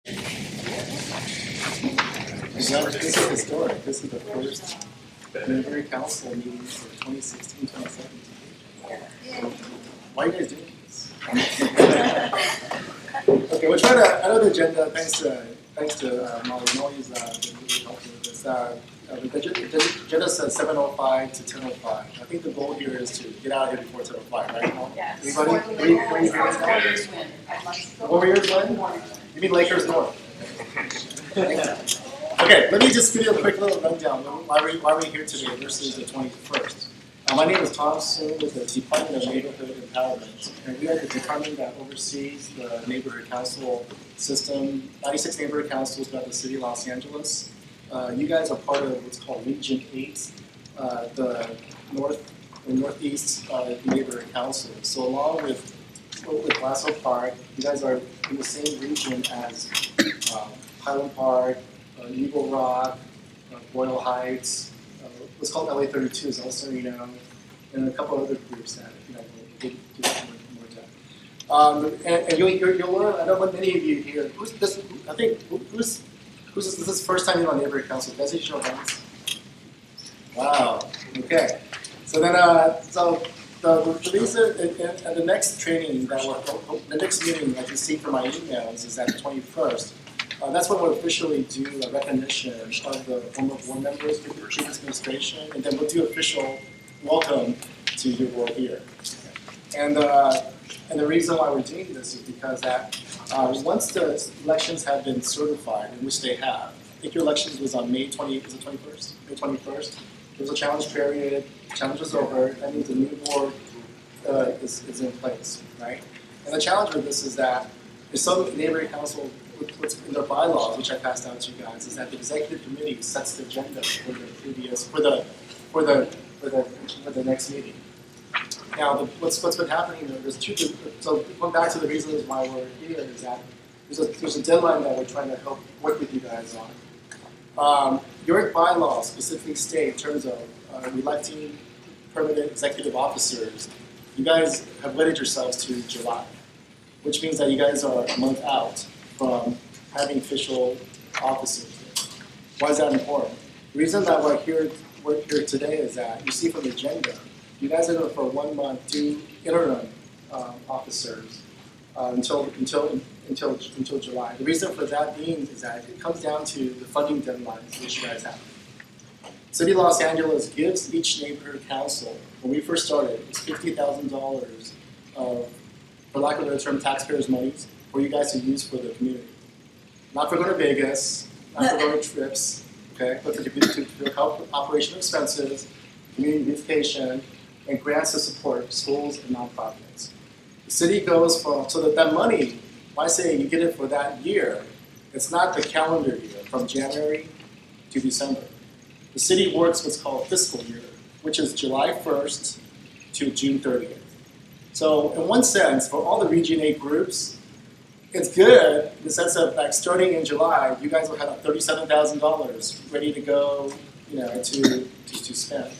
This is historic. This is the first neighborhood council meeting for 2016, 2017. Why are you guys doing this? Okay, we'll try to, I know the agenda, thanks to Molly. Molly's been really helpful with this. The agenda says 7:05 to 10:05. I think the goal here is to get out of here before 10:05, right, Molly? Yes. Anybody? Warriors win. Warriors win? You mean Lakers North? Okay, let me just give you a quick little rundown why we're here today versus the 21st. My name is Tom Soon with the Department of Neighborhood Empowerment, and we are the department that oversees the neighborhood council system, 96 neighborhood councils throughout the city of Los Angeles. You guys are part of what's called Region 8, the Northeast Neighborhood Council. So along with Glasso Park, you guys are in the same region as Highland Park, Eagle Rock, Boyle Heights, what's called LA 32 is also, and a couple other groups that, we'll do more depth. And you'll learn, I know many of you here, who's this is first time you're on neighborhood council? Guys, you show hands. Wow, okay. So then, the reason, and the next training the next meeting that you see from my emails is at the 21st. That's when we'll officially do a recognition of the former board members with the previous administration, and then we'll do official welcome to your role here. And the reason why we're doing this is because that once the elections have been certified, in which they have, I think your elections was on May 20th, was it 21st? May 21st. There was a challenge period. Challenge is over. That means the new board is in place, right? And the challenge with this is that if some neighborhood council, what's in their bylaws, which I passed out to you guys, is that the executive committee sets the agenda for the next meeting. Now, what's been happening there? There's two. So going back to the reasons why we're here is that there's a deadline that we're trying to help work with you guys on. Your bylaws specifically state in terms of electing permanent executive officers. You guys have wedded yourselves to July, which means that you guys are a month out from having official officers. Why is that important? The reason that we're here today is that you see from the agenda, you guys are going to for 1 month do interim officers until July. The reason for that being is that it comes down to the funding deadlines which you guys have. City of Los Angeles gives each neighborhood council, when we first started, it was $50,000 of, for lack of a better term, taxpayers' money for you guys to use for the community. Not for going to Vegas, not for going to trips, okay, but to help operational expenses, community beautification, and grants to support schools and nonprofits. The city goes from, so that money, when I say you get it for that year, it's not the calendar year, from January to December. The city works what's called fiscal year, which is July 1st to June 30th. So in one sense, for all the Region 8 groups, it's good in the sense of like starting in July, you guys will have $37,000 ready to go, to spend.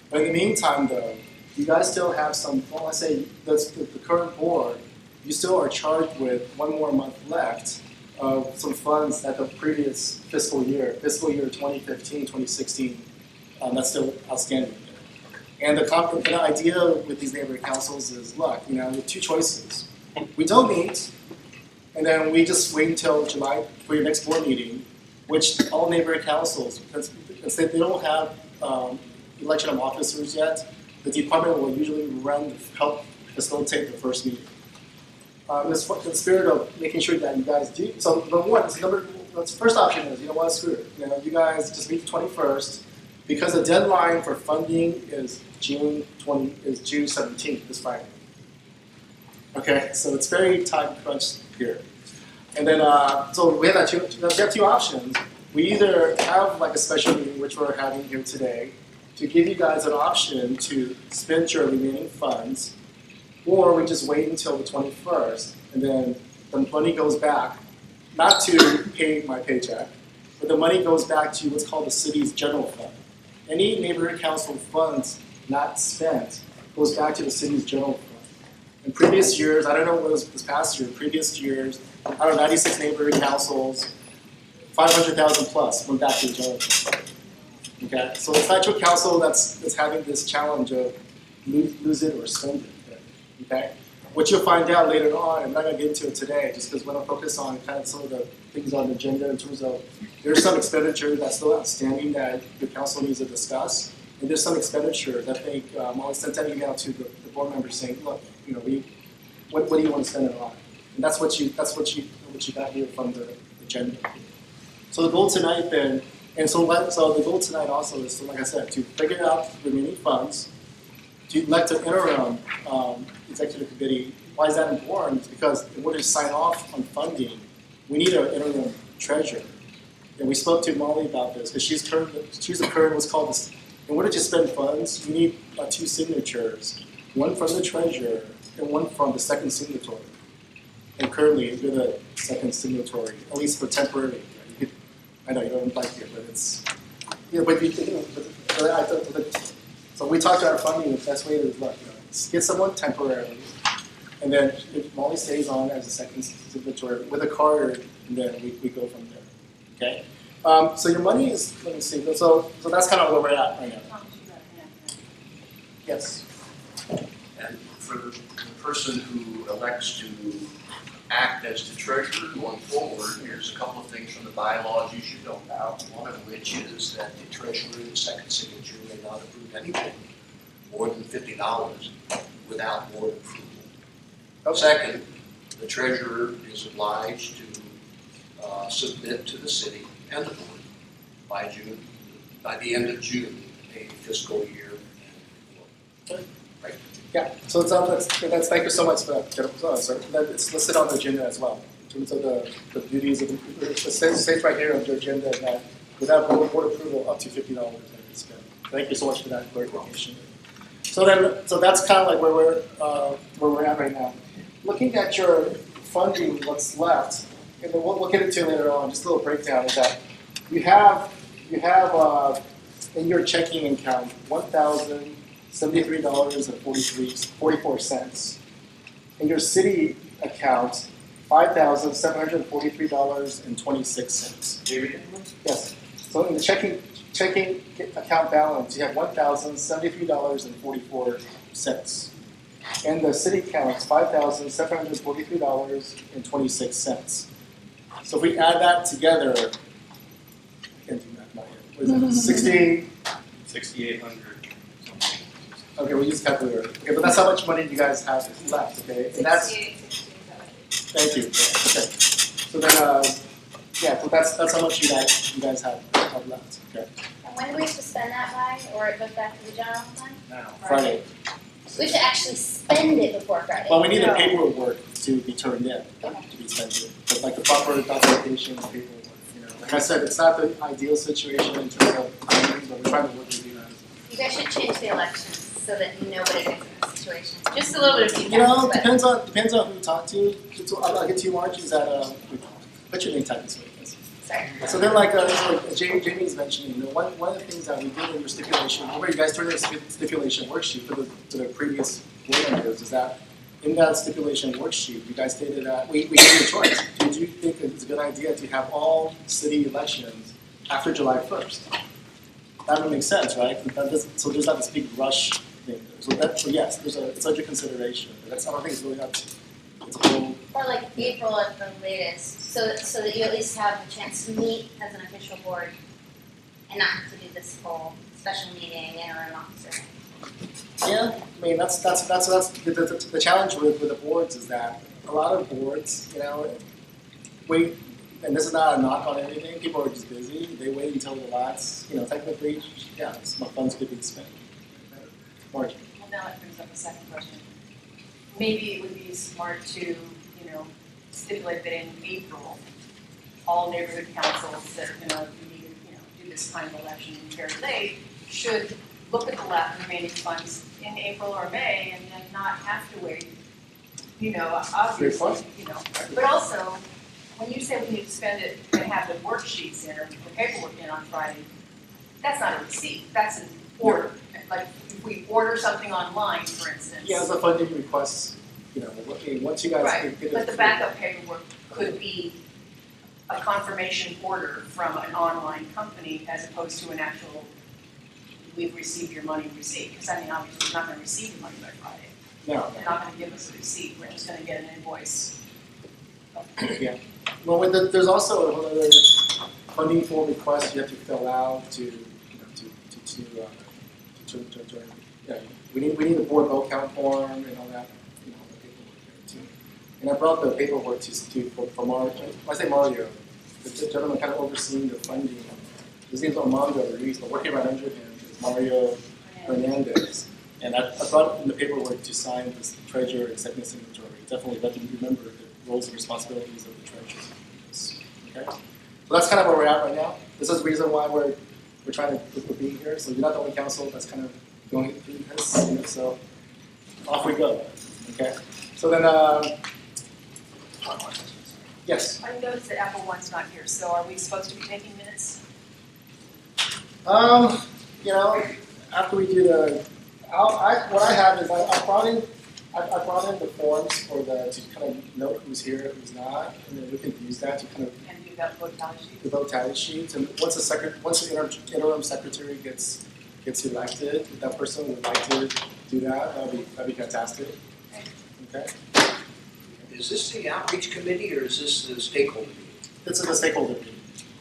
But in the meantime, though, you guys still have some. Well, let's say the current board, you still are charged with 1 more month left of some funds that the previous fiscal year 2015, 2016, that's still outstanding. And the idea with these neighborhood councils is, look, you have 2 choices. We don't meet, and then we just wait until July for your next board meeting, which all neighborhood councils, because they don't have election of officers yet, the department will usually help facilitate the first meeting. In the spirit of making sure that you guys do. So the first option is, screw it. You guys just meet the 21st, because the deadline for funding is June 17th, this Friday. Okay, so it's very time crunch here. And then, so we have 2 options. We either have like a special meeting, which we're having here today, to give you guys an option to spend your remaining funds, or we just wait until the 21st, and then the money goes back, not to pay my paycheck, but the money goes back to what's called the city's general fund. Any neighborhood council funds not spent goes back to the city's general fund. In previous years, I don't know what was this past year, previous years, out of 96 neighborhood councils, 500,000 plus went back to the general council. Okay, so it's not your council that's having this challenge of lose it or spend it. Okay, what you'll find out later on, I'm not going to get into it today, just because we're going to focus on kind of some of the things on the agenda in terms of there's some expenditure that's still outstanding that the council needs to discuss, and there's some expenditure that I think Molly sent an email to the board members saying, look, you know, what do you want to spend it on? And that's what you got here from the agenda. So the goal tonight then, and so the goal tonight also is to, like I said, to figure out the remaining funds, to elect an interim executive committee. Why is that important? It's because in order to sign off on funding, we need an interim treasurer. And we spoke to Molly about this because she's the current what's called this. In order to spend funds, you need 2 signatures, one from the treasurer and one from the second signatory. And currently, you're the second signatory, at least for temporarily. Right? I know you don't like it, but it's so we talked to our funding. The best way to look, get someone temporarily, and then if Molly stays on as a second signatory with a card, and then we go from there. Okay. So your money is, let me see. So that's kind of where we're at right now. Yes. And for the person who elects to act as the treasurer going forward, here's a couple of things from the bylaws you should know about. One of which is that the treasurer and the second signature may not approve anything more than $50 without board approval. Okay. Second, the treasurer is obliged to submit to the city and the board by the end of June, a fiscal year. Okay. Right. Yeah, so that's thank you so much for that. So it's listed on the agenda as well. In terms of the duties of it states right here on the agenda that without board approval, up to $50 can be spent. Thank you so much for that clarification. So that's kind of like where we're at right now. Looking at your funding, what's left, and then we'll get into later on. Just a little breakdown is that you have in your checking account $1,073.44. In your city account, $5,743.26. Yes. So in the checking account balance, you have $1,073.44. And the city account is $5,743.26. So if we add that together, I can't do math not yet. What is it? 6,800. Okay, we'll use calculator. Okay, but that's how much money you guys have left, okay? And that's, thank you. Okay. So then, yeah, so that's how much you guys have left, okay? And when do we have to spend that by, or it goes back to the general fund? Now. Friday. We have to actually spend it before Friday. Well, we need the paperwork to be turned in, to be spent, but like the proper documentation, the paperwork, you know. Like I said, it's not the ideal situation in terms of timing, but we're trying to work with you guys. You guys should change the elections so that nobody gets in this situation. Just a little bit of feedback. You know, but depends on who you talk to. So I'll get to you, March, is that, what's your name tag this week? sorry. So then, like Jamie's mentioning, you know, one of the things that we did in your stipulation, remember you guys turned in a stipulation worksheet to the previous board members, is that in that stipulation worksheet, you gues stated that we gave you a choice. Did you think it's a good idea to have all city elections after July 1st? That would make sense, right? So there's not this big rush thing. So yes, it's under consideration. But I don't think it's really up to. It's a whole. Or like April at the latest, so that you at least have a chance to meet as an official board and not have to do this whole special meeting, interim officer. Yeah, I mean that's the challenge with the boards is that a lot of boards, you know, wait, and this is not a knock on anything. People are just busy. They wait until the last, you know, technically, yeah, my funds could be spent. Margin. Well, now that brings up a second question. Maybe it would be smart to, stipulate that in April, all neighborhood councils that are gonna do this kind of election very late should look at the remaining funds in April or May and then not have to wait, obviously, But also, when you say we need to spend it and have the worksheets in or the paperwork in on Friday, that's not a receipt, that's an order. Like if we order something online, for instance. Yeah, it's a funding request. you know, once you guys Right, get it. but the backup paperwork could be a confirmation order from an online company as opposed to an actual, we've received your money receipt. Because I mean, obviously, we're not gonna receive your money by Friday. No, They're not gonna give us a receipt, we're just gonna get an invoice. yeah. Well, there's also another funding for request you have to fill out to, you know, yeah, we need the board vote count form and all that, you know, the paperwork there too. And I brought the paperwork for Mario. When I say Mario, the gentleman kind of overseeing the funding. His name's Armando Ruiz, but working right under him is Mario Hernandez. And I brought in the paperwork to sign this treasurer and second signatory. Definitely let them remember the roles and responsibilities of the treasurer. Okay? So that's kind of where we're at right now. This is the reason why we're trying to be here. So you're not the only council that's kind of going through this, you know, so off we go. Okay? So then, yes? I noticed that Apple One's not here, so are we supposed to be taking minutes? You know, after we do what I have is I brought in the forms for to kind of note who's here, who's not, and then we can use that to kind of And do that vote tally sheet? the vote tally sheets. And once the interim secretary gets elected, if that person would like to do that, that'd be fantastic. Okay. Is this the outreach committee or is this the stakeholder meeting? This is a stakeholder meeting.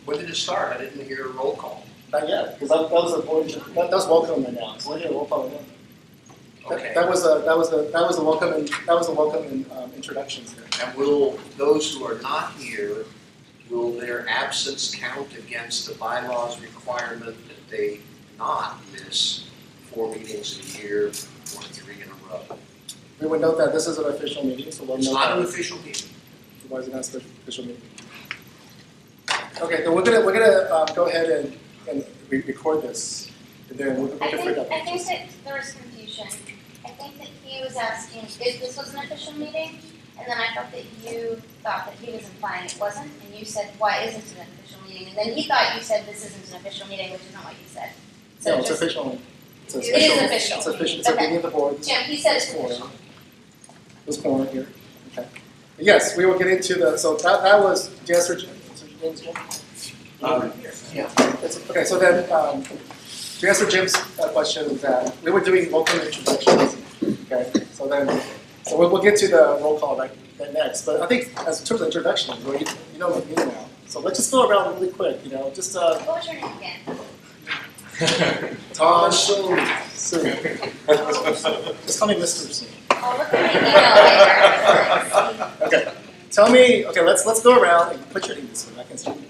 When did it start? I didn't hear a roll call. Not yet, because that was a board. That was welcome right now. So we're gonna roll call it in. Okay. That was the welcome and introductions here. And will those who are not here, will their absence count against the bylaws requirement that they not miss 4 meetings a year or 3 in a row? We would note that this is an official meeting, so we'll It's note not an that. official meeting. Why is it not an official meeting? Okay, then we're gonna go ahead and record this, and then we I can think, figure out. I think that there was confusion. I think that he was asking if this was an official meeting, and then I thought that you thought that he was implying it wasn't, and you said, why isn't it an official meeting? And then he thought you said this isn't an official meeting, which is not what you said. So No, it's just, official. It's It is official. It's official. It's a Okay. meeting of the board. Jim, he said it's Forum. official. This forum here. Okay. Yes, we will get into so that was yes or Jim. James, Jim? Yeah. Okay, so then, to answer Jim's question, that we were doing welcome introductions. Okay, so we'll get to the roll call right next. But I think as in terms of introduction, you know what I mean now. So let's just go around really quick. You know, just What was your name again? Tom Sue. Just call me Mr. Sue. I'll look at my email later. Okay. Tell me. Okay, let's go around and put your name this way. I can see you.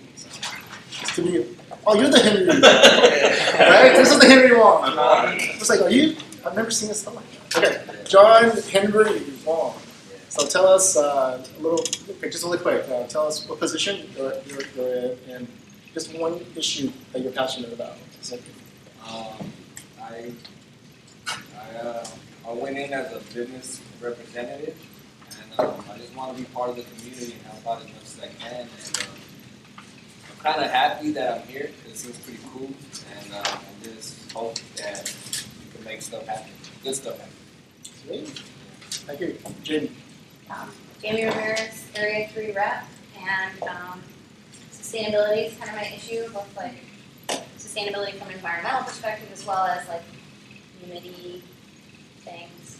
Just to be. Oh, you're the Henry, right? This is the Henry Wong. I was like, are you? I've never seen a spell like that. Okay, John Henry Wong. So tell us a little, just really quick. Tell us what position you're in, and just one issue that you're passionate about. So, I went in as a business representative, and I just want to be part of the community and help out as much as I can. And I'm kind of happy that I'm here because it seems pretty cool, and I just hope that we can make stuff happen, good stuff happen. Sweet. Thank you, Jamie. Jamie Ramirez, Area 3 rep, and sustainability is kind of my issue, both like sustainability from an environmental perspective as well as like community things,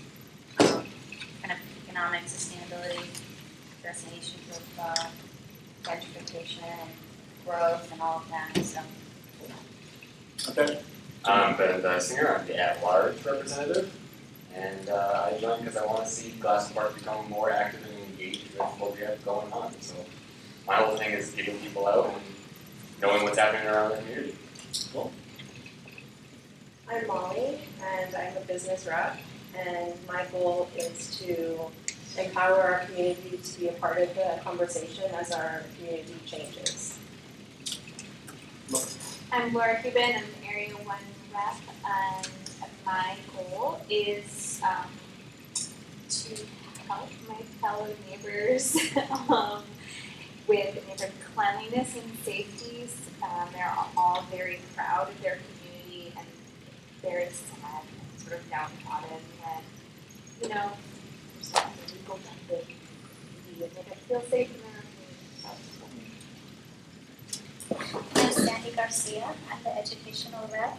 kind of economic sustainability, addressing issues of gentrification and growth and all of that, so. Okay. I'm Ben Dysinger, I'm the at-large representative, and I joined because I want to see Glasgow Park become more active and engaged with what we have going on. So my whole thing is getting people out and knowing what's happening around the community. Cool. I'm Molly, and I'm a business rep, and my goal is to empower our community to be a part of the conversation as our community changes. I'm Laura Cuban, I'm the Area 1 rep, and my goal is to help my fellow neighbors with neighborhood cleanliness and safeties. They're all very proud of their community and very sad and sort of downtrodden when, so the legal method would be, like I feel safe in there. I'm Sandy Garcia, I'm the educational rep,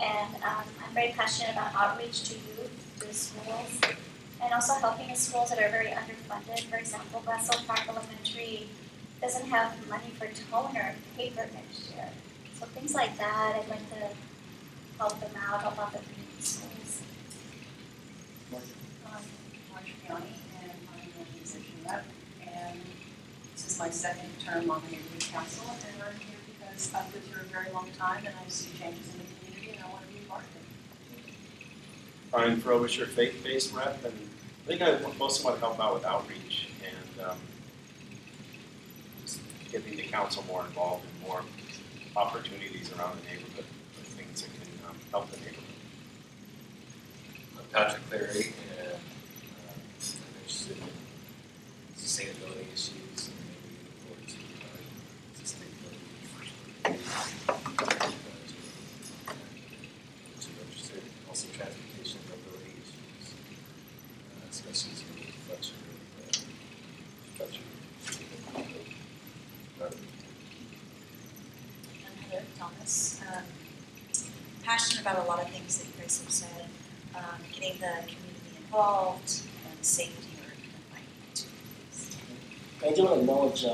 and I'm very passionate about outreach to youth, to the schools, and also helping the schools that are very underfunded. For example, Glassell Park Elementary doesn't have money for toner and paper next year. So things like that, I'd like to help them out, help out the community schools. Marcia County, and I'm an organization rep, and this is my second term on the neighborhood council, and I'm here because I've lived here a very long time, and I see changes in the community, and I want to be part of it. Brian Frobisher, faith-based rep, and I think I mostly want to help out with outreach and just getting the council more involved in more opportunities around the neighborhood, for things that can help the neighborhood. I'm Patrick Clary, and I'm interested in sustainability issues, and maybe look forward to sustainability first. I'm interested in also transportation and mobility issues, especially as we structure. I'm Heather Thomas. Passionate about a lot of things that you guys have said, getting the community involved and safety are my two things. I do want to acknowledge,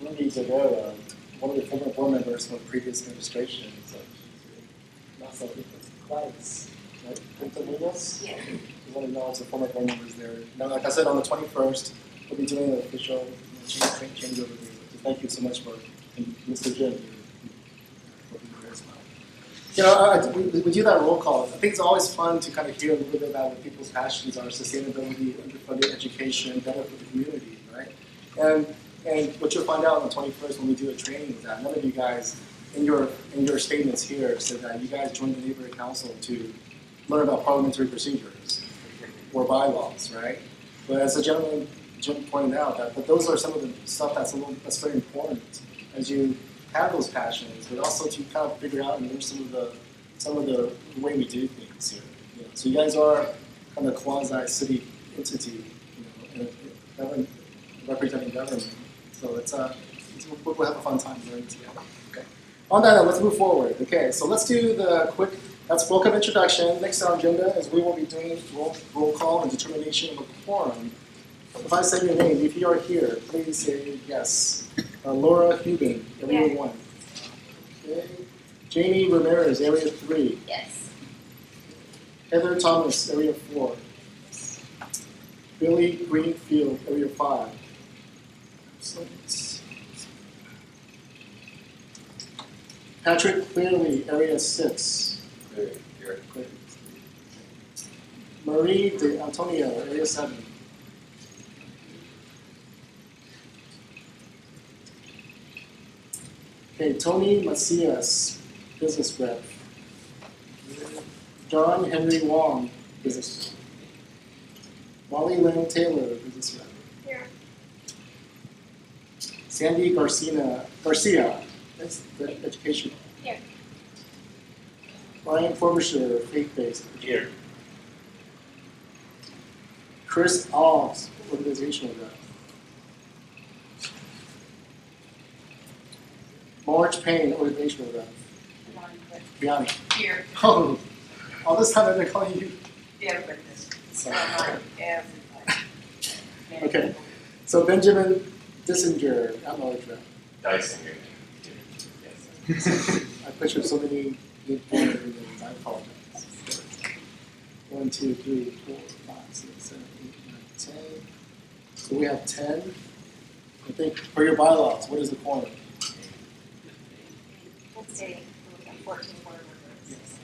1 week ago, one of the former board members from the previous administration, so not so Clyde's, right? Quintanillas? Yeah. I want to acknowledge the former board members there. Now, like I said, on the 21st, we'll be doing an official change over there. So thank you so much for, and Mr. Jim, for being here as well. You know, we do that roll call. I think it's always fun to kind of hear a little bit about what people's passions are: sustainability, underfunded education, better for the community, right? And what you'll find out on the 21st when we do a training is that none of you guys in your statements here said that you guys joined the neighborhood council to learn about parliamentary procedures or bylaws, right? But as the gentleman Jim pointed out, but those are some of the stuff that's very important as you have those passions, but also to kind of figure out and learn some of the way we do things here. You know, so you guys are kind of quasi city entity, you know, and representing government. So we'll have a fun time learning together. Okay. On that note, let's move forward. Okay, so let's do the quick. That's welcome introduction. Next on our agenda is we will be doing roll call and determination of a quorum. If I say your name, if you are here, please say yes. Laura Huben, Area 1. Okay. Jamie Ramirez, Area 3. Yes. Heather Thomas, Area 4. Billy Greenfield, Area 5. Excellent. Patrick Clearly, Area 6. Here. Marie De Antonio, Area 7. Okay, Tony Macias, business rep. John Henry Wong, business rep. Molly Lynn Taylor, business rep. Here. Sandy Garcia, that's the education. Here. Brian Frobisher, faith-based. Here. Chris Alves, organizational rep. Marge Payne, organizational rep. Biani. Here, Oh, all this time I've been calling you. everybody does. Sorry. Everybody. Okay. So Benjamin Dissinger, at-large rep. Dyson. I pictured so many good names, I apologize. 1, 2, 3, 4, 5, 6, 7, 8, 9, 10. So we have 10. I think for your bylaws, what is the quorum? Let's say we have 14 board members.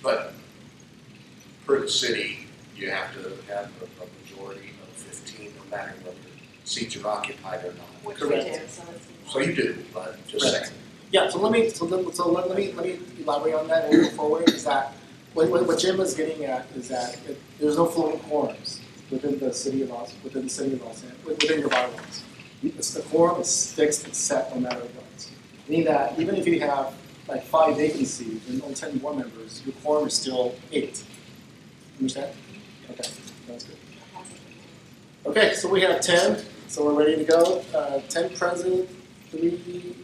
But per the city, you have to have a majority of 15, no matter whether seats are occupied or not. Which Correct. we do, so let's do So you do, but just Correct. saying. Yeah, so let me elaborate on that and move forward. Is that what Jim was getting at is that there's no floating quorums within the city of Los Angeles, within your bylaws. The quorum is fixed and set no matter what. Meaning that even if you have like 5 vacancies and only 10 board members, your quorum is still 8. Understand? Okay, that's good. Okay, so we have 10, so we're ready to go. 10 present, 3,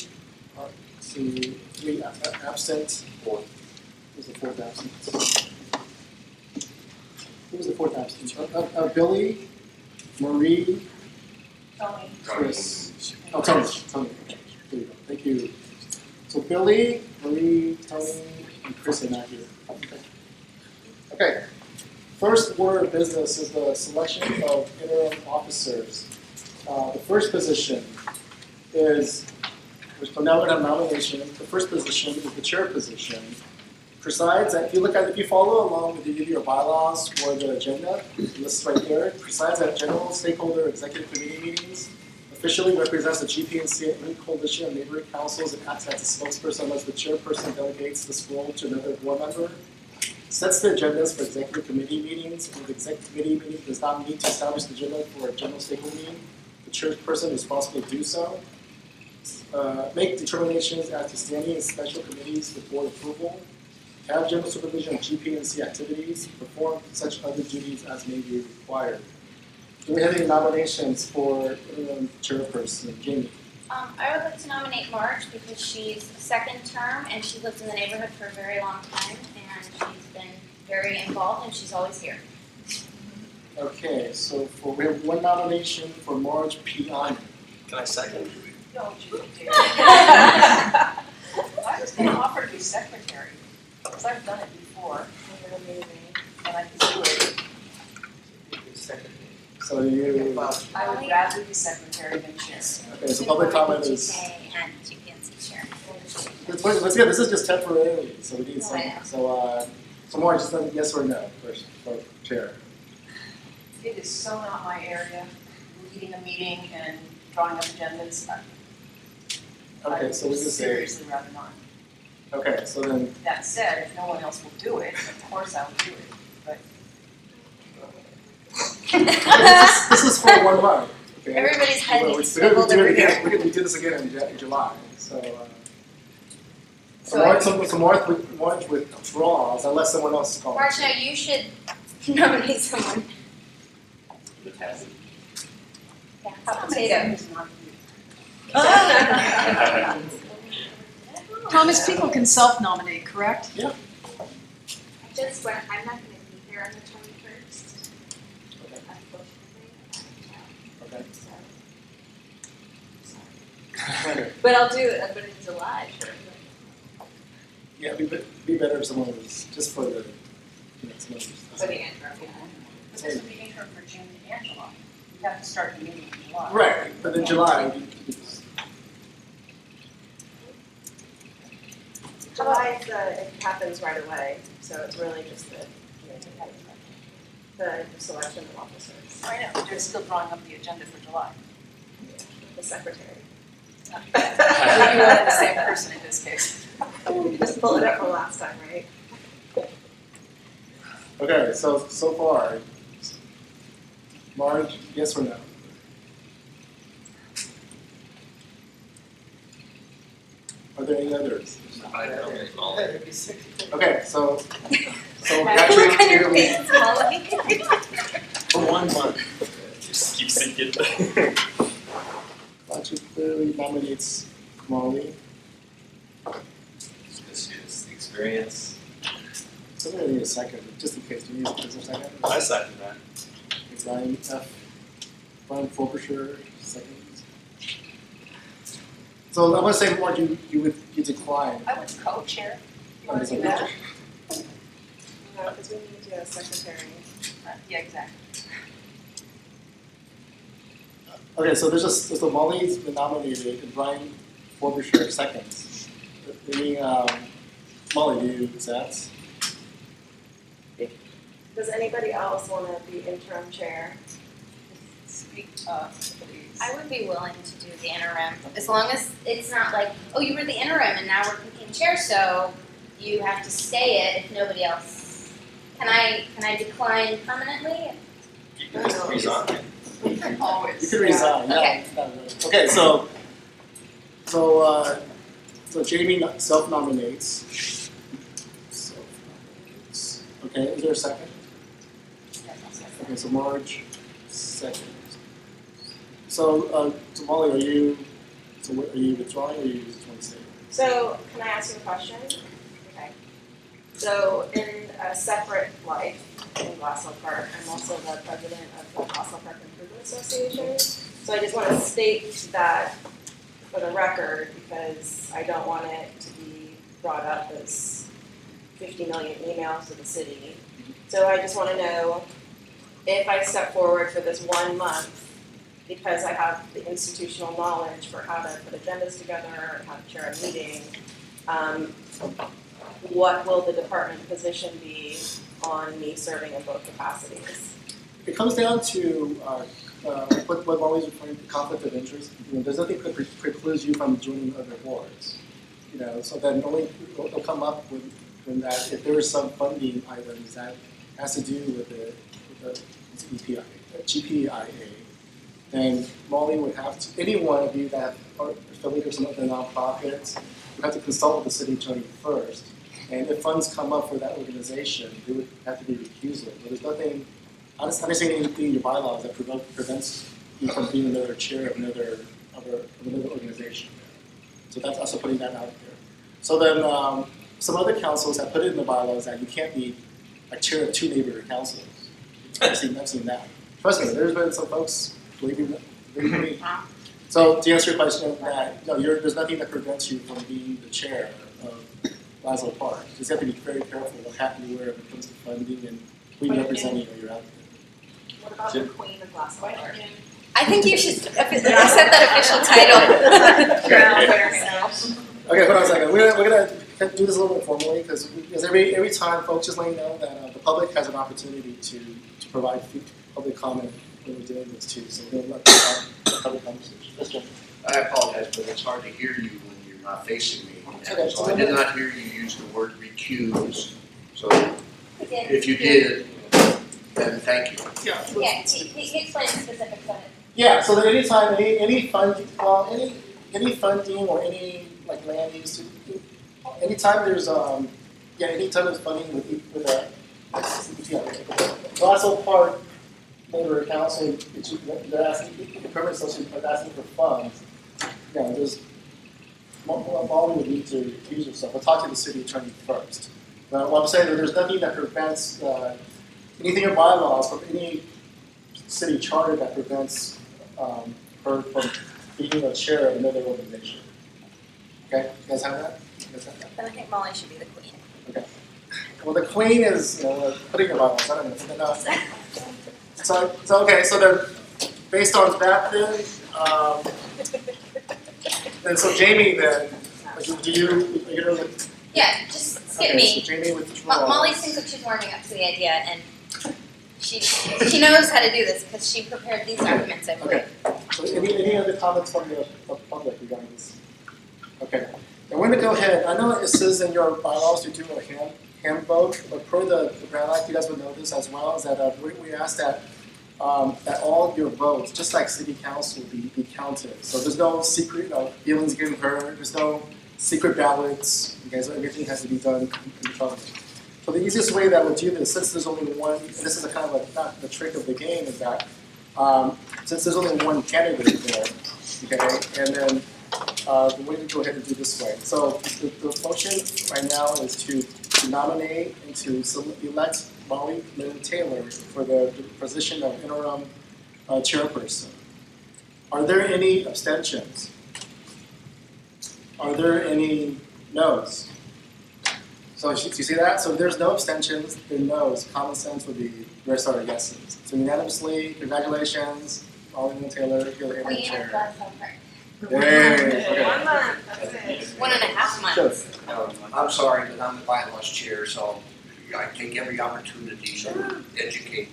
three absent. Who's the fourth absent? Who was the fourth absent? Billy, Marie, Tony. Chris. Oh, Tony. Okay, there you go. Thank you. So Billy, Marie, Tony, and Chris are not here. Okay. First order of business is the selection of interim officers. The first position is, so now we're going to have nomination. The first position is the chair position. Presides, if you follow along with either your bylaws or the agenda, this right there, presides at general stakeholder executive committee meetings, officially represents the GPNC and any coalition of neighboring councils and acts as a spokesperson unless the chairperson delegates this role to another board member, sets the agendas for executive committee meetings. If the executive committee meeting does not meet to establish the agenda for a general stakeholder meeting, the chairperson is responsible to do so. Make determinations as to standing and special committees for board approval. Have general supervision of GPNC activities. Perform such other duties as may be required. Do we have any nominations for interim chairperson? Jamie. I would like to nominate Marge because she's second term and she lives in the neighborhood for a very long time and she's been very involved and she's always here. Okay, so we have one nomination for Marge P. Iman. Can I second? No, you did. I was gonna offer to be secretary, because I've done it before, You're amazing. and I can do it. So you, I would rather be secretary than chair. okay, so public comment is, GK and GPNC chair. let's get, this is just temporarily, so we need some, I know. so Marge, just like yes or no first, for chair. It is so not my area, leading a meeting and drawing up agendas. Okay, so we just say, seriously rather not. okay, so then, That said, if no one else will do it, of course I will do it, but. this is for 1 month, okay? Everybody's head Well, is we're gonna swiveled do it over again, here. we're gonna do this again in July, so, So Marge withdraws unless someone else is calling. Marge, now you should nominate someone. Yeah, hot potato. Thomas, people can self-nominate, correct? I just went, I'm not gonna be here on the 21st. Okay. Unfortunately, Okay. sorry. But I'll do it, but in July, sure. Yeah, be better if someone was, just for the, someone For the interim, yeah. But this would be interim for June and July. You have to start the meeting in July. Right, but in July, July, it happens right away, so it's really just the selection of officers, I know, but they're still drawing up the agenda for July. the secretary. You are the same person in this case. Just pull it up from last time, right? okay, so far, Marge, yes or no? Are there any others? I don't know. Okay, so Look Patrick, on your face, Molly. for 1 month, Just keep sinking. Patrick clearly nominates Molly. Just use the experience. Somebody need a second, just in case. Do you need a second? I second that. Brian Frobisher, second. So I'm gonna say, Mark, you decline. I was co-chair. You want to do that? No, because we need a secretary. Yeah, exactly. Okay, so so Molly's been nominated and Brian Frobisher seconds. Molly, do you accept? Does anybody else want to be interim chair? Speak up, please. I would be willing to do the interim, as long as it's not like, oh, you were the interim and now we're picking chair, so you have to stay it if nobody else. Can I decline permanently? You can just resign. You can always. You can resign, Okay. Okay, so Jamie self-nominates. Okay, is there a second? Okay, so Marge, second. So Molly, are you withdrawing or are you just want to say? So, can I ask you a question? Okay. So, in a separate life in Glassell Park, I'm also the president of the Glassell Park Improvement Association. So I just want to state that for the record, because I don't want it to be brought up as 50 million emails to the city. So I just want to know if I step forward for this 1 month, because I have the institutional knowledge for how to put agendas together, how to chair a meeting, what will the department position be on me serving in both capacities? It comes down to what Molly's referring to, conflict of interest. There's nothing that precludes you from joining other boards. So then only they'll come up with when that if there is some funding items that has to do with the GPIA, then Molly would have to, any one of you that are affiliated with some of the nonprofits, would have to consult with the city attorney first. And if funds come up for that organization, there would have to be recusal. But there's nothing, I don't see anything in your bylaws that prevents you from being another chair of another organization. So that's also putting that out there. So then some other councils have put it in the bylaws that you can't be a chair of 2 neighborhood councils. I've seen that. Trust me, there's been some folks, believe me. So to answer your question, that no, there's nothing that prevents you from being the chair of Glassell Park. You just have to be very careful what hat you wear when it comes to funding and who you're representing when you're out there. What about the Queen of Glassell Park? I think you should set that official title. Okay, hold on a second. We're gonna do this a little bit formally because every time folks just let you know that the public has an opportunity to provide public comment when we're doing this too. So we're gonna let the public conversation. Let's go. I apologize, but it's hard to hear you when you're not facing me. Okay. So I did not hear you use the word recuse. So if you did, then thank you. Yeah. Yeah, he explained specifics of it. Yeah. So that anytime any funding, any funding or any like land use, anytime there's anytime there's funding with a Glassell Park neighborhood council, they're asking the permit association are asking for funds. There's Molly would need to recuse yourself. We'll talk to the city attorney first. But what I'm saying is there's nothing that prevents anything in bylaws from any city charter that prevents her from being a chair of another organization. Okay, you guys have that? Then I think Molly should be the queen. Okay. Well, the queen is, putting in bylaws. I don't know. So okay. So then, based on that, then so Jamie, then do you? Yeah, just skip okay, me. So Jamie with Molly seems like she's warming up to the idea, and she knows how to do this because she prepared these documents. I believe. Okay. So any other comments from the public regarding this? Okay. And we're going to go ahead. I know it says in your bylaws to do a hand vote, but per the Brown Act, you guys would know this as well, is that we asked that that all of your votes, just like city council, be counted. So there's no secret feelings getting hurt. There's no secret ballots. Okay, so everything has to be done in public. So the easiest way that we'll do this, since there's only one, and this is a kind of not the trick of the game, is that since there's only one candidate there, okay, and then the way to go ahead and do this way. So the motion right now is to nominate and to elect Molly Lynn Taylor for the position of interim chairperson. Are there any abstentions? Are there any no's? So you see that? So if there's no abstentions, then no's. Common sense would be the rest are yeses. So unanimously, congratulations, Molly Lynn Taylor, you're the interim chair. Yay! Okay. 1 month, that's it. 1.5 months. I'm sorry, but I'm the bylaws chair, so I take every opportunity to educate.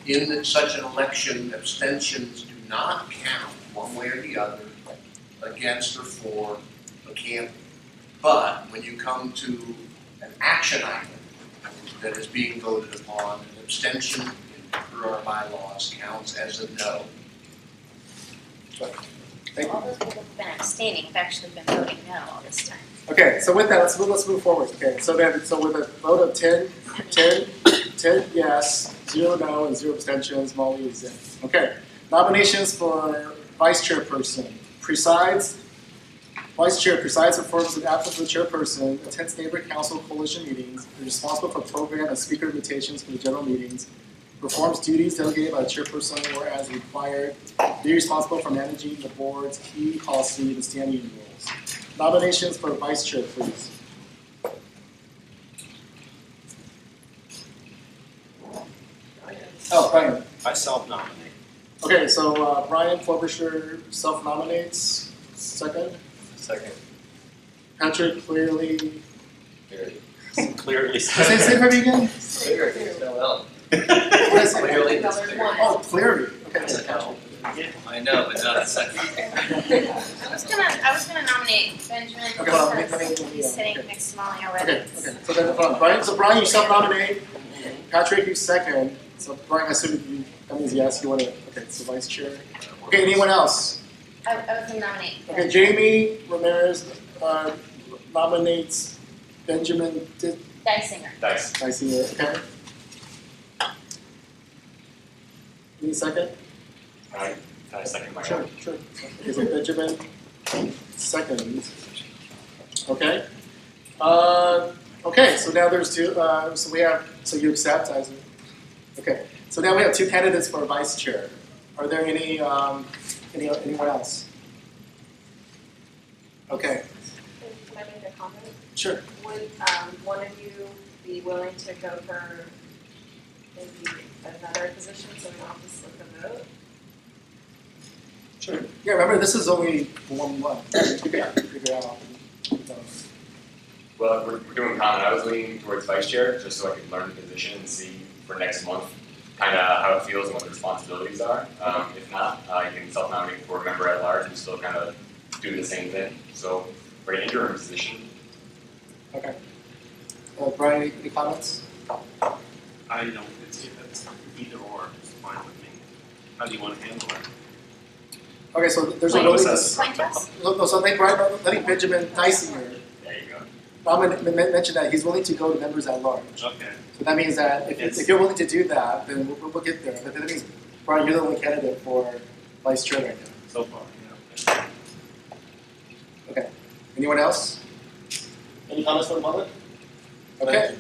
In such an election, abstentions do not count one way or the other, against or for a candidate. But when you come to an action item that is being voted upon, an abstention per our bylaws counts as a no. All those people who've been abstaining have actually been voting no all this time. Okay, so with that, let's move forward. Okay, so with a vote of 10 yes, 0 no, and 0 abstentions, Molly is in. Okay, Nominations for vice chairperson. Vice chair presides and performs in absence of the chairperson, attends neighborhood council coalition meetings, is responsible for program and speaker invitations for the general meetings, performs duties delegated by the chairperson or as required, be responsible for managing the board's key policy and standing rules. Nominations for vice chair, please. Oh, Brian. I self-nominate. Okay, so Brian Forbisher self-nominates. Second. Second. Patrick clearly. Clearly. Say it for me again. Clearly, spell out. What is it? Clearly. Oh, clearly. Okay, so Patrick. I know, but not a second. I was gonna nominate Benjamin Okay, hold on, let because me- he's sitting okay. next to Molly already. Okay, okay. So then, hold on. Brian, you self-nominate. Patrick, you second. So Brian, I assume you, that means yes, you want to, okay, so vice chair. Okay, anyone else? I was gonna nominate. Okay, Jamie Ramirez nominates Benjamin Dysinger. Dice. I see it, okay. Any second? I second my Sure, own. sure. Okay, so Benjamin, second. Okay. Okay, so now there's two, so we have, so you accept, Isaac? Okay, so now we have two candidates for vice chair. Are there anyone else? Okay, Can I make a comment? sure. Would one of you be willing to go for maybe another position so we don't have to split the vote? Sure. Yeah, remember, this is only one month. You can figure out. Well, we're doing common. I was leaning towards vice chair just so I could learn the position and see for next month kind of how it feels and what the responsibilities are. If not, you can self-nominate for a member at large and still kind of do the same thing. So for an interim position, Okay. Brian, any comments? I don't, it's either or, it's fine with me. How do you want to handle it? Okay, so there's a Wait, really, Point us? so I think Benjamin Dysinger there you go. mentioned that he's willing to go to members at large. Okay. So that means that if you're willing to do that, then we'll get there. But that means, Brian, you're the only candidate for vice chair right now. So far, yeah. Okay. Anyone else? Any comments from the public? Okay.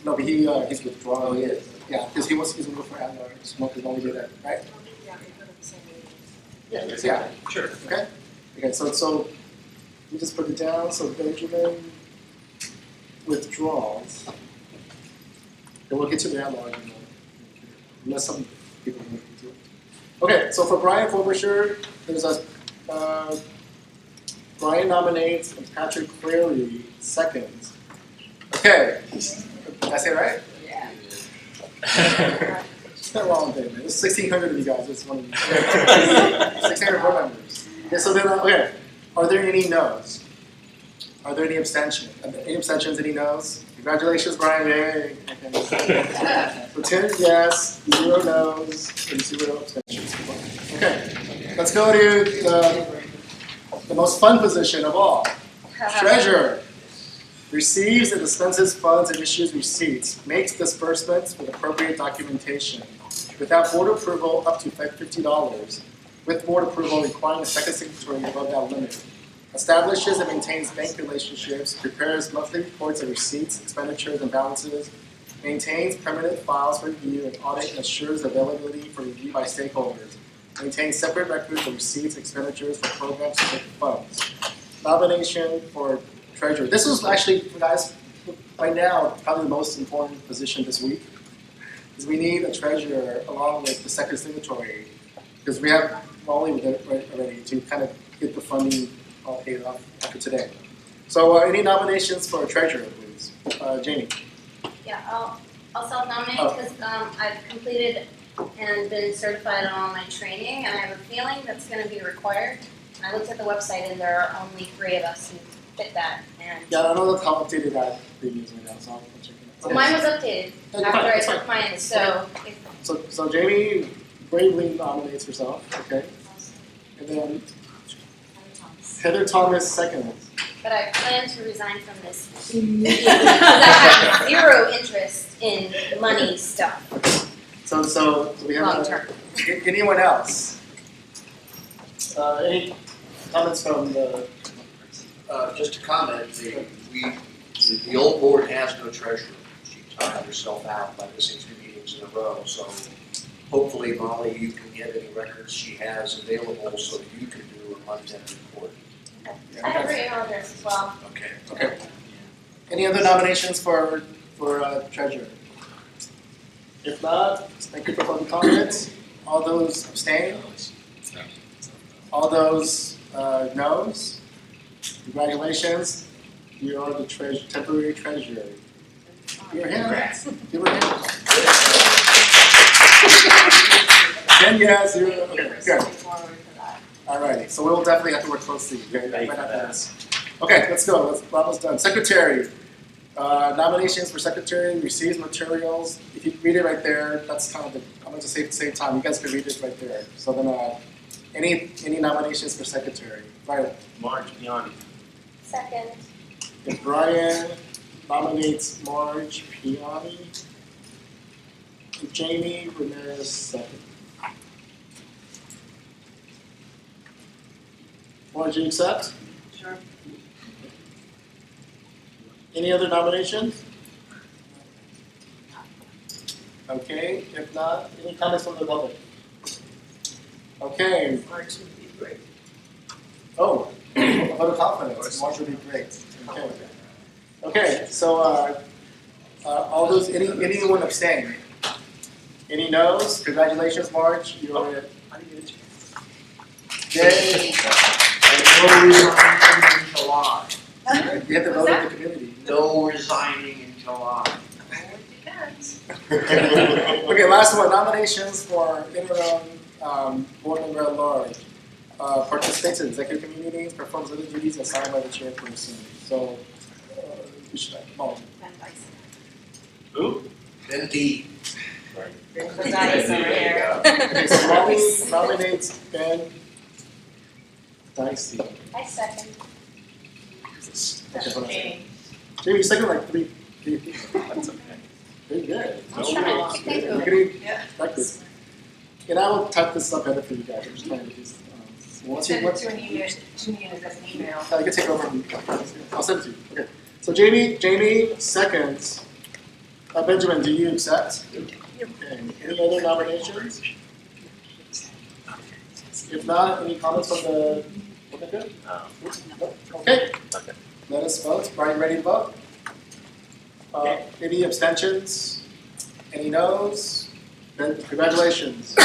No, but he's withdrawn. Oh, he is. Yeah, because he's going to go for at large. Smoke is only do that, right? Yeah, we put up the same meeting. Yeah. Sure. Okay. Okay. So you just put it down. So Benjamin withdraws. And we'll get to the at large in a moment. Unless some people want to do it. Okay. So for Brian Forbisher, there's a Brian nominates and Patrick Cleary seconds. Okay. Did I say it right? Yeah. It's been a long day, man. There's 1,600 of you guys. It's one of you. 1,600 board members. Okay, so then, okay. Are there any no's? Are there any abstentions? Any abstentions, any no's? Congratulations, Brian. Yay. Okay. So 10 yes, 0 no's, and 0 abstentions. Okay. Let's go to the most fun position of all. Treasurer. Receives and dispenses funds and issues receipts, makes disbursements with appropriate documentation. Without board approval, up to $50. With board approval, requiring a second signatory above that limit. Establishes and maintains bank relationships, prepares monthly reports of receipts, expenditures, and balances, maintains permanent files for review and audit, and assures availability for review by stakeholders. Maintains separate records of receipts, expenditures for programs and funds. Nomination for treasurer. This was actually, guys, right now, probably the most important position this week, because we need a treasurer along with the second signatory, because we have Molly with it already to kind of get the funding all paid off after today. So, any nominations for a treasurer, please? Jamie. Yeah, I'll self-nominate Oh. because I've completed and been certified on all my training, and I have a feeling that's going to be required. I looked at the website, and there are only 3 of us who fit that. And Yeah, I don't know how updated that thing is right now, so I'll check it out. so mine was updated That's after fine, I that's took fine. mine. So, if, So Jamie bravely nominates herself, okay? And then Heather Thomas seconds. but I plan to resign from this immediately because I have 0 interest in money stuff. So we have Long term. anyone else? Any comments from the? Just a comment, the old board has no treasurer. She timed herself out by missing 3 meetings in a row, so hopefully, Molly, you can get any records she has available so that you can do a month-end report. I have her email address as well. Okay. Okay. Any other nominations for treasurer? If not, thank you for public comments. All those abstain? All those noes? Congratulations, you are the temporary treasurer. Give her a hand. Give her a hand. 10 yes, 0. Okay, good. Alrighty, so we'll definitely have to work closely. Okay, right after this. Okay, let's go. We're almost done. Secretary. Nominations for secretary, receives materials. If you read it right there, that's kind of the, I'm going to say at the same time, you guys can read it right there. So then, any nominations for secretary? Right. Marge Piani. Second. If Brian nominates Marge Piani, Jamie Ramirez second. Marge, you accept? Sure. Any other nominations? Okay, if not, any comments from the public? Okay. March would be great. Oh, a vote of confidence. March would be great. Okay. Okay, so all those, anyone abstain? Any no's? Congratulations, March. You're Yay. No resigning in July. You have to vote with the community. No resigning in July. Okay, last one. Nominations for interim board member at large. Participates in executive committee meetings, performs other duties assigned by the chairperson. So, we should come on. Who? Ben D. The dice over here. Okay, so Molly nominates Ben Dicey. I second. Jamie. Jamie, you second like three people. That's okay. Very good. I'll try. Thank you. You're getting Yeah. practice. And I will type this up better for you guys. I'm just trying to do once you, Send it to an email, as an email. I can take over. I'll send it to you. Okay. So Jamie seconds. Benjamin, do you accept? Okay. Any other nominations? If not, any comments from the? Okay, good. Nope. Okay. Okay. Let us vote. Brian, ready to vote? Any abstentions? Any no's? Then congratulations. All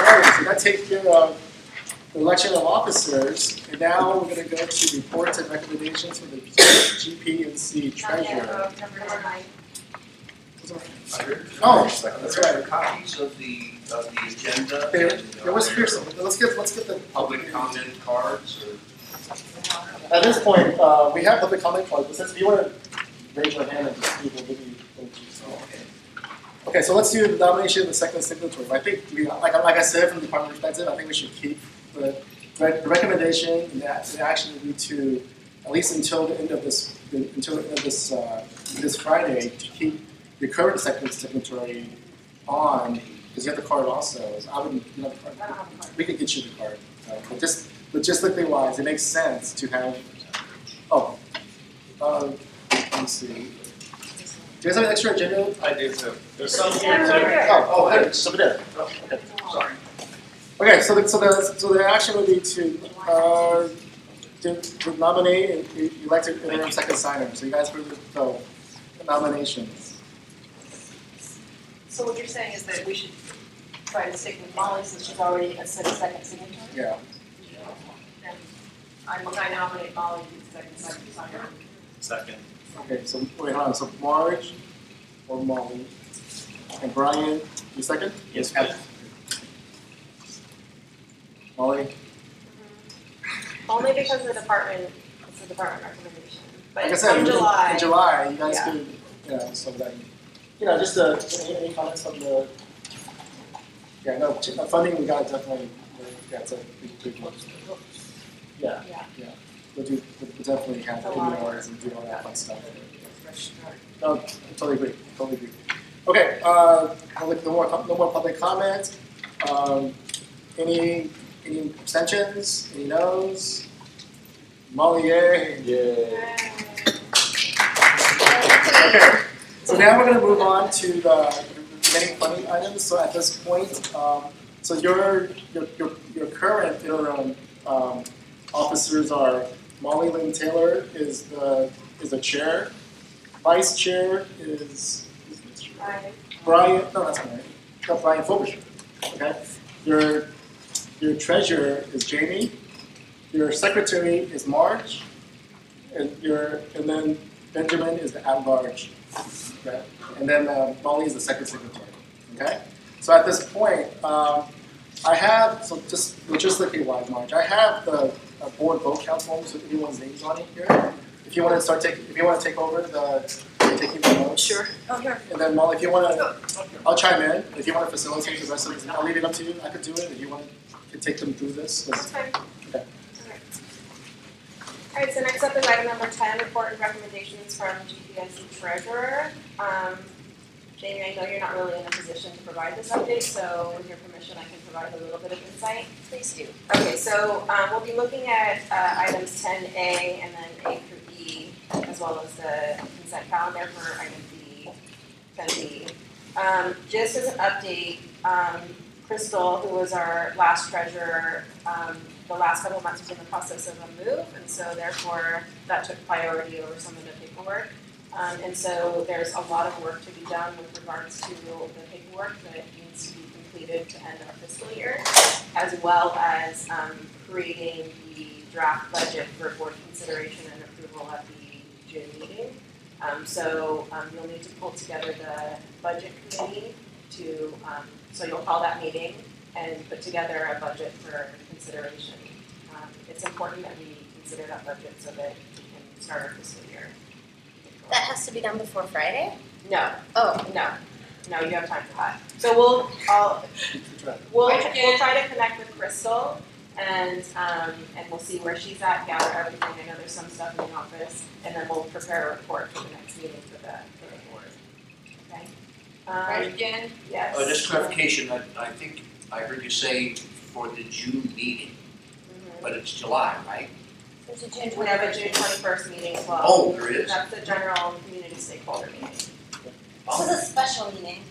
right, so that takes care of the election of officers. And now we're going to go to reports and recommendations for the GPNC treasurer. Number 9. Oh, that's right. Copies of the agenda. There was Pearson. Let's get the Public comment cards or. At this point, we have public comment cards, but since you want to raise your hand and just people give you. Okay, so let's do the nomination of the second signatory. I think we, like I said, from the department perspective, I think we should keep the recommendation and the action would be to at least until the end of this this Friday to keep the current second signatory on because you have the card also. So I wouldn't, you know, the card. We could get you the card, but just logistically wise, it makes sense to have. Oh, let me see. Do you guys have an extra agenda? I do too. There's some here, too. Oh, there, it's over there. Oh, okay. Sorry. Okay, so the action would be to nominate and elect an interim second signer. So you guys heard the nominations. So what you're saying is that we should try to stick with Molly since she's already a second signature? Yeah. And I nominate Molly to be the second signer. Second. Okay, so wait, hold on. So Marge or Molly and Brian, you second? Yes, please. Molly. Only because the department, it's a department recommendation. But Like I said, from July. in July, you guys Yeah. could, so then, just any comments on the, no, funding, we got definitely, that's a big one. Yeah, Yeah. we'll definitely have It's a lot of ADRs and do all that fun stuff. No, I totally agree. Okay, public, no more public comment. Any abstentions? Any no's? Molly, yay. Yeah. Okay, so now we're gonna move on to the remaining funding items. So at this point, so your current interim officers are Molly Lynn Taylor is the chair. Vice chair is Brian. No, that's not right. No, Brian Fulbisher. Okay. Your treasurer is Jamie. Your secretary is Marge, and then Benjamin is the at-large, okay? And then Molly is the second secretary, okay? So at this point, I have, so just logistically wise, Marge, I have the board vote count forms with everyone's names on it here. If you want to take over taking the notes. Sure. Oh, sure. And then Molly, if you want to, I'll chime in. If you want to facilitate the rest of it, I'll leave it up to you. I could do it if you want to take them through this. That's fine. Okay. Alright, so next up is item number 10, report and recommendations from GPNC treasurer. Jamie, I know you're not really in a position to provide this update, so with your permission, I can provide a little bit of insight. Please do. Okay, so we'll be looking at items 10A and then A through E, as well as the consent calendar for item B, 10B. Just as an update, Crystal, who was our last treasurer, the last couple of months was in the process of a move, and so therefore that took priority over some of the paperwork. And so there's a lot of work to be done with regards to the paperwork that needs to be completed to end our fiscal year, as well as creating the draft budget for board consideration and approval at the June meeting. So you'll need to pull together the budget committee to, so you'll call that meeting and put together a budget for consideration. It's important that we consider that budget so that we can start our fiscal year. That has to be done before Friday? No, Oh. no, you have time for that. So we'll try to connect with Crystal and we'll see where she's at, gather everything. I know there's some stuff in the office, and then we'll prepare a report for the next meeting for the board. Okay? Right, Jen? Yes. Just clarification, I think I heard you say for the June meeting, but it's July, right? There's a June We have a June 21st meeting as well. Oh, there is? That's the general community stakeholder meeting. This is a special meeting.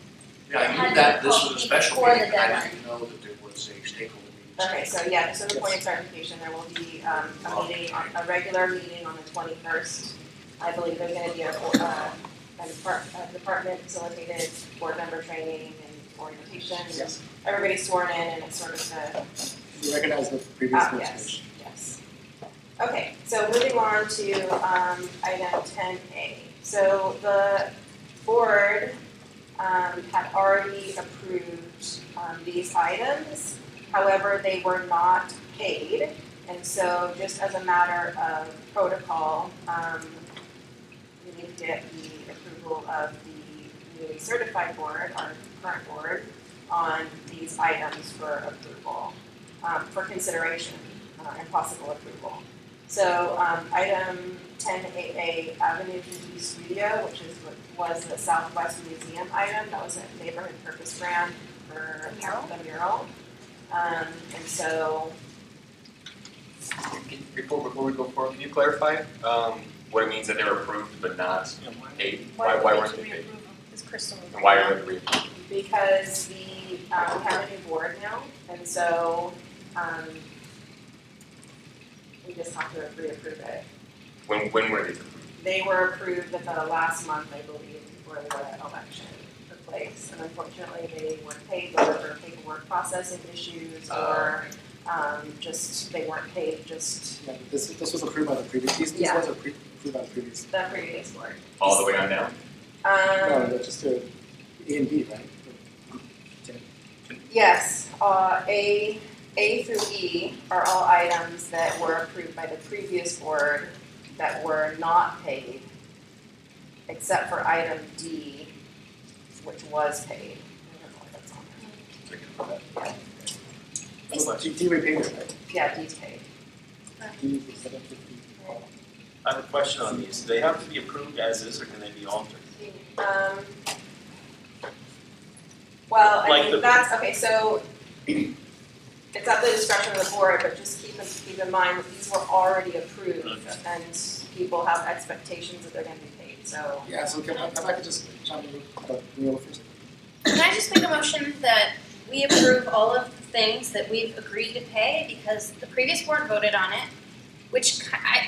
Yeah, I Had knew to that be this called was a special before the meeting, I deadline. didn't know that there was a stakeholder meeting. Okay, so yeah, so the point of clarification, there will be a meeting, a regular meeting on the 21st. I believe there's gonna be a department facilitated board member training and orientation. Yes. Everybody's sworn in and it's sort of the You recognize the previous yes, administration. yes. Okay, so moving on to item 10A. So the board had already approved these items. However, they were not paid. And so just as a matter of protocol, we need to get the approval of the newly certified board, our current board, on these items for approval, for consideration and possible approval. So item 10AA, Avenue TV Studio, which is what was the Southwest Museum item, that was a neighborhood purpose grant for the mural. And so Before we go forward, can you clarify what it means that they were approved but not paid? Why weren't they paid? It's Crystal. And why are they reapproved? because we have a new board now, and so we just have to reapprove it. When were they approved? They were approved at the last month, I believe, before the election took place, and unfortunately they weren't paid, whether for paperwork processing issues or just they weren't paid, just Yeah, this was approved by the previous, these Yeah. ones are approved by the previous. the previous board. All the way on down? No, that's just A and B, right? Yes, A through E are all items that were approved by the previous board that were not paid, except for item D, which was paid. I don't know if that's on there. D repayment, right? Yeah, D's paid. D was 750. I have a question on these. Do they have to be approved as is, or can they be altered? Well, I Like mean, the- that's, okay, so it's at the discretion of the board, but just keep in mind that these were already approved Okay. and people have expectations that they're gonna be paid, so. Yeah, so if I could just jump in, Neil first. Can I just make a motion that we approve all of the things that we've agreed to pay because the previous board voted on it, which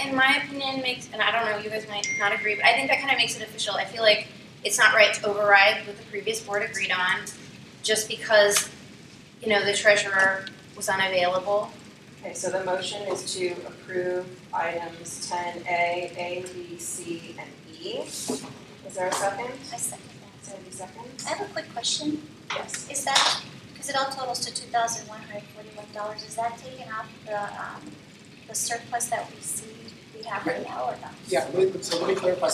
in my opinion makes, and I don't know, you guys might not agree, but I think that kind of makes it official. I feel like it's not right to override what the previous board agreed on just because, the treasurer was unavailable. Okay, so the motion is to approve items 10A, A, B, C, and E. Is there a second? I second that. Sandy seconds? I have a quick question. Yes. Is that, because it all totals to $2,141, is that taking out the surplus that we have right now or not? Yeah, so let me clarify,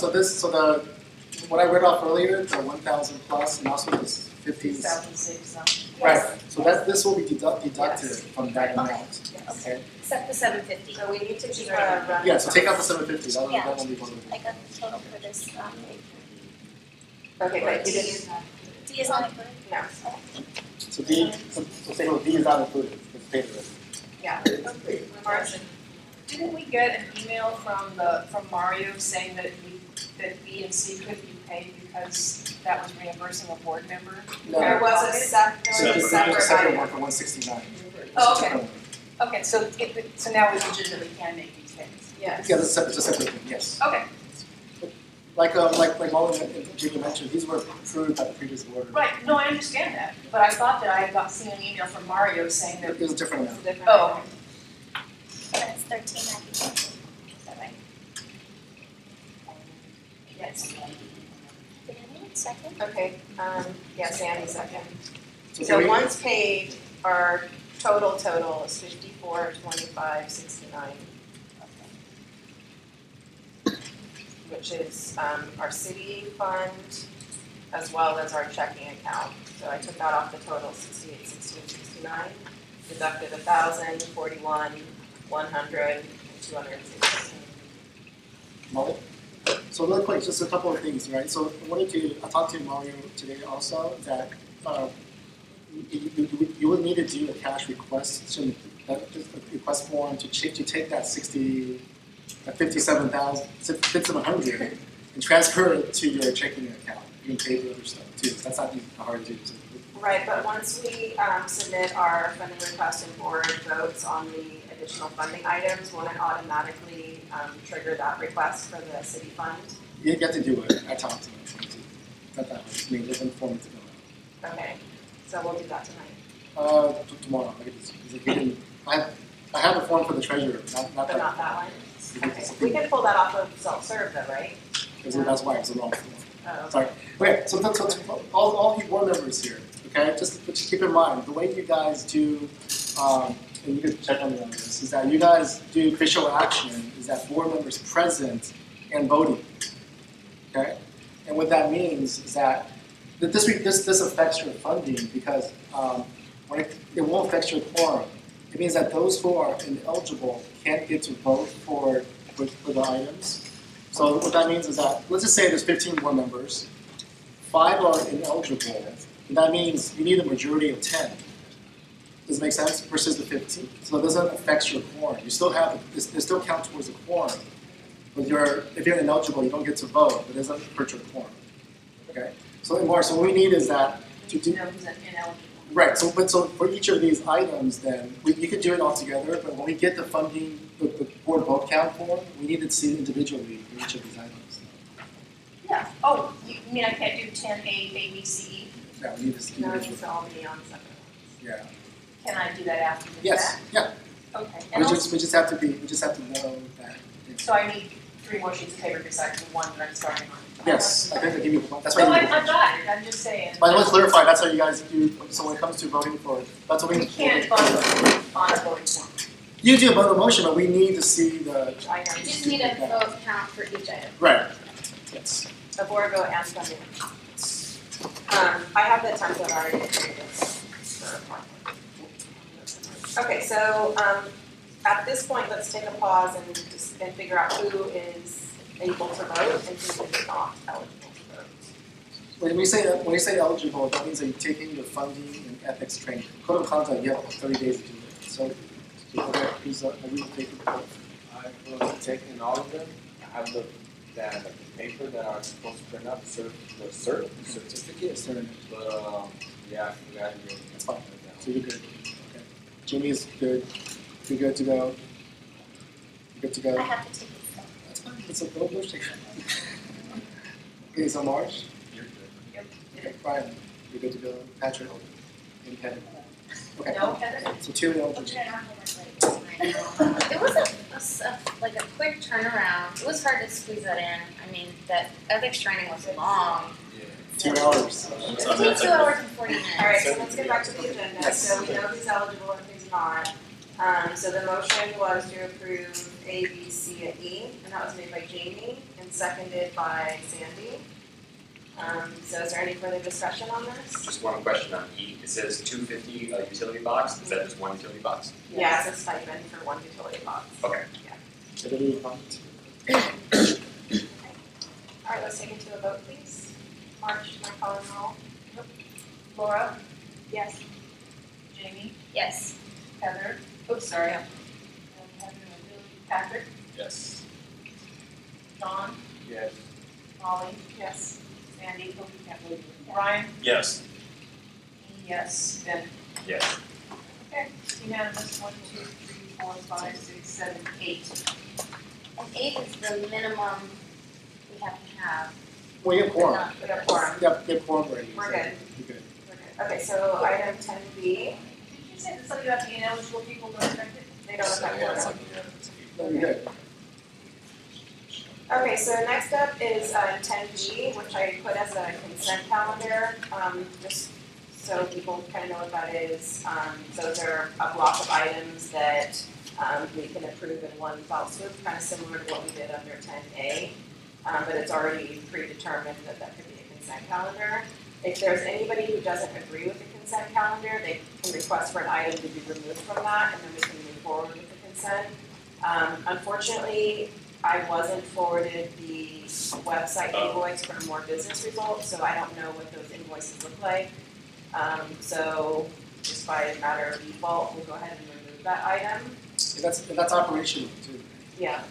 what I read off earlier, the 1,000 plus, and also this 15. 2006, Right, so this will be deducted Yes. from that amount, Yes. okay? Except the 750. So we need to keep a running. Yeah, so take out the 750, Yeah. that will be one of I got the total for this, Okay, but you didn't, D is not included? no. So D, so say, well, D is not included, it's paid already. Yeah. Marcia, didn't we get an email from Mario saying that B and C couldn't be paid because that was reimbursing a board member? No. There was a So separate second item. one for 169. Oh, okay. Okay, so now we legitimately can make these payments? Yes. Yeah, it's a separate thing, yes. Okay, Like Molly and Jimmy mentioned, these were approved by the previous board. right, no, I understand that, but I thought that I had seen an email from Mario saying that, It was a different It's amount. different. oh, That's $13.91. Is that right? Yes. Did anyone second? Okay, yeah, Sandy second. can So we- once paid, our total is 54,25,69. Which is, our city fund as well as our checking account. So I took that off the total, 68,16,69, deducted 1,000, 41, 100, and 216. Molly? So really quick, just a couple of things, right? So I talked to Mario today also, that you would need to do a cash request, just a request form to take that 57,700 and transfer it to your checking account. You can pay for other stuff too. That's not hard to do. Right, but once we submit our funding request and board votes on the additional funding items, won't it automatically trigger that request for the city fund? You get to do it. I talked to them. Not that much. I mean, there's a form to fill out. Okay, so we'll do that tonight, Tomorrow. I have a form for the treasurer, not but that. not that one. Okay, we can pull that off of self-serve though, right? Because that's why it's the wrong form. Oh, Sorry. Okay, so all you board members here, okay, just keep in mind, the way you guys do, and you can check on me on this, is that you guys do official action, is that board members present and voting, okay? And what that means is that this affects your funding because it won't affect your quorum. It means that those who are ineligible can't get to vote for the items. So what that means is that, let's just say there's 15 board members, 5 are ineligible, and that means you need a majority of 10. Does it make sense? Versus the 15. So it doesn't affect your quorum. You still have, it still counts towards the quorum. But if you're ineligible, you don't get to vote, but it doesn't hurt your quorum. Okay? So what we need is that to do. ineligible. Right, so for each of these items then, you could do it all together, but when we get the funding, the board vote count form, we need to see it individually for each of these items. Yeah, oh, you mean I can't do 10A, A, B, C, E? Yeah, we need to see No, it individually. needs to all be on separate ones. Yeah. Can I do that after the Yes, fact? yeah, Okay, and we also, just have to know that. so I need 3 more sheets of paper besides the one that I'm starting on? Yes, I think I give you, that's why No, you I need the got it, I'm just saying. But I want to clarify, that's how you guys do, so when it comes to voting for, that's what we. We can't vote on a voting form. You do a vote of motion, but we need to see the. You just need a vote count for each item. Right, yes. The board vote and funding. I have the template already created. Okay, so at this point, let's take a pause and figure out who is able to vote and who is not eligible to vote. when you say eligible, that means that you're taking your funding and ethics training. Code of conduct, you have 30 days to do it. So, please, are you taking both? I will take in all of them. I have the paper that are supposed to print out the certificate. Yes, sir. But yeah, I forgot to That's fine. So you're good. Okay. Jimmy is good. You're good to go. You're good to go. I have to take it still. That's fine. It's a little bush station. Okay, so March. You're good. Okay, Brian, you're good to go. Patrick, independent. Okay. No, Heather? So two no. We'll turn on the light. It was like a quick turnaround. It was hard to squeeze that in. I mean, that ethics training was long. 2 hours. It took 2 hours and 40 minutes. Alright, so let's get back to the agenda, Yes. so we know who's eligible and who's not. So the motion was to approve A, B, C, and E, and that was made by Jamie and seconded by Sandy. So is there any further discussion on this? Just one question on E. It says 250 utility box. Is that just one utility box? Yeah, it's a stipend for one utility box. Okay. Everybody comment? Alright, let's take it to a vote, please. March, my call and roll. Laura, Yes. Jamie, Yes. Heather, oops, sorry. And Heather, Patrick, Yes. John, Yes. Molly, Yes. Sandy, Brian, Yes. yes, Ben. Yes. Okay, unanimous, 1, 2, 3, 4, 5, 6, 7, 8. And 8 is the minimum we have to have. Well, you have quorum. We have quorum. You have quorum already. We're so good. You're good. We're good. Okay, so item 10B, Did you say that something about the ineligible people don't affect it? they don't affect Yeah, it's quorum. like, yeah. No, you're good. Okay, so next up is 10B, which I put as a consent calendar, just so people kind of know what that is. Those are a block of items that we can approve in one fell swoop, kind of similar to what we did under 10A. But it's already predetermined that that could be a consent calendar. If there's anybody who doesn't agree with the consent calendar, they can request for an item to be removed from that, and then we can move forward with the consent. Unfortunately, I wasn't forwarded the website invoice for more business results, so I don't know what those invoices look like. So just by a matter of default, we'll go ahead and remove that item. And that's operational too. Yeah.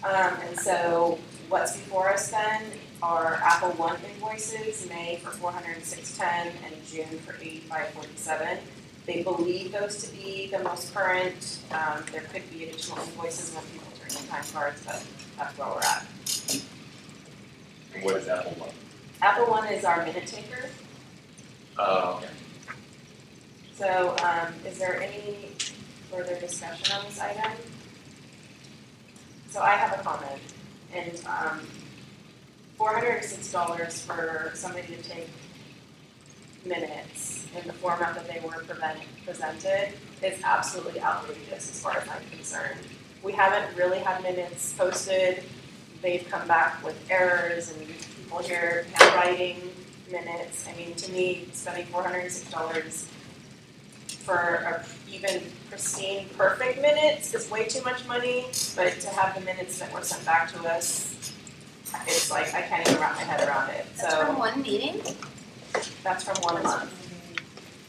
And so what's before us then are Apple One invoices, May for $406.10 and June for $85.47. They believe those to be the most current. There could be additional invoices when people turn in time cards, but that's where we're at. And what is Apple One? Apple One is our minute taker. Okay. So is there any further discussion on this item? So I have a comment, and $406 for somebody to take minutes in the format that they were presented is absolutely outrageous as far as I'm concerned. We haven't really had minutes posted. They've come back with errors and people here handwriting minutes. I mean, to me, spending $406 for a even pristine, perfect minutes is way too much money, but to have the minutes that were sent back to us, it's like, I can't even wrap my head around it. That's from So one meeting? that's from 1 month.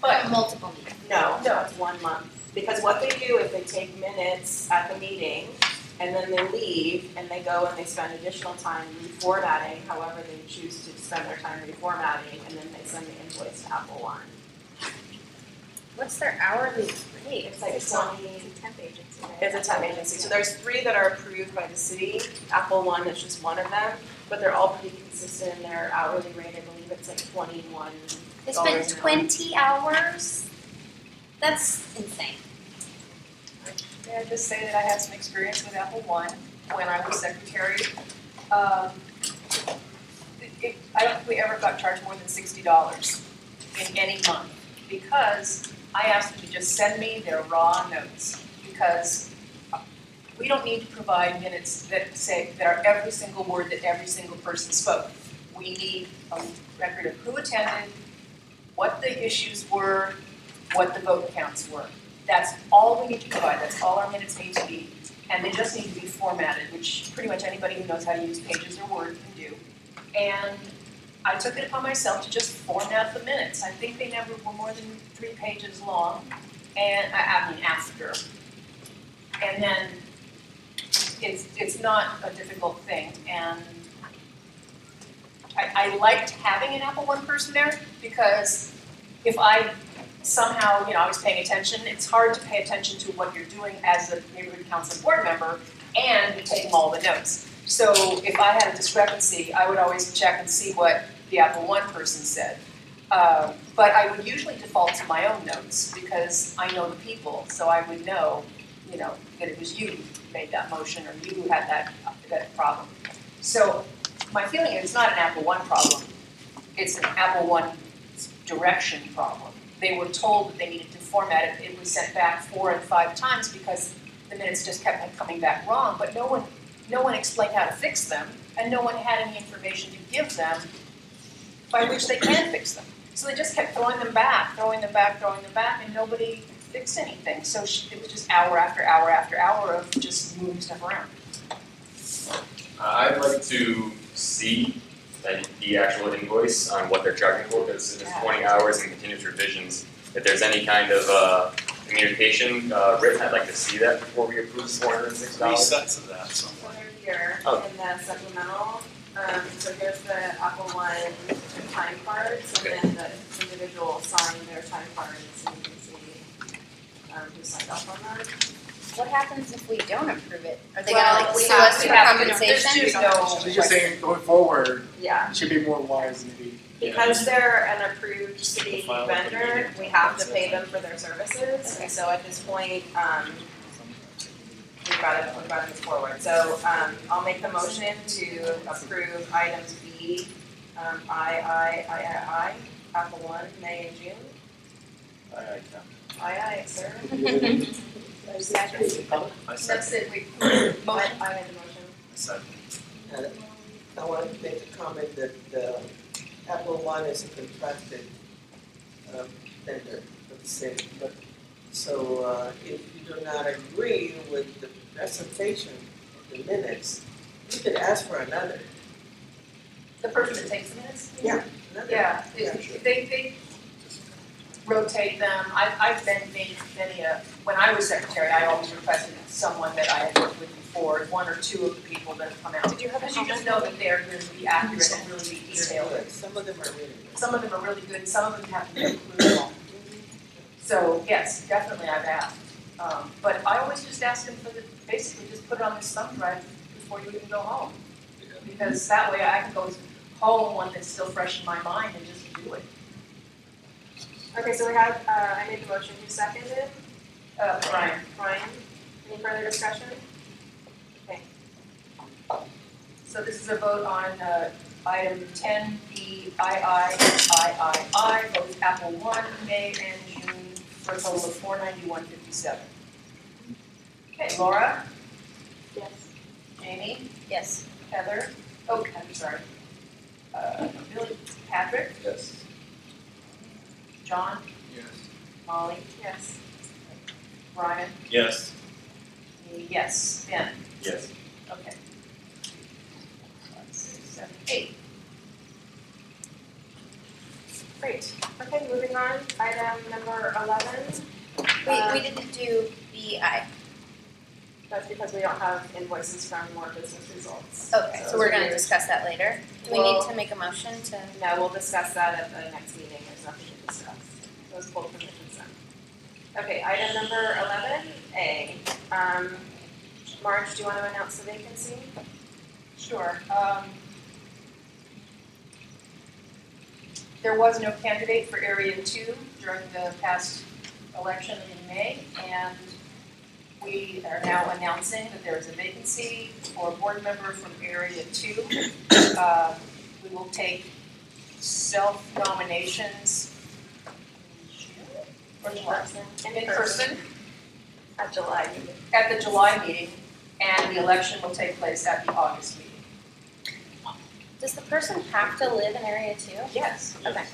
But multiple meetings. No, it's 1 month. Because what they do is they take minutes at the meeting and then they leave and they go and they spend additional time reformatting, however they choose to spend their time reformatting, and then they send the invoice to Apple One. What's their hourly rate? It's like It's 20, a temp agency, right? it's a temp agency. So there's 3 that are approved by the city. Apple One is just one of them, but they're all pretty consistent in their hourly rate. I believe it's like 21. They spent 20 hours? That's insane. May I just say that I had some experience with Apple One when I was secretary. I don't think we ever got charged more than $60 in any month, because I asked them to just send me their raw notes, because we don't need to provide minutes that say, that are every single word that every single person spoke. We need a record of who attended, what the issues were, what the vote counts were. That's all we need to provide, that's all our minutes need to be. And they just need to be formatted, which pretty much anybody who knows how to use Pages or Word can do. And I took it upon myself to just format the minutes. I think they never were more than 3 pages long, and I mean after. And then it's not a difficult thing, and I liked having an Apple One person there because if I somehow, I was paying attention, it's hard to pay attention to what you're doing as a neighborhood council board member and be taking all the notes. So if I had a discrepancy, I would always check and see what the Apple One person said. But I would usually default to my own notes because I know the people, so I would know, that it was you who made that motion or you who had that problem. So my feeling is it's not an Apple One problem, it's an Apple One direction problem. They were told that they needed to format it, it was sent back 4 and 5 times because the minutes just kept coming back wrong, but no one explained how to fix them, and no one had any information to give them by which they can fix them. So they just kept throwing them back, and nobody fixed anything. So it was just hour after hour after hour of just moving stuff around. I'd like to see the actual invoice on what they're charging for, because if it's 20 hours and continuous revisions, if there's any kind of communication written, I'd like to see that before we approve $406. 3 sets of that somewhere. So they're here Oh. in the supplemental. So here's the Apple One time cards, and then the individual signed their time cards, and you can see who signed off on that. What happens if we don't approve it? Are they Well, gonna we sue have us to for have- compensation? there's no- She's just saying, going forward, Yeah, it should be more wise maybe. because they're an approved city File with the vendor, meeting. we have to pay them for their services, and so at this point, we've got to move forward. So, I'll make the motion to approve items B, I, Apple One, May and June. Aye, sir. I That's it, motion. I made the motion. Second. And I want to make a comment that Apple One is a contracted vendor of the city. So if you do not agree with the presentation of the minutes, you could ask for another. The person that takes the minutes? Yeah, another. Yeah, Yeah, sure. they rotate them. I've been many, when I was secretary, I always requested someone that I had worked with before, 1 or 2 of the people that have come out. Did you have a Because you just know that they're going to be accurate and really be detailed. Some of them are really good. Some of them are really good, some of them have no clue at all. So, yes, definitely I've asked. But I always just ask them for basically just put it on this thumb drive before you even go home. Because that way I can go home one that's still fresh in my mind and just do it. Okay, so we have, I made the motion, who seconded? Brian. Brian, any further discussion? Okay, So this is a vote on item 10B, both Apple One, May and June, for a total of $491.57. Okay, Laura? yes. Jamie? Yes. Heather? Oh, I'm sorry. Billy? Patrick? Yes. John? Yes. Molly? Yes. Brian? Yes. Me, yes. Ben? Yes. Okay. 5, 6, 7, 8. Great, okay, moving on, item number 11. We didn't do BI. That's because we don't have invoices from more business results. Okay, so we're gonna weird. discuss that later. Do we Well- need to make a motion to? No, we'll discuss that at the next meeting, there's nothing to discuss. Those pulled from the consent. Okay, item number 11A. Marge, do you want to announce the vacancy? Sure. There was no candidate for Area 2 during the past election in May, and we are now announcing that there is a vacancy for a board member from Area 2. We will take self-nominations in person At July meeting. at the July meeting, and the election will take place at the August meeting. Does the person have to live in Area 2? Yes. Okay.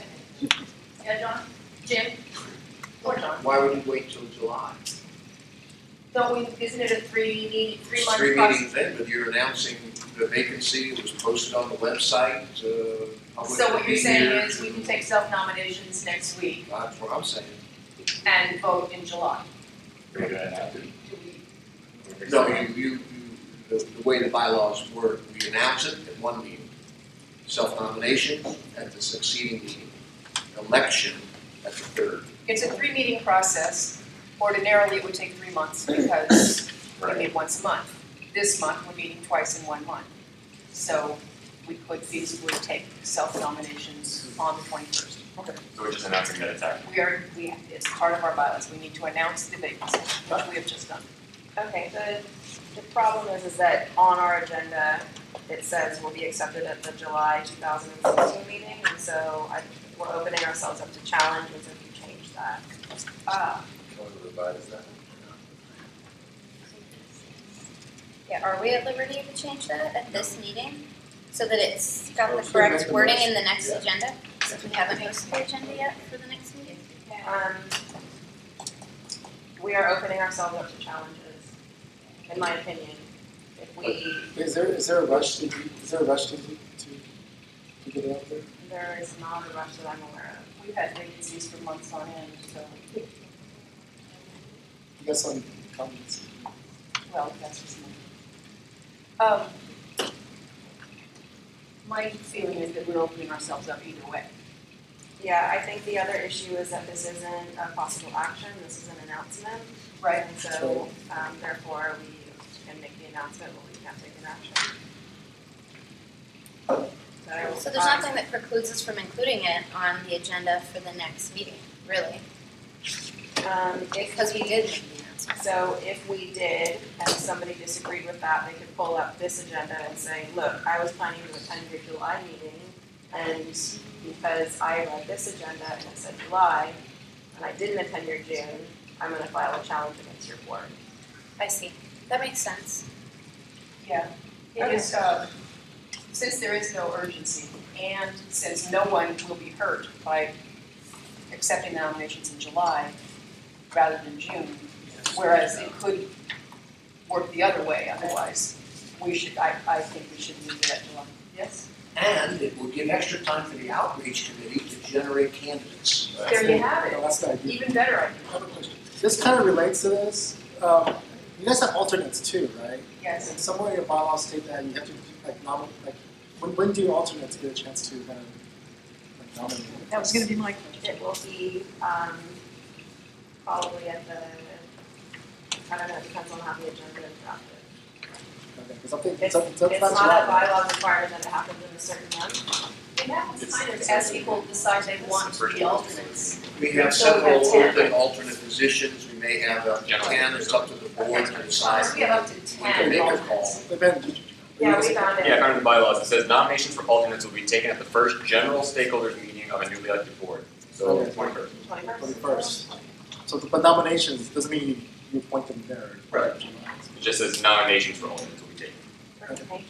Yeah, John? Jim? Or John? Why would you wait till July? isn't it a three It's month three process? meeting thing, but you're announcing the vacancy, it was posted on the website, public So what will you're be saying here is we to- can take self-nominations next week That's what I'm saying. and vote in July. We're gonna do that now. Do we, No, the way the bylaws work, we announce it at one meeting, self-nomination at the succeeding meeting, election at the third. it's a 3 meeting process. Ordinarily, it would take 3 months because we meet once a month. This month, we're meeting twice in 1 month. So we could feasibly take self-nominations on the 21st. Okay. So we're just announcing that it's active. It's part of our bylaws. We need to announce the vacancy, which we have just done. Okay, the problem is that on our agenda, it says will be accepted at the July 2016 meeting, and so we're opening ourselves up to challenge, and so if you change that. Want to revise that? Yeah, are we at liberty to change that at this meeting? So that it's got the Should we correct make the wording motion? in the next Yeah. agenda? Since we haven't posted the agenda yet for the next meeting? We are opening ourselves up to challenges, in my opinion. If we, Is there a rush to get it out there? there is not a rush that I'm aware of. We've had vacancies for months on end, so, You got some comments? well, that's just me. My feeling is that we're opening ourselves up either way. Yeah, I think the other issue is that this isn't a possible action, this is an announcement. Right. And so, therefore, we can make the announcement, but we can't take an action. So there's nothing that precludes us from including it on the agenda for the next meeting, really? Because we did make the announcement. So if we did, and somebody disagreed with that, they could pull up this agenda and say, look, I was planning to attend your July meeting, and because I read this agenda and it said July, and I didn't attend your June, I'm gonna file a challenge against your board. I see. That makes sense. Yeah, it is, since there is no urgency, and since no one will be hurt by accepting the nominations in July rather than June, whereas it could work the other way otherwise, I think we should leave it at July. Yes? And it will give extra time for the outreach committee to generate candidates. There you have No, it. that's the idea. Even better idea. I have a question. This kind of relates to this. You guys have alternates too, right? Yes. And somewhere in your bylaws state that you have to like nominate. Like, when do alternates get a chance to kind of like nominate? That was gonna be my question. It will be, probably at the, I don't know, it depends on how the agenda is drafted. Okay, because I'm thinking It's it's not a July. bylaw requirement that it happens in a certain month. It happens kind of as people decide they want to be alternates. We have So we have several 10. open alternate positions, we may have up to 10, it's up to the board to decide. We have up to We can 10 make a alternates. call. But then, Yeah, we found it. Yeah, according to the bylaws, it says nominations for alternates will be taken at the first general stakeholders meeting of a newly elected board. So Okay. 21st. 21st. so but nominations doesn't mean you appoint them there. Right. It just says nominations for alternates will be taken. Perfect, thank you.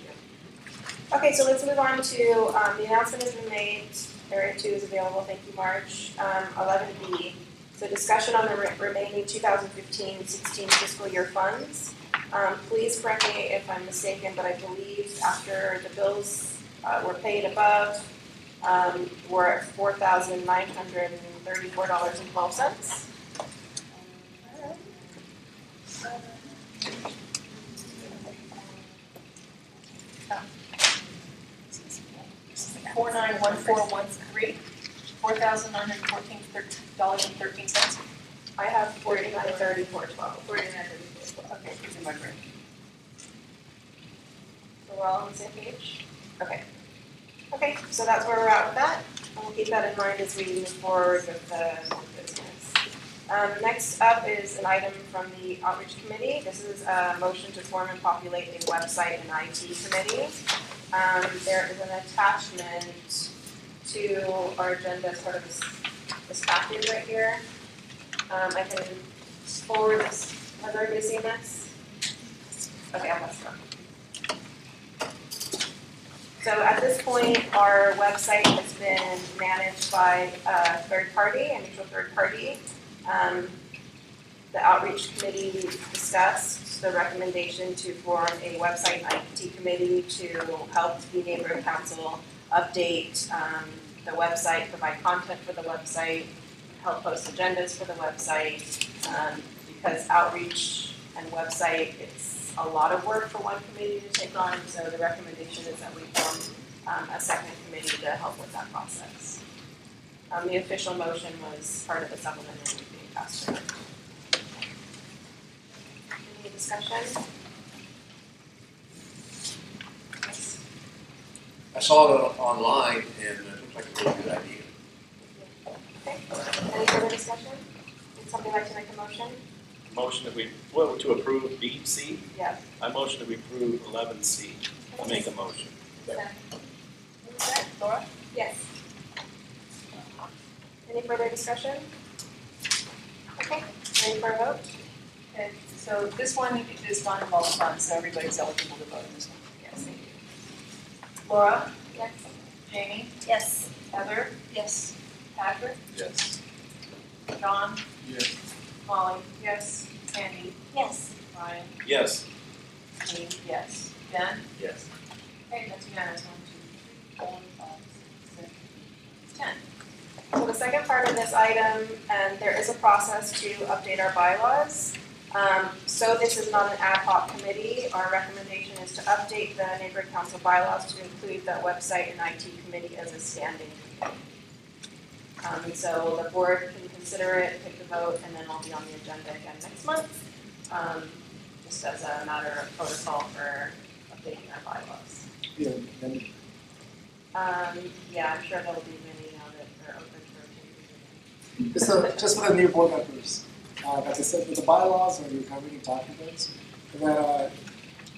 Okay, so let's move on to, the announcement has been made, area 2 is available, thank you, March. 11B, so discussion on the remaining 2015-16 fiscal year funds. Please correct me if I'm mistaken, but I believe after the bills were paid above, we're at $4,934.12. $491413, $4,914.13. I have $49,34.12. Okay, it's in my brain. So we're all on the same page? Okay. Okay, so that's where we're at with that. And we'll keep that in mind as we move forward with the business. Next up is an item from the Outreach Committee. This is a motion to form and populate a website and IT committee. There is an attachment to our agenda as part of this package right here. I can forward this. Has everybody seen this? Okay, I'm gonna start. So at this point, our website has been managed by a third party, a neutral third party. the outreach committee discussed the recommendation to form a website IT committee to help the neighborhood council update the website, provide content for the website, help post agendas for the website, because outreach and website, it's a lot of work for one committee to take on, so the recommendation is that we form a second committee to help with that process. The official motion was part of the supplement that was being passed around. Any discussion? Yes. I saw it online and it looked like a really good idea. Okay, any further discussion? Would somebody like to make a motion? Motion that we, to approve B, C? Yes. I motion that we approve 11C. I make a motion. Laura? Yes. Any further discussion? Okay, ready for a vote? Okay, so this one is non-involved funds, so everybody's eligible to vote in this one. Yes, thank you. Laura? Yes. Jamie? Yes. Heather? Yes. Patrick? Yes. John? Yes. Molly? Yes. Sandy? Yes. Ryan? Yes. Me, yes. Ben? Yes. Okay, that's unanimous. 1, 2, 3, 4, 5, 6, 7, 10. So the second part of this item, and there is a process to update our bylaws. So this is not an ad hoc committee. Our recommendation is to update the neighborhood council bylaws to include the website and IT committee as a standing committee. And so the board can consider it, take the vote, and then it'll be on the agenda again next month, just as a matter of protocol for updating our bylaws. Yeah, then Yeah, I'm sure there'll be many now that they're open for changes. just for the new board members, like I said, with the bylaws or the governing documents, that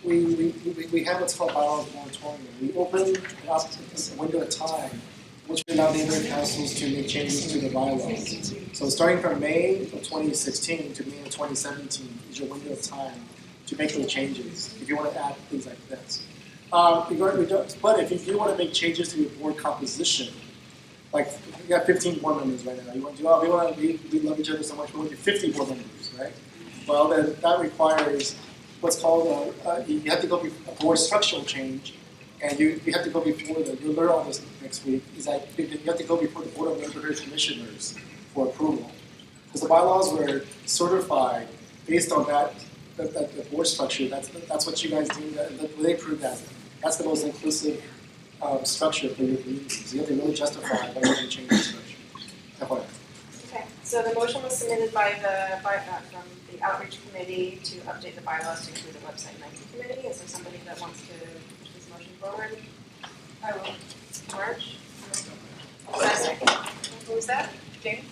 we have what's called bylaws moratorium. We open up a window of time which will allow neighborhood councils to make changes to the bylaws. So starting from May of 2016 to May of 2017 is your window of time to make those changes, if you want to add things like this. But if you do want to make changes to your board composition, like you have 15 board members right now, you want to do, we love each other so much, we want to do 50 board members, right? Well, then that requires what's called you have to go before a board structural change, and you have to go before you'll learn all this next week, is that you have to go before the Board of Neighborhood Commissioners for approval. Because the bylaws were certified based on the board structure, that's what you guys do, they approved that. That's the most inclusive structure for your communities. You have to really justify why you're going to change the structure. Okay, so the motion was submitted from the outreach committee to update the bylaws to include the website and IT committee. Is there somebody that wants to push this motion forward? I will. March? Second. Who was that? Jamie?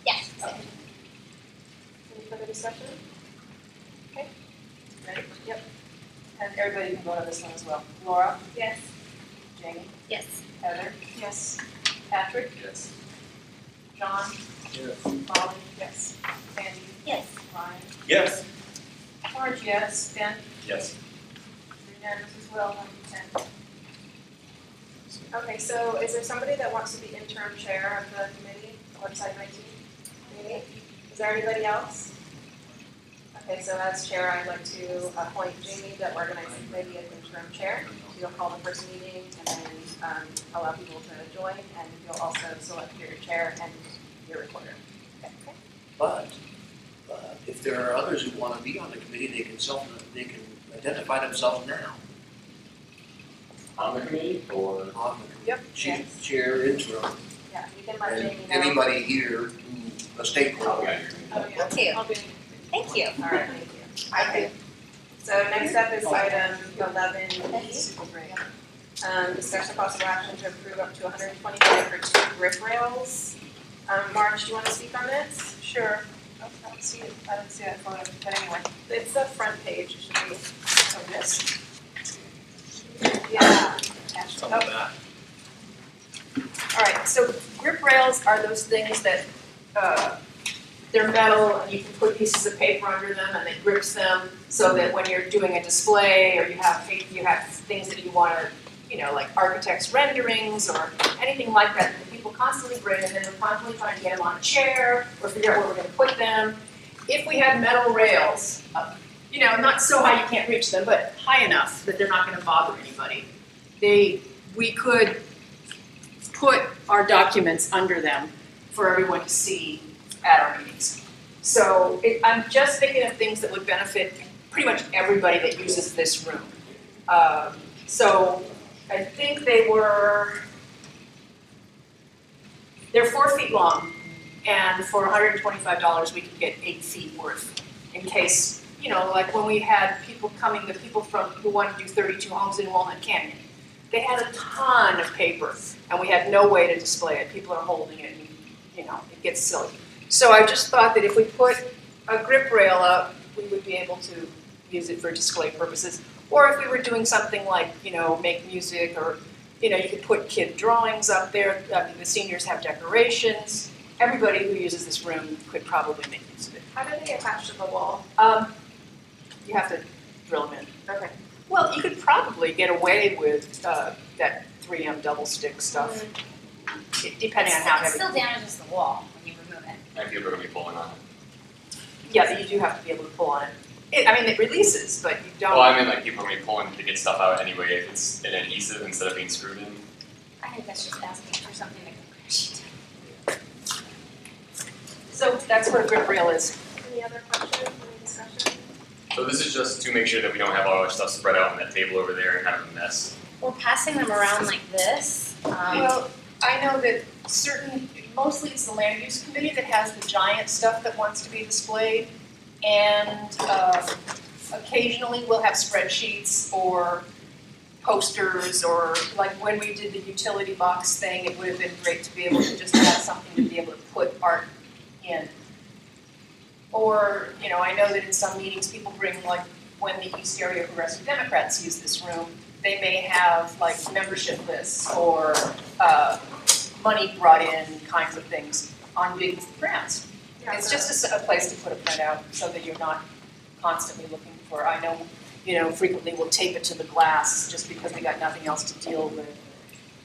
Yes. Any further discussion? Okay, Ready? Yep. And everybody can vote on this one as well. Laura? Yes. Jamie? Yes. Heather? Yes. Patrick? Yes. John? Yes. Molly? Yes. Sandy? Yes. Ryan? Yes. Marge, yes. Ben? Yes. Unanimous as well, 110. Okay, so is there somebody that wants to be interim chair of the committee, website and IT committee? Is there anybody else? Okay, so as chair, I'd like to appoint Jamie to organize the committee as interim chair. You'll call the first meeting and then allow people to join, and you'll also select your chair and your recorder. Okay. But if there are others who want to be on the committee, they can identify themselves now. On the committee or? On Yep. the chair interim, Yeah, you can let and Jamie know. anybody here who, a stakeholder. Okay. Oh, yeah. Thank you. I'll be- Thank you. All right, thank you. Okay. So next up is item 11E. Discussion of possible action to approve up to $120 for 2 grip rails. Marge, do you want to speak on this? Sure. Oh, I don't see it. I don't see that photo, but anyway. It's the front page, it should be. So this. Yeah. Some of that. All right, so grip rails are those things that, they're metal and you can put pieces of paper under them and it grips them so that when you're doing a display or you have things that you want to, like architects' renderings or anything like that people constantly bring, and then we're constantly trying to get them on a chair or figure out where we're going to put them. if we had metal rails, not so high you can't reach them, but high enough that they're not gonna bother anybody, we could put our documents under them for everyone to see at our meetings. So I'm just thinking of things that would benefit pretty much everybody that uses this room. So I think they're 4 feet long, and for $125 we could get 8 feet worth in case, like when we had people coming, the people who wanted to do 32 homes in Walnut Canyon. They had a ton of paper, and we had no way to display it. People are holding it, and it gets silly. So I just thought that if we put a grip rail up, we would be able to use it for display purposes. Or if we were doing something like, make music, or, you could put kid drawings up there. The seniors have decorations. Everybody who uses this room could probably make use of it. How do they attach to the wall? You have to drill them in. Okay. Well, you could probably get away with that 3M double stick stuff, depending on how It heavy. still damages the wall when you remove it. And people are gonna be pulling on it. Yeah, but you do have to be able to pull on it. It releases, but you don't. Well, I mean, like, people are gonna be pulling to get stuff out anyway if it's an adhesive instead of being screwed in. I think that's just asking for something that can crash it. So that's what a grip rail is. Any other questions, any discussion? So this is just to make sure that we don't have all our stuff spread out on that table over there and have a mess. We're passing them around like this. Well, I know that mostly it's the land use committee that has the giant stuff that wants to be displayed. And occasionally we'll have spreadsheets or posters, or like when we did the utility box thing, it would have been great to be able to just have something to be able to put art in. Or, I know that in some meetings people bring, like when the East Area Progressive Democrats use this room, they may have like membership lists or money brought in kinds of things on big grants. It's just a place to put a printout so that you're not constantly looking for, I know, frequently we'll tape it to the glass just because we got nothing else to deal with.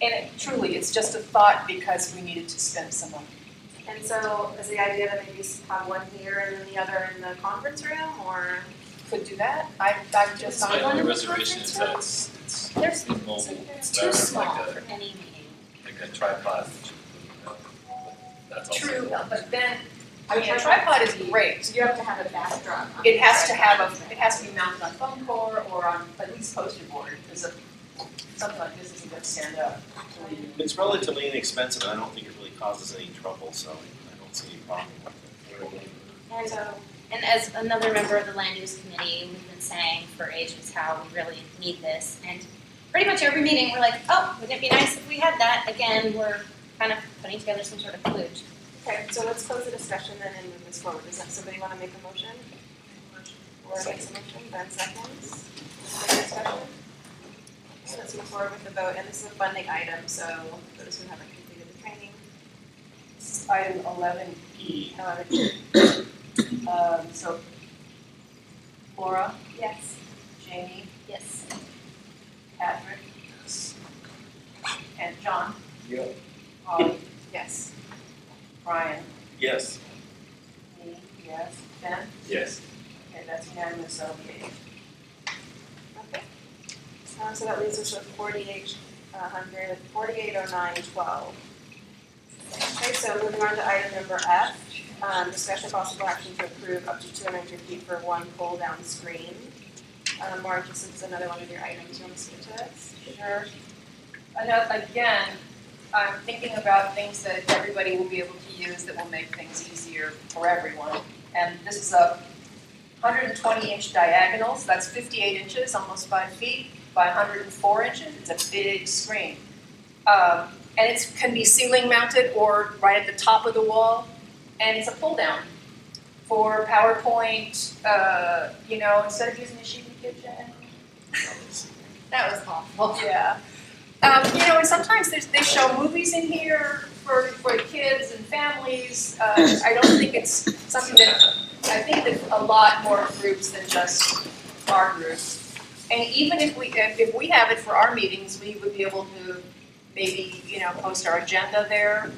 And truly, it's just a thought because we needed to spend some money. And so is the idea that maybe have one here and then the other in the conference room, or? Could do that. I'm just My on only one. reservation is that it's There's mobile. it's rather too than small like for any meeting. a tripod. That's also. True, but then, a tripod is great. You have to have a backdrop. It has to be mounted on foam core or on at least poster board, because something like this isn't gonna stand up. It's relatively inexpensive, and I don't think it really causes any trouble, so I don't see any problem with it. And as another member of the land use committee, we've been saying for ages how we really need this. And pretty much every meeting, we're like, oh, wouldn't it be nice if we had that? Again, we're kind of putting together some sort of kludge. Okay, so let's close the discussion then and move this forward. Does somebody want to make a motion? Laura makes a motion, Ben seconds. Any discussion? So let's move forward with the vote, and this is a funding item, so those who haven't completed the training. Item 11E. So Laura, Yes. Jamie, Yes. Patrick, and John. Yep. Holly, Yes. Brian, Yes. me, yes, Ben. Yes. Okay, that's unanimous, so okay. Okay. So that leaves us with 480912. Okay, so moving on to item number F, discussion possible action to approve up to 200 feet for one pull down screen. Mark, this is another one of your items, you want to speak to this? Sure. Again, I'm thinking about things that everybody will be able to use that will make things easier for everyone. And this is a 120-inch diagonals, that's 58 inches, almost 5 feet, by 104 inches. It's a big screen. And it can be ceiling mounted or right at the top of the wall. And it's a pull down for PowerPoint, instead of using a sheet in the kitchen. That was awful. Yeah. And sometimes they show movies in here for kids and families. I don't think it's something that, I think that a lot more groups than just our group. And even if we have it for our meetings, we would be able to maybe, post our agenda there,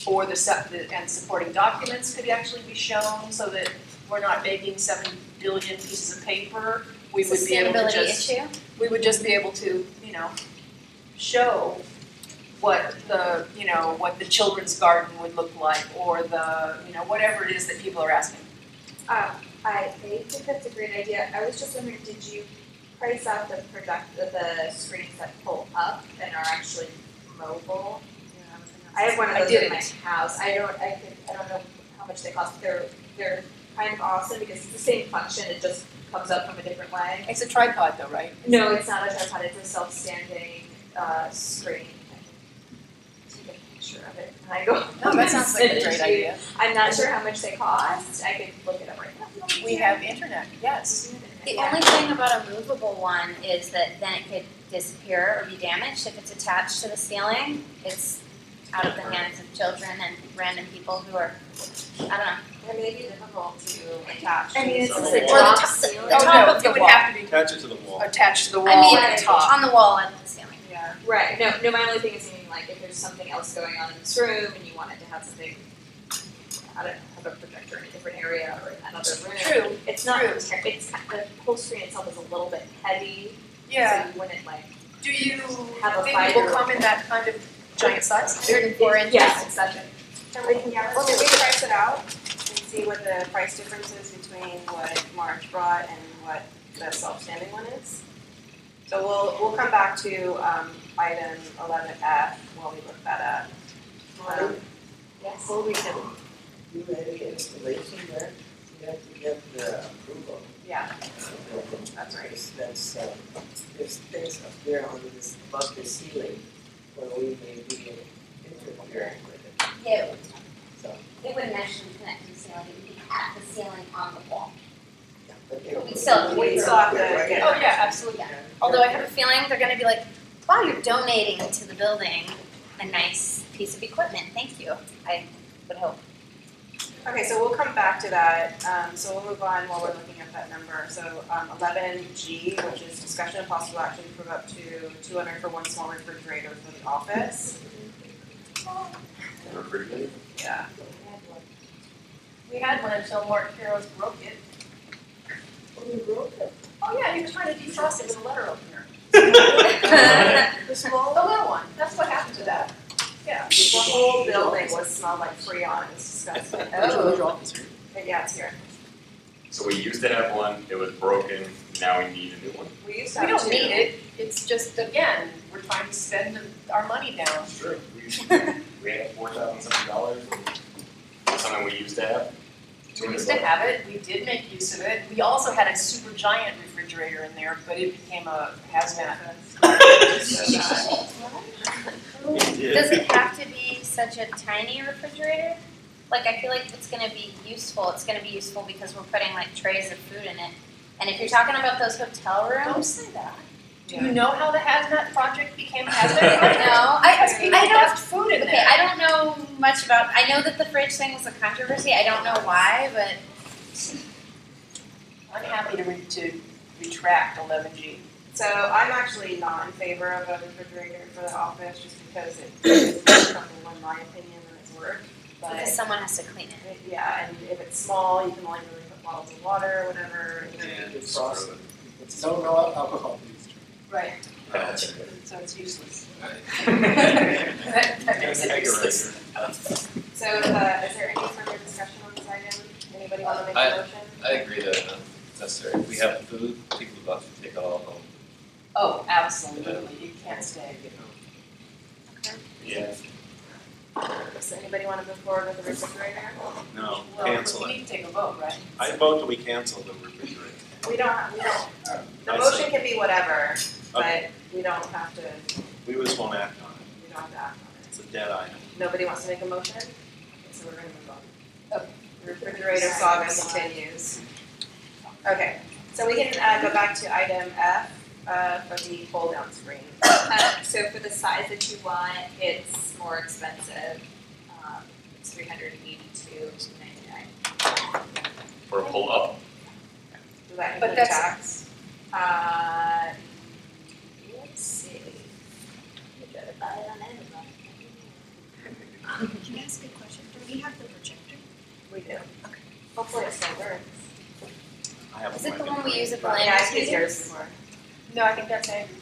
or and supporting documents could actually be shown so that we're not making 7 billion pieces of paper, we would be able to Sustainability just, issue. we would just be able to, show what what the children's garden would look like, or the, whatever it is that people are asking. I think that's a great idea. I was just wondering, did you price out the screens that pull up and are actually mobile? I have one of I those in my didn't. house. I don't know how much they cost. They're kind of awesome because it's the same function. It just comes up from a different way. It's a tripod though, right? No, it's not a tripod. It's a self-standing screen. I can take a picture of it and I go. No, that sounds like a great idea. I'm not sure how much they cost. I could look it up right now. We have internet, yes. The only thing about a movable one is that then it could disappear or be damaged if it's attached to the ceiling. It's out of the hands of children and random people who are, I don't know. It may be difficult to attach. I mean, to it's the the wall. top, Oh, top no, of the it would wall. have to be Attach it to the wall. attached to the wall I mean, at the top. on the wall and the ceiling. Yeah. Right, no, my only thing is thinking like if there's something else going on in this room and you wanted to have something, I don't know, have a projector in a different area or in another room. True. It's not, True. it's, the whole screen itself is a little bit heavy, Yeah. so you wouldn't like. Do you Have a think it will 5-year-old. come in that kind of giant size? 104 inches. Yes, it's such a. Can we price it out and see what the price difference is between what March brought and what the self-standing one is? So we'll come back to item 11F while we look that up. Yes. Before we can do any installation there, we have to get the approval. Yeah, that's right. There's things up there on this, above the ceiling, where we may be interfering with it, Yeah, so. it wouldn't actually connect to the ceiling, it would be at the ceiling on the wall. But you know, We still- we still have to right get- now. Oh, yeah, absolutely. Yeah. Although I have a feeling they're gonna be like, wow, you're donating to the building a nice piece of equipment, thank you, I would hope. Okay, so we'll come back to that. So we'll move on while we're looking at that number. So 11G, which is discussion and possible action to approve up to 200 for one small refrigerator for the office. Refrigerator? Yeah. We had one until Mark Heroes broke it. Oh, yeah, he was trying to defrost it with a letter opener. The little one, that's what happened to that. Yeah. The whole building smelled like Freon. It was disgusting. Where's your office here? But yeah, it's here. So we used to have one, it was broken, now we need a new one. We used to We have don't two. need it, it's just, again, we're trying to spend our money down. Sure. We had $4,000, something we used to have. We used to have it, we did make use of it. We also had a super giant refrigerator in there, but it became a hazmat. Does it have to be such a tiny refrigerator? Like, I feel like it's gonna be useful because we're putting like trays of food in it. And if you're talking about those hotel Don't rooms, say that. Do you know how the hazmat project became a hazmat project? No, Because people I don't- left food in okay, there. I don't know much about, I know that the fridge thing was a controversy, I don't know why, but I'm happy to retract 11G. So I'm actually not in favor of a refrigerator for the office just because it's more comfortable in my opinion than it's work. But because someone has to clean it. yeah, and if it's small, you can only really put bottles of water or whatever. You know. And It's screw frost. it. It's no alcohol, please. Right. That's So it's useless. Right. That makes it useless. So is there any further discussion on this item? Anybody want to make a motion? I agree that it's necessary. If we have food, people have to take it all home. Oh, absolutely, you can't stay. Yeah. Does anybody want to move forward with the refrigerator? No, Well, cancel we it. need to take a vote, right? I vote that we cancel the refrigerator. We don't, the I motion see. can be whatever, but Okay. we don't have to, We just won't act on it. we don't have to act on it. It's a dead item. Nobody wants to make a motion? Okay, so we're gonna move on. The refrigerator saga continues. Okay, so we can go back to item F for the pull down screen. So for the size that you want, it's more expensive. It's $382.99. For a pull up. Does that But include that's- tax? Let's see. You gotta buy it on Amazon. Can I ask a question? Do we have the projector? We do. Hopefully it still works. I have Is it the one one we use at the Yeah, land I use used yours meetings? before. No, I think that's Andrew's.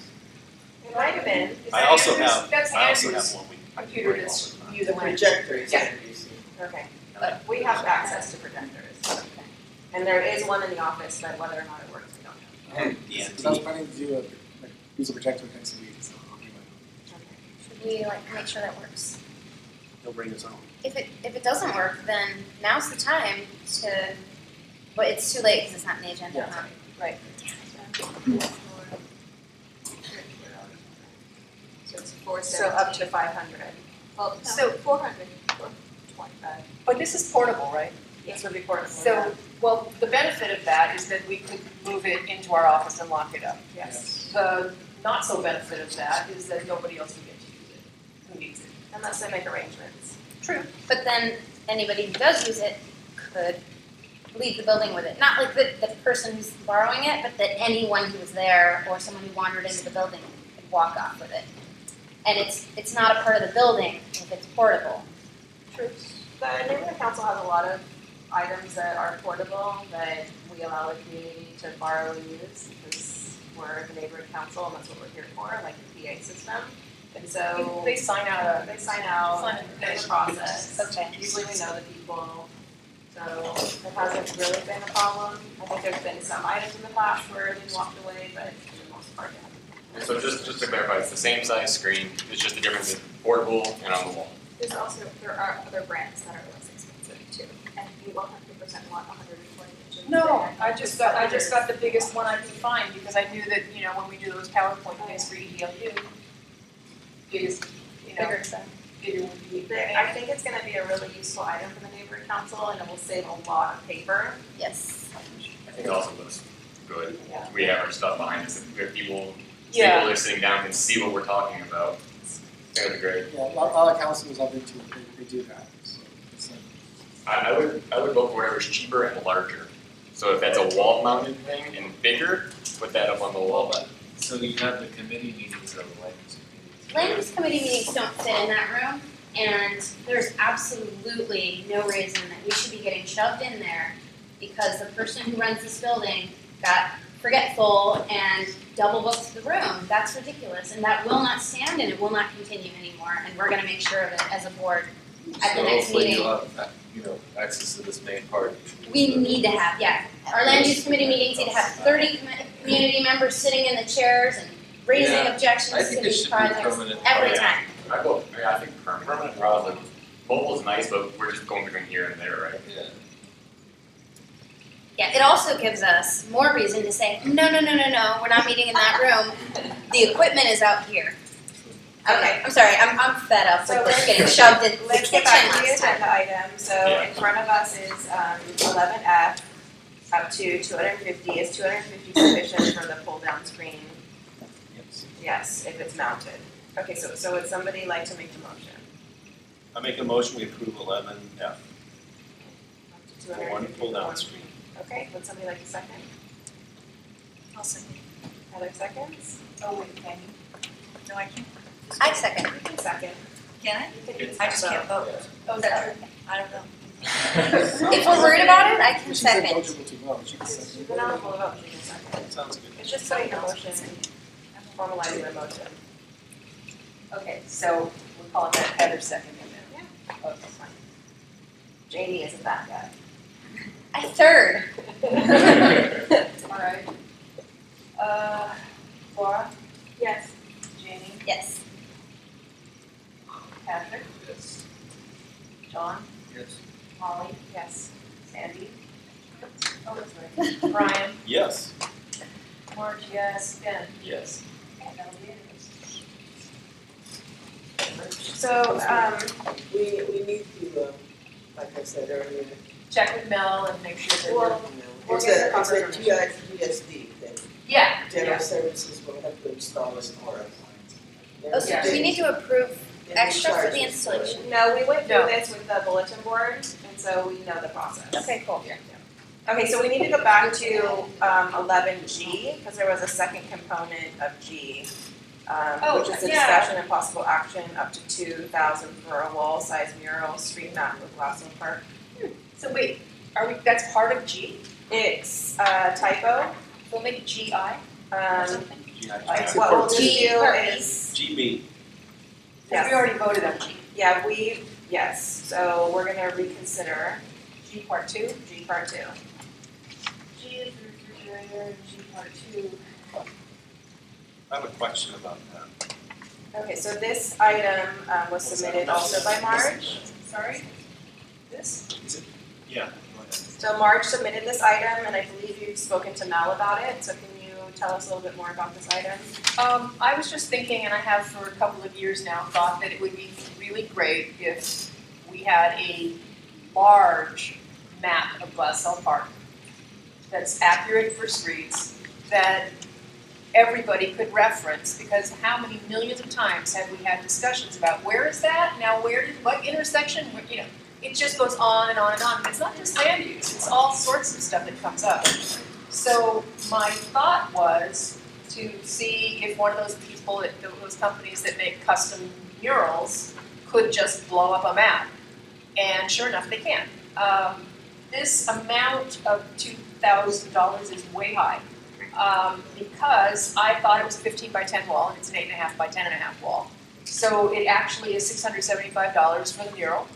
It might have been. Is I that also Andrew's? have, That's I also Andrew's have one we computer bring all that's the time. used The when. projector is Yeah. NBC. Okay, but we have access to projectors. And there is one in the office, but whether or not it works, we don't know. And the Because I was planning to do use a projector next week, so I'll bring my own. Should we like make sure that works? He'll bring his own. If it doesn't work, then now's the time to, but it's too late because it's not in the agenda. Yeah. huh? Right. So it's 417. So So up to 500. Well, So- 400, 425. But this is portable, right? This would be portable. So, well, the benefit of that is that we could move it into our office and lock it up. Yes, The not so benefit of that is that nobody else will get to use it, who needs it. unless they make arrangements. True. But then anybody who does use it could leave the building with it. Not like the person who's borrowing it, but that anyone who was there or someone who wandered into the building could walk off with it. And it's not a part of the building if it's portable. True. The neighborhood council has a lot of items that are portable that we allow the community to borrow and use because we're the neighborhood council and that's what we're here for, like the PA system. And so They sign out they sign out, Sign an there's a invitation. process. Okay. Usually we know the people, so it hasn't really been a problem. I think there's been some items in the past where they walked away, but for the most part, yeah. So just to clarify, it's the same size screen, it's just the difference in portable and on the wall. There's also, there are other brands that are less expensive too, and you 100% want 120 inches. No, I just got the biggest one I could find because I knew that, when we do those PowerPoint things for EDLU, biggest, Bigger stuff. bigger would be. I think it's gonna be a really useful item for the neighborhood council and it will save a lot of paper. Yes. I think it also looks good. Yeah. We have our stuff behind us, if people, Yeah. stakeholders sitting down can see what we're talking about. I think that'd be great. Yeah, a lot of councils I've been to, they do that, so it's I would look for whatever's cheaper and larger. So if that's a wall mounted thing and bigger, put that up on the wall. So you have the committee meetings of the land use committees. Land use committee meetings don't fit in that room, and there's absolutely no reason that we should be getting shoved in there because the person who runs this building got forgetful and double booked the room. That's ridiculous, and that will not stand and it will not continue anymore, and we're gonna make sure of it as a board at the next meeting. So hopefully you'll have, access to this main part. We need to have, yeah, our land use committee meetings need to have 30 community members sitting in the chairs and raising Yeah, I objections to think it these should be projects permanent. every Oh, yeah. time. I think permanent probably. Mobile's nice, but we're just going between here and there, right? Yeah. Yeah, it also gives us more reason to say, no, we're not meeting in that room. The equipment is out here. Okay, I'm sorry, I'm fed up So with this let's- getting shoved in the Let's kitchen get back to the last time. agenda item, so in front of us is 11F up to 250, is 250 sufficient for the pull down screen? Yes. Yes, if it's mounted. Okay, so would somebody like to make the motion? I make a motion, we approve 11F, Up to for one 250 pull for down one. screen. Okay, would somebody like a second? I'll second. Heather seconds? Oh, wait, can you? No, I can't. I second. You can second. Can I? You can I just can't vote. Oh, is that true? I don't know. If we're worried about it, I can she's second. eligible to vote, she can She's second. been on a full vote, she can second. Sounds good. It's just putting the motion, formalizing the motion. Okay, so we're calling that Heather seconding then. Yeah. Okay, fine. Janie isn't that guy. I third. All right. Laura, Yes. Jamie, Yes. Patrick, Yes. John, Yes. Molly, Yes. Sandy. Oh, that's right. Brian, Yes. Marge, yes, Ben. Yes. And that'll be it. So, We need to, like I said earlier, Check with Mel and make sure that we're. Well, we'll it's get a the proper GSD thing. Yeah, General services will have to install it for us. Oh, so do we need to approve extra for the installation? no, we went through No. this with the bulletin board, and so we know the process. Okay, cool. Okay, so we need to go back to 11G, because there was a second component of G, which is the yeah. discussion and possible action up to 2,000 for a wall-sized mural, street map with glass and park. So wait, that's part of G? It's a typo. We'll make it GI or Um, something. what we'll just G do or is, GB. Because we already voted on G. yeah, yes, so we're gonna reconsider G part 2. G part 2. G is refrigerator, G part 2. I have a question about that. Okay, so this item was submitted also by Marge. Sorry? This? Yeah, go ahead. So Marge submitted this item, and I believe you've spoken to Mel about it, so can you tell us a little bit more about this item? I was just thinking, and I have for a couple of years now, thought that it would be really great if we had a large map of Glassell Park that's accurate for streets, that everybody could reference, because how many millions of times have we had discussions about where is that, now what intersection, you know, it just goes on and on and on. It's not just land use, it's all sorts of stuff that comes up. So my thought was to see if one of those people, those companies that make custom murals could just blow up a map. And sure enough, they can. This amount of $2,000 is way high. Because I thought it was a 15 by 10 wall, and it's an 8.5 by 10.5 wall. So it actually is $675 for the mural.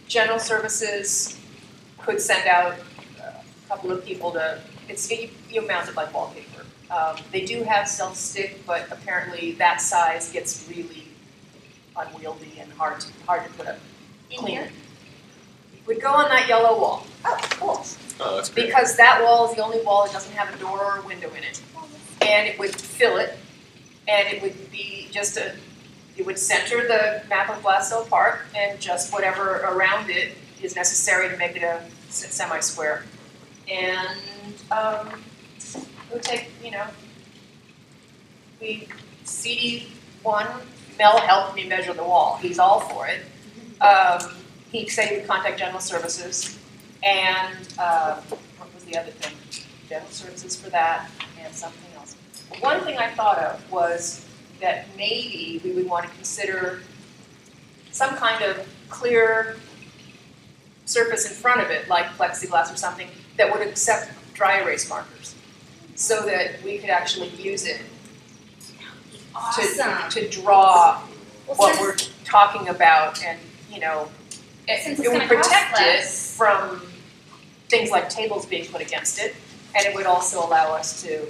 General Services could send out a couple of people to, you mount it like wallpaper. They do have self-stick, but apparently that size gets really unwieldy and hard to put up. Clean. It would go on that yellow wall. Oh, cool. Oh, that's great. Because that wall is the only wall that doesn't have a door or a window in it. And it would fill it, and it would be just it would center the map of Glassell Park, and just whatever around it is necessary to make it a semi-square. And it would take, CD1, Mel helped me measure the wall, he's all for it. He said he would contact General Services, and what was the other thing? General Services for that, and something else. One thing I thought of was that maybe we would want to consider some kind of clear surface in front of it, like plexiglass or something, that would accept dry erase markers, so that we could actually use it to draw what we're talking about, and it would protect it from things like tables being put against it, and it would also allow us to,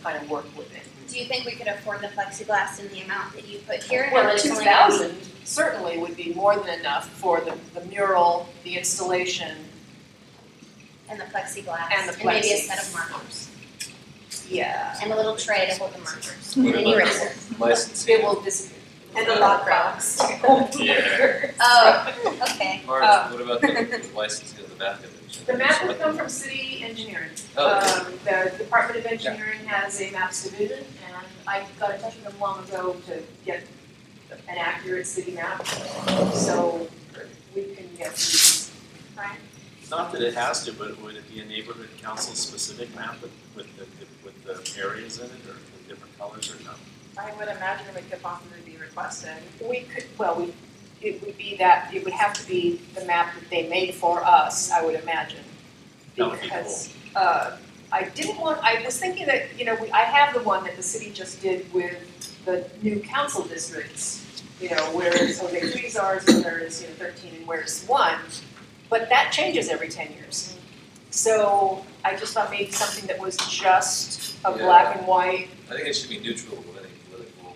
kind of work with it. Do you think we could afford the plexiglass in the amount that you put here? Well, Or it's only 2,000 certainly would be more than enough for the mural, the installation, and the plexiglass, and the maybe a plexi. set of markers, yeah. and a little tray to hold the markers, What and an about eraser. licensing? It will disappear. And the lockbox. Yeah. Oh, okay. Marge, what about the licensing of the map image? The map would come from city engineering. Oh, The Department of Engineering has a maps division, and I got in touch with them long ago to get an accurate city map, so we can get these. Right? not that it has to, but would it be a neighborhood council specific map with the areas in it, or the different colors, or no? I would imagine we could possibly be requested. It would be that, it would have to be the map that they made for us, I would imagine. That would be Because, I was thinking that, I have the one that the city just did with the new council districts, where it's, okay, 3 is ours, and there's, 13, and where's 1, but that changes every 10 years. So I just thought maybe something that was just a black and white, I think it should be neutral with any political.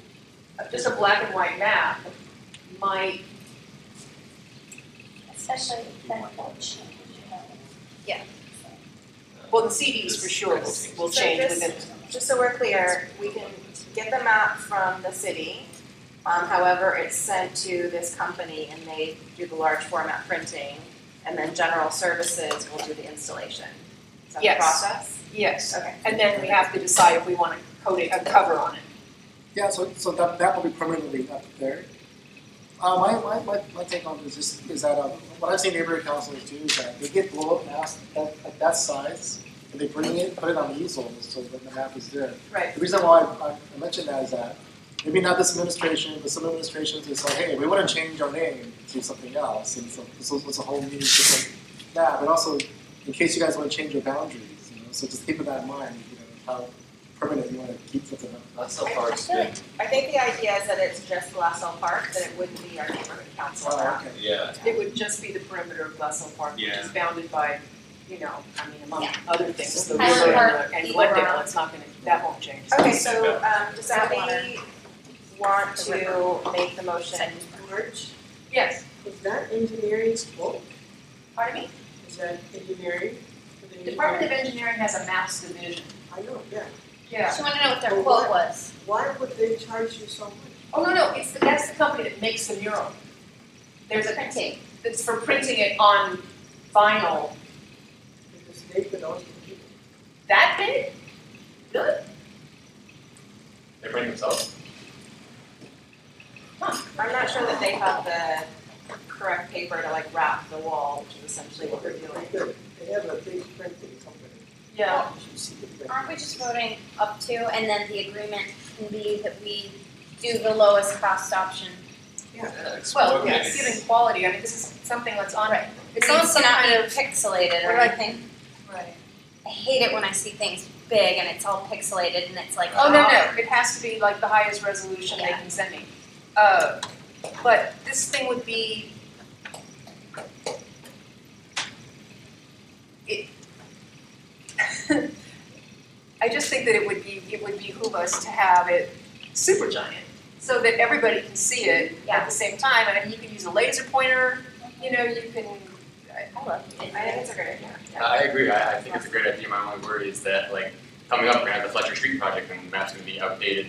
just a black and white map might, Especially that will change, well, the CDs for sure will change So within. just so we're clear, we can get the map from the city. However, it's sent to this company and they do the large format printing, and then General Services will do the installation. Is that the Yes. process? Yes, Okay. and then we have to decide if we want to coat it, a cover on it. Yeah, so that will be permanently up there. My take on this is that what I've seen neighborhood councils do is that they get blow up maps that size, and they put it on the easel so that the map is there. Right. The reason why I mentioned that is that maybe not this administration, but some administrations they say, hey, we want to change our name to something else, and so it's a whole new just like that. But also, in case you guys want to change your boundaries, so just keep that in mind, how permanent you want to keep something up. That's so far it's been. I think the idea is that it's just Glassell Park, that it wouldn't be our neighborhood council map. Okay. Yeah. It would just be the perimeter of Glassell Park, which Yeah. is bounded by, among Yeah. other things, the Highland river Park, and Eagle Glendale, Rock. it's not gonna, that won't change. Okay, so, does anybody want to make the motion? March, Yes, is that engineering's fault? pardon me? Is that engineering? For the Department of Engineering has a maps division. I know, yeah. Yeah. Just wanna know what their Well, quote what- was. Why would they charge you so much? Oh, no, that's the company that makes the mural. There's a, Printing. it's for printing it on vinyl. Because they could also do it. That big? Really? They bring themselves. I'm not sure that they have the correct paper to like wrap the wall, which is essentially what they're doing. Good. They have a big printing company. Yeah. You should see the print. Aren't we just voting up to, and then the agreement can be that we do the lowest cost option? Well, it's giving quality, this is something that's on, it It's needs also some not kind of. pixelated or Right. anything. Right. I hate it when I see things big and it's all pixelated and it's like, Oh, no, it has to be like the highest resolution they Yeah. can send me. But this thing would be. I just think that it would behoove us to have it super giant, so that everybody can see it at the same time, and you can use a laser pointer, you can, I love it. I think it's a great idea. I agree. I think it's a great idea. My only worry is that like coming up, we're gonna have the Fletcher Street project, and the map's gonna be outdated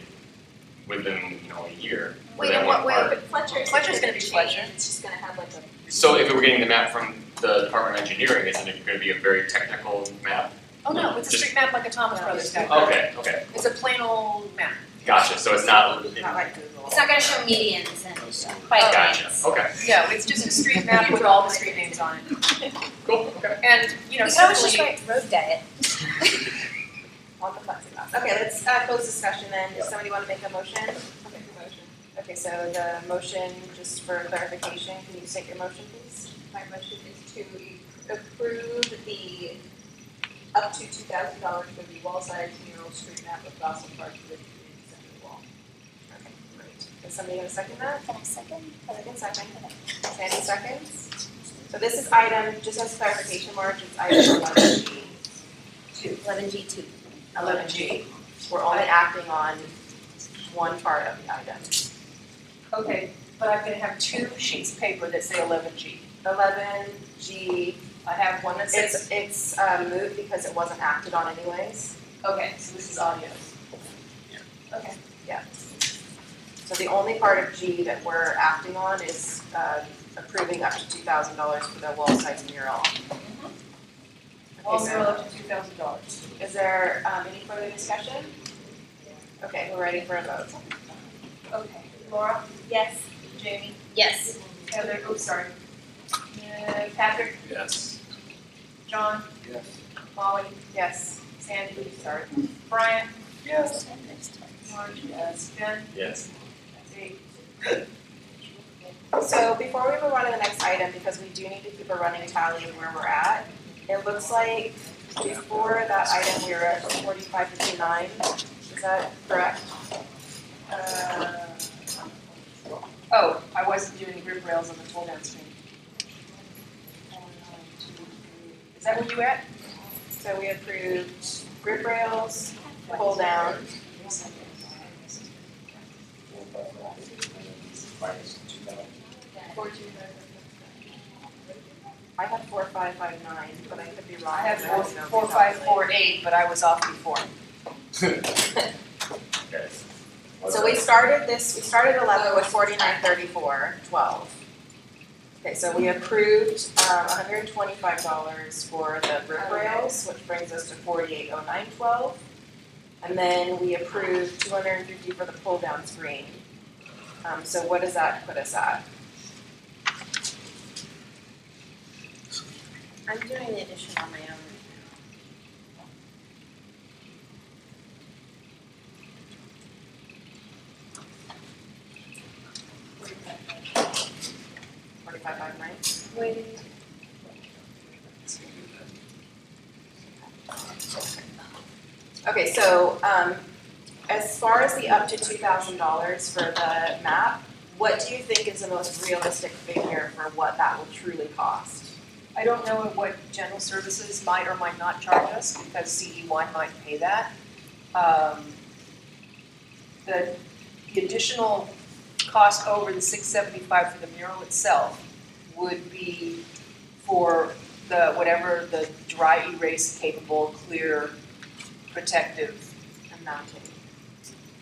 within a year. Wait, That in one what way? part. But Fletcher's gonna be Fletcher. It's just gonna have like a. So if we were getting the map from the Department of Engineering, isn't it gonna be a very technical map? Oh, no, it's a Just- street map like a Thomas Brothers guy. Okay. It's a plain old map. Gotcha. So it's not. Not like Google. It's not gonna show medians and bike Gotcha. lanes. Okay. No, it's just a street map with all the street names on it. Cool. Okay. And, We could always just certainly, write road diet. All the plexiglass. Okay, let's close discussion then. Does somebody want to make a motion? I'll make a motion. Okay, so the motion, just for clarification, can you state your motion, please? My motion is to approve the up to $2,000 for the wall size mural street map of Gossip Park with community center wall. Okay, great. Is somebody gonna second that? Can I second? Second. Sandy seconds. So this is item, just as clarification, Marge, it's item 11G. 11G2. 11G. We're only acting on one part of the item. okay, but I'm gonna have two sheets of paper that say 11G. 11G, I have one that says, it's moot because it wasn't acted on anyways. okay, so this is audio. Okay. So the only part of G that we're acting on is approving up to $2,000 for the wall size mural. All Okay, mural so up to $2,000. is there any further discussion? Okay, we're ready for a vote. Okay, Laura, Yes. Jamie, Yes. Heather, sorry. Patrick, Yes. John, Yes. Molly, Yes. Sandy, sorry. Brian, Yes. Marge, yes. Ben, Yes. that's 8. So before we move on to the next item, because we do need to keep a running tally of where we're at, it looks like before that item, we were at 4559. Is that correct? Oh, I wasn't doing grip rails on the pull down screen. Is that where you at? So we approved grip rails, pull down. I have 4559, but I could be wrong. I have because don't 4548, but I was off before. Okay. So we started 11 with 4934.12. Okay, so we approved $125 for the roof rails, which brings us to 4809.12. And then we approved $250 for the pull down screen. So what does that put us at? I'm doing the addition on my own. Wait. Okay, so, as far as the up to $2,000 for the map, what do you think is the most realistic figure for what that will truly cost? I don't know what general services might or might not charge us, because CEY might pay that. The additional cost over the $675 for the mural itself would be for the, whatever the dry erase capable, clear, protective, And mounting.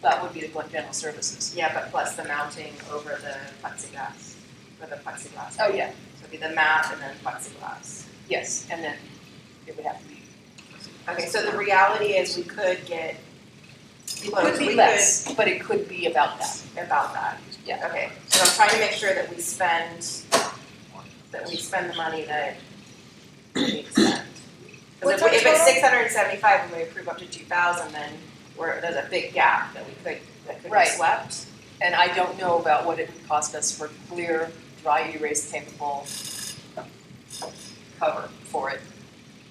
that would be the general services. Yeah, but plus the mounting over the plexiglass, for the plexiglass. Oh, yeah, So it'd be the mat and then plexiglass. yes, and then it would have to be, Okay, so the reality is we could get it close, could be we less, but it could be about that. about that. Yeah. Okay, so I'm trying to make sure that we spend the money that we need to spend. Because What's our if it's total? 675 and we approve up to 2,000, then there's a big gap that could be Right. swept. And I don't know about what it would cost us for clear, dry erase capable cover for it.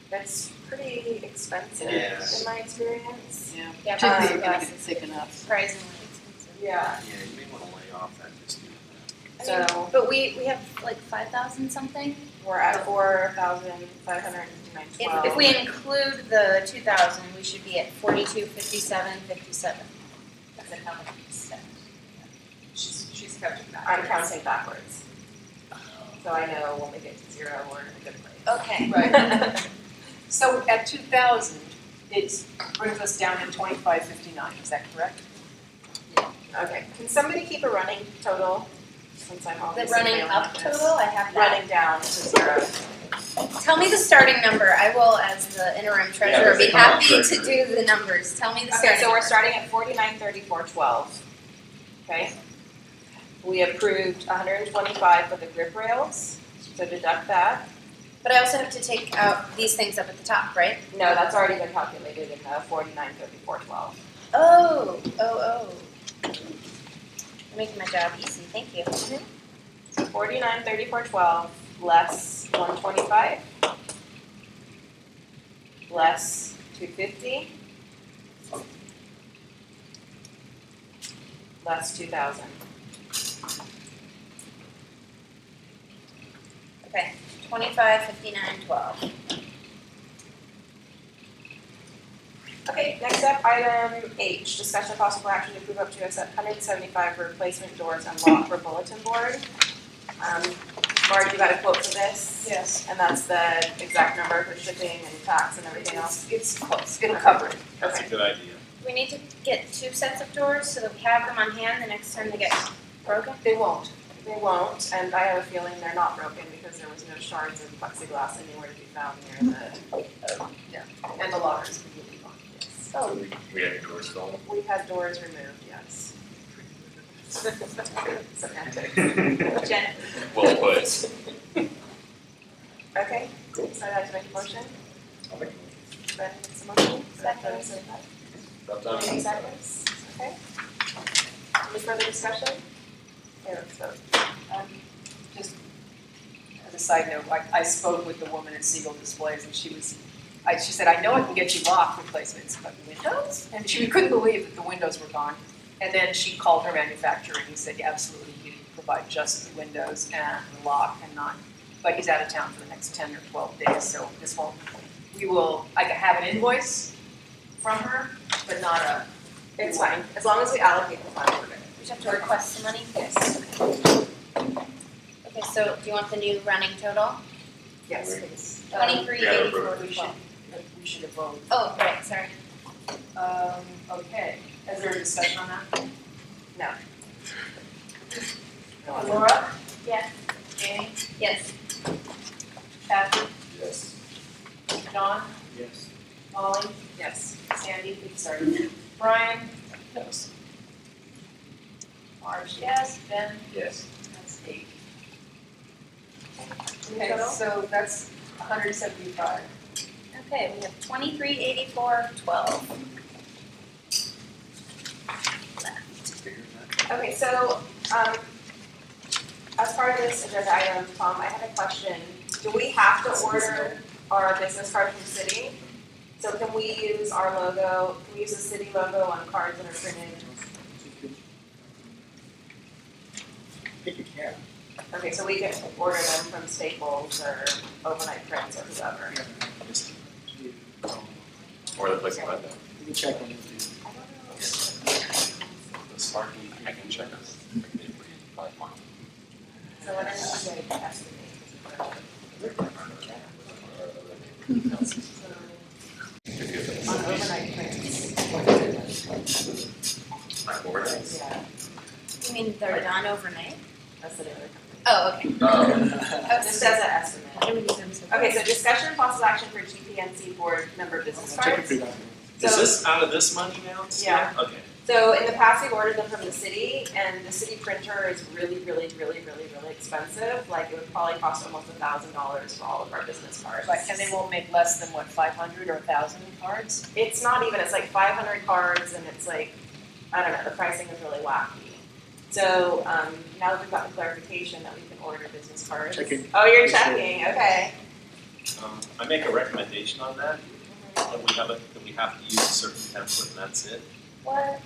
That's pretty expensive Yes. in my experience. Yeah. Yeah, Particularly plexiglass if it's thick enough. surprisingly expensive. Yeah. Yeah, you may wanna lay off that just to. So But we have like 5,000 something. we're at 4,512. If we include the 2,000, we should be at 42,57,57. That's how much we spent. She's counting that. I'm counting backwards. So I know when we get to zero, we're in a good place. Okay. Right. So at 2,000, it brings us down to 2559, is that correct? Okay, can somebody keep a running total, since I'm The obviously running failing up at this? total, I have that. Running down to zero. Tell me the starting number. I will, as the interim treasurer, that's be the current happy to treasurer. do the numbers. Tell me the starting Okay, so we're number. starting at 493412. Okay? We approved 125 for the grip rails, so deduct that. But I also have to take out these things up at the top, right? No, that's already been calculated in the 493412. Oh. You're making my job easy, thank you. 493412 less 125 less 250 less 2,000. Okay, 25,59,12. Okay, next up, item H, discussion of possible action to approve up to $175 for replacement doors and lock for bulletin board. Marge, you got a quote for this? Yes. And that's the exact number for shipping and tax and everything else? It's close, it'll cover it. That's a good idea. We need to get 2 sets of doors so that we have them on hand the next time they get broken. They won't. They won't, and I have a feeling they're not broken because there was no shards of plexiglass anywhere to be found near the. And the locker is completely gone. Yes. So we had the doors stolen. We had doors removed, yes. Semantics. Jen? Well put. Okay, Cool. so I'd like to make a motion. I'll make Ben makes a motion. Second. About time. Any seconds? Okay. Any further discussion? Okay, let's vote. Just as a side note, I spoke with the woman at Siegel Displays and she said, I know I can get you lock replacements, but windows? And she couldn't believe that the windows were gone. And then she called her manufacturer and he said, yeah, absolutely, he can provide just the windows and the lock and not, but he's out of town for the next 10 or 12 days, so this won't, I can have an invoice from her, but not a. It's fine, as long as we allocate the funds, we're good. We just have to request the money? Yes. Okay, so do you want the new running total? Yes, please. 23,84,12. We should have voted. Oh, right, sorry. Okay, is there a discussion on that? No. Laura? Yes. Jamie? Yes. Kathy? Yes. John? Yes. Molly? Yes. Sandy? Sorry. Brian? Yes. Marge, yes. Ben? Yes. That's 8. Okay, so that's 175. Okay, we have 23,84,12. Okay, so, as part of this agenda item, Tom, I had a question. Do we have to order our business card from city? So can we use our logo, can we use the city logo on cards that are printed? I think you can. Okay, so we can order them from Staples or Overnight Prints or whoever. Or the place I went You can check on it. The Sparky, I can check us. So what does it say, estimate? On Overnight Prints. Like overnight? Yeah, You mean they're done overnight? that's the name of the company. Oh, okay. Just as an estimate. Okay, so discussion and possible action for GPNC board member business Check it cards. for you. Is this out of this money now? Yeah. Okay. So in the past, we've ordered them from the city, and the city printer is really expensive. Like, it would probably cost almost $1,000 for all of our business cards. Right, and they won't make less than what, 500 or 1,000 cards? It's not even, it's like 500 cards, and it's like, I don't know, the pricing is really wacky. So, now that we've gotten clarification that we can order business cards. Checking. Oh, you're Sure. checking, okay. I make a recommendation on that, that we have to use a certain template and that's it. What?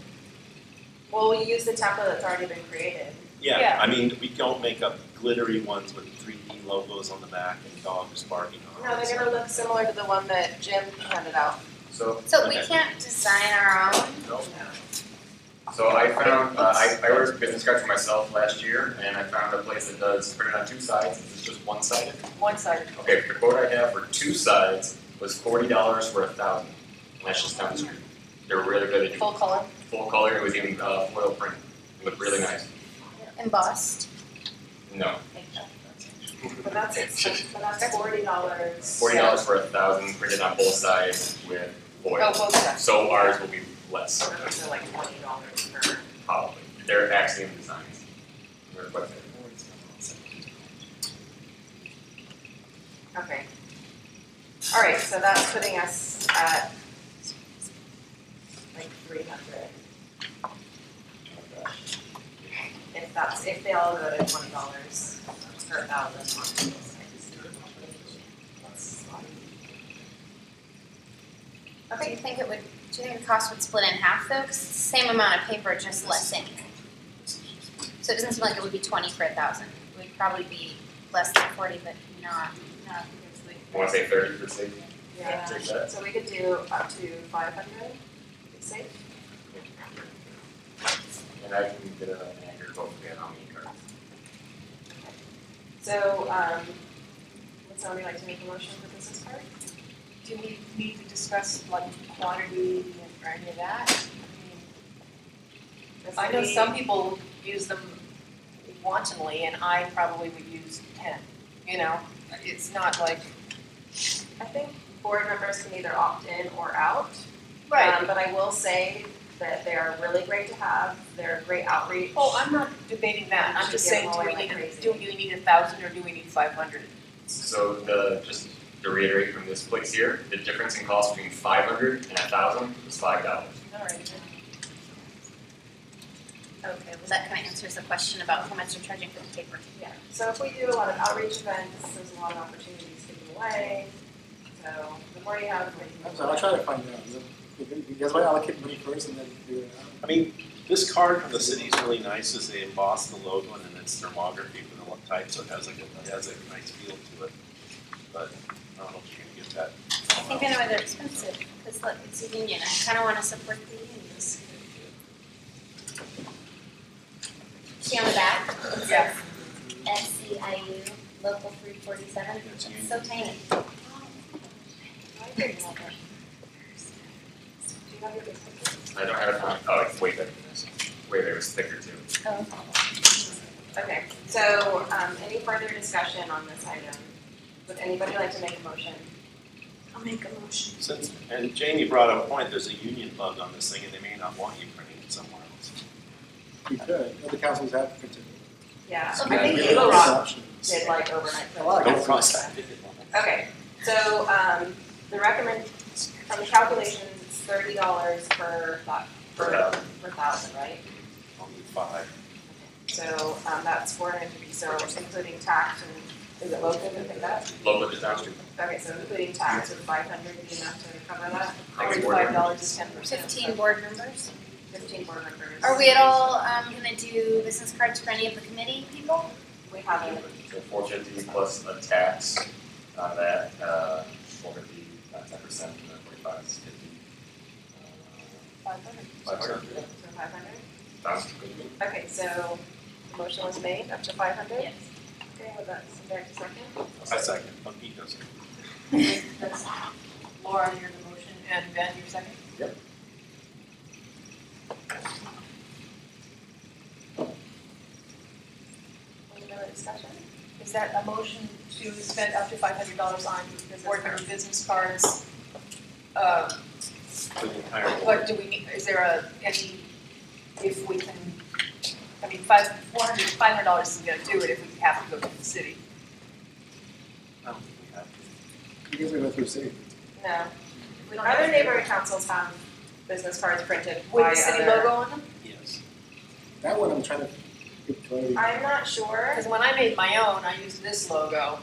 Well, we use the template that's already been created. Yeah, Yeah. I mean, we don't make up glittery ones with 3D logos on the back and dogs barking on No, it. they're gonna look similar to the one that Jim handed out. So, So we Okay. can't design our own? so I found, I ordered a business card for myself last year, and I found a place that does print it on two sides, it's just one-sided. One side. Okay, the quote I have for two sides was $40 for 1,000. And that's just down the street. They're really good. They do Full color? full color. It was even foil print. It looked really nice. Embossed? No, But that's expensive, but that's $40. $40 for 1,000 printed on both sides with foil. Oh, both sides. So ours will be less, So those are like $20 per. probably. They're Axiom designs. They're quite good. Okay. All right, so that's putting us at like 300. If they all go to $20 per 1,000 on both sides. Do you think it would, do you think the cost would split in half though? Because it's the same amount of paper, just less ink. So it doesn't seem like it would be 20 for 1,000. It would probably be less than 40, but not hugely. I want to say 30 for safety. Yeah, Take that. so we could do up to 500, safe. And I can get an accurate quote for how many cards. So, would somebody like to make a motion for business card? Do we need to discuss like quantity or any of that? I know some people use them wantonly, and I probably would use 10, you know? It's not like. I think board members can either opt in or out. But I will say that they are really great to have, they're great outreach. Oh, I'm not debating that, I'm just saying, do we need, do you need 1,000 or do we need 500? So just to reiterate from this place here, the difference in cost between 500 and 1,000 is $5. All right. Okay, well that kind of answers the question about how much they're charging for the paper. Yeah, so if we do a lot of outreach events, there's a lot of opportunities to give away. So the more you have, the more you I'm can sorry, I'll try to find out. You guys might allocate money first and then figure it out. I mean, this card from the city is really nice, as they emboss the logo and then it's thermography for the type, so it has a nice feel to it. But I don't know if you can get that. I think I know why they're expensive, because look, it's a union. I kind of want to support the unions. See on the back? It says Yeah. SCIU Local 347. It's so tiny. do you have your business? I don't have it on, oh, it's way better than this. Way better, it's thicker too. Oh. Okay, so, any further discussion on this item? Would anybody like to make a motion? I'll make a motion. Since, and Jane, you brought up a point, there's a union bug on this thing and they may not want you printing it somewhere else. You could, other councils have printed. Yeah, So I think we have Eagle those Rock options. did like overnight. A lot of Don't councils. cross that. Okay, so, the from the calculations, it's $30 per 1,000, right? I'll need 5. So, that's 450, so including tax and, is it local to pick that? Local disaster. Okay, so including tax, would 500 be enough to cover that? $5 is 10%. 15 board members. 15 board members. Are we at all gonna do business cards for any of the committee people? We haven't. So 450 plus a tax on that, 450, not 10%, 45 is 50. 500. 500. So 500? Sounds good to me. Okay, so the motion was made up to 500? Yes. Okay, well, that's, next second. I second. Pete does. That's Laura, you're the motion, and Ben, you're second? Yep. Any other discussion? Is that a motion to spend up to $500 on board member business cards? For the entire board. What do we need, is there any, if we can, I mean, $500 isn't gonna do it if we have to go to the city. I don't think we have to. You guys are going through city. No. We don't Other have- neighboring councils have business cards printed With by the city other- logo on them? Yes. That one I'm trying to get clarity. I'm not sure. Because when I made my own, I used this logo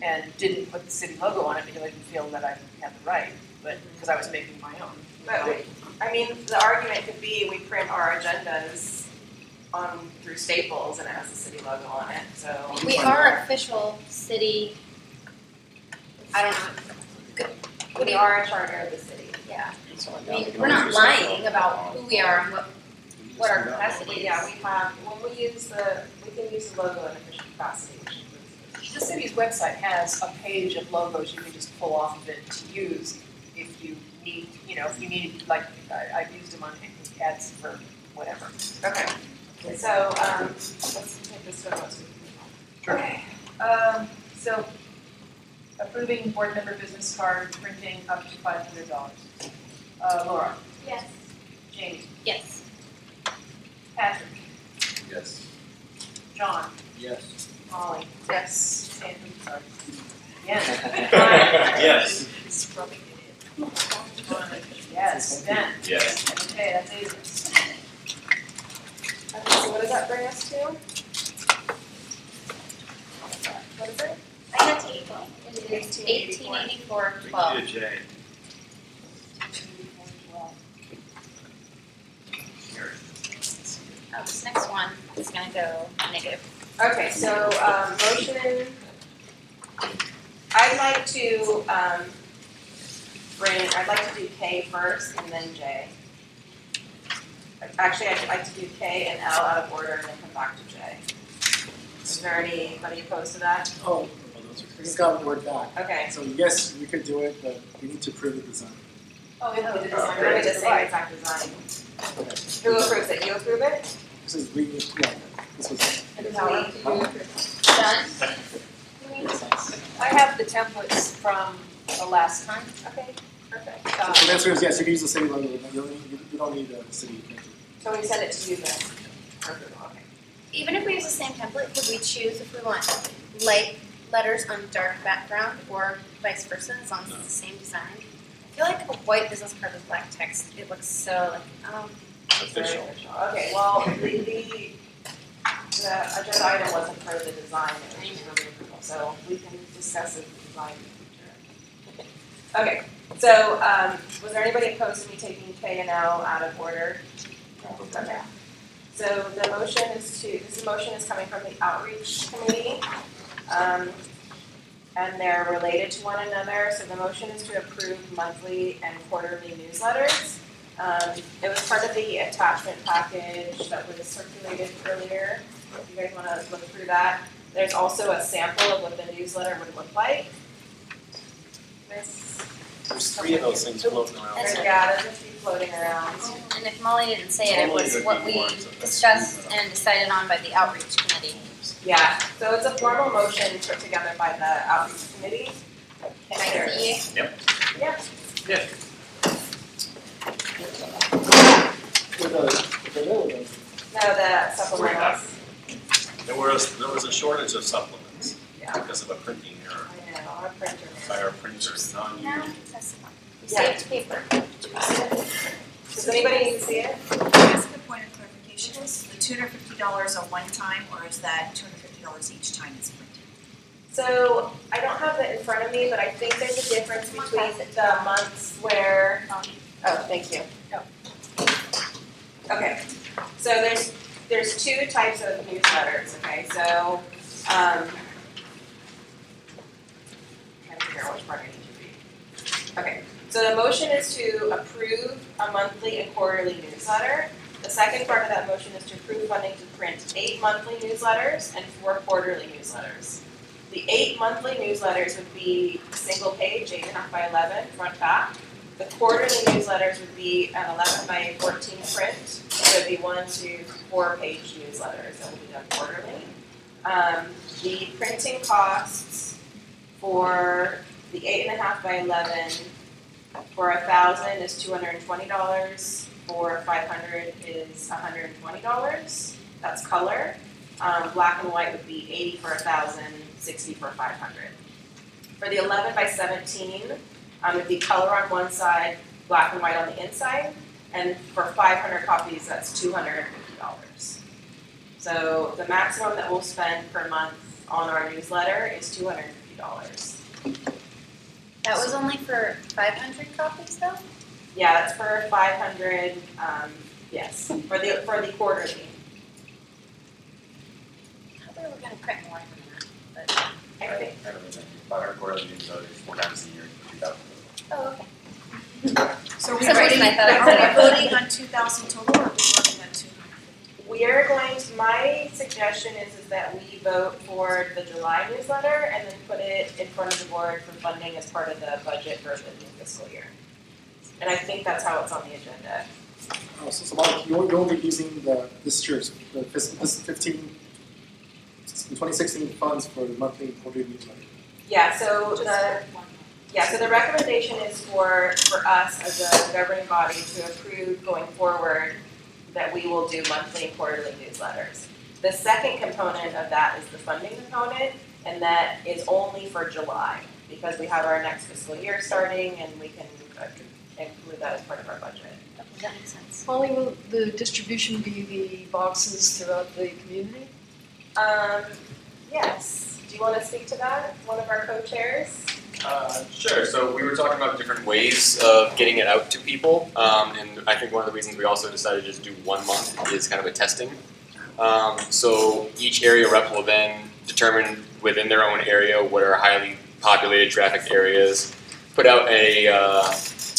and didn't put the city logo on it because I didn't feel that I had the right, but, because I was making my own. But I mean, the argument could be we print our agendas on, through Staples and it has the city logo on it, so. We are official city, I don't know. We are a charter of the city. Yeah, So I now we mean, can we're not always recycle. lying about who we are and what our capacity is. Yeah, we have, when we use we can use the logo in official capacity, which includes The city's website has a page of logos you can just pull off of it to use if you need, if you need, like, I've used them on ads for whatever. Okay, so, let's take this one, let's move on. Okay, So approving board member business card printing up to $500. Laura, Yes. Jamie, Yes. Patrick, Yes. John, Yes. Molly, yes. Andrew, sorry. Yes. Yes. Scrubbing it in. Yes, Ben. Yes. Okay, that's easy. Okay, so what does that bring us to? What is it? I got to April. It is 1884, 12. We can do a J. Oh, this next one is gonna go negative. Okay, so, motion, I'd like to, I'd like to do K first and then J. Actually, I'd like to do K and L out of order and then come back to J. Is there anybody opposed to that? Oh, I just got the word back. Okay. So yes, we could do it, but we need to prove the design. Oh, we know the We're design. gonna do the same exact design. Okay. Who approves it? You approve it? This is, this was, And Howard? Done? I have the templates from the last time. Okay, perfect. so the answer is yes, you can use the city logo, but you don't need a city printer. So we send it to you then? Perfect, okay. Even if we use the same template, could we choose if we want light letters on dark background or vice versa, as long as it's the same design? I feel like a white business card with black text, it looks so like, Official. Okay, well, the agenda item wasn't for the design, it was just for the approval, so we can discuss the design in the future. Okay, so, was there anybody opposed to me taking K and L out of order? Okay. So the motion is this motion is coming from the outreach committee, and they're related to one another, so the motion is to approve monthly and quarterly newsletters. It was part of the attachment package that was circulated earlier. If you guys wanna look through that. There's also a sample of what the newsletter would look like. There's 3 of those things floating around. Yeah, there's a few floating around. and if Molly didn't say it, it was what we discussed and decided on by the outreach committee. Yeah, so it's a formal motion put together by the outreach committee. Can I see? Yep. Yeah. No, the supplementals. There was a shortage of supplements because of a printing error I know, our printer. by our printers, No, non-union. that's not. Yeah. Saved paper. Does anybody need to see it? Can I ask a point of clarification? Is the $250 a one-time, or is that $250 each time it's printed? So I don't have that in front of me, but I think there's a difference between the months where, oh, thank you. Okay, so there's two types of newsletters, okay, so, trying to figure out which part I need to read. Okay, so the motion is to approve a monthly and quarterly newsletter. The second part of that motion is to approve funding to print 8 monthly newsletters and 4 quarterly newsletters. The 8 monthly newsletters would be single page, 8.5 by 11, front back. The quarterly newsletters would be an 11 by 14 print. So it'd be 1 to 4 page newsletters that will be done quarterly. The printing costs for the 8.5 by 11 for 1,000 is $220. For 500 is $120. That's color. Black and white would be 80 for 1,000, 60 for 500. For the 11 by 17, it'd be color on one side, black and white on the inside, and for 500 copies, that's $250. So the maximum that we'll spend per month on our newsletter is $250. That was only for 500 copies though? Yeah, that's for 500, yes, for the quarterly. I thought we were gonna print more than that, but, I think, I don't know, 500 quarterly newsletters 4 times a year, 2,000. oh, okay. So are For we some voting, reason I thought it are was we more. voting on 2,000 total, or are we voting on 250? we are going to, my suggestion is that we vote for the July newsletter and then put it in front of the board for funding as part of the budget for the new fiscal year. And I think that's how it's on the agenda. Oh, so Mike, you won't be using this year's, this 2016 funds for the monthly and quarterly newsletter. Yeah, so the recommendation is for us as a governing body to approve going forward that we will do monthly and quarterly newsletters. The second component of that is the funding component, and that is only for July, because we have our next fiscal year starting and we can include that as part of our budget. Okay, that makes sense. Holly, will the distribution be the boxes throughout the community? Yes, do you want to speak to that, one of our co-chairs? Sure, so we were talking about different ways of getting it out to people, and I think one of the reasons we also decided to just do 1 month is kind of a testing. So each area rep will then determine within their own area what are highly populated trafficked areas, put out a,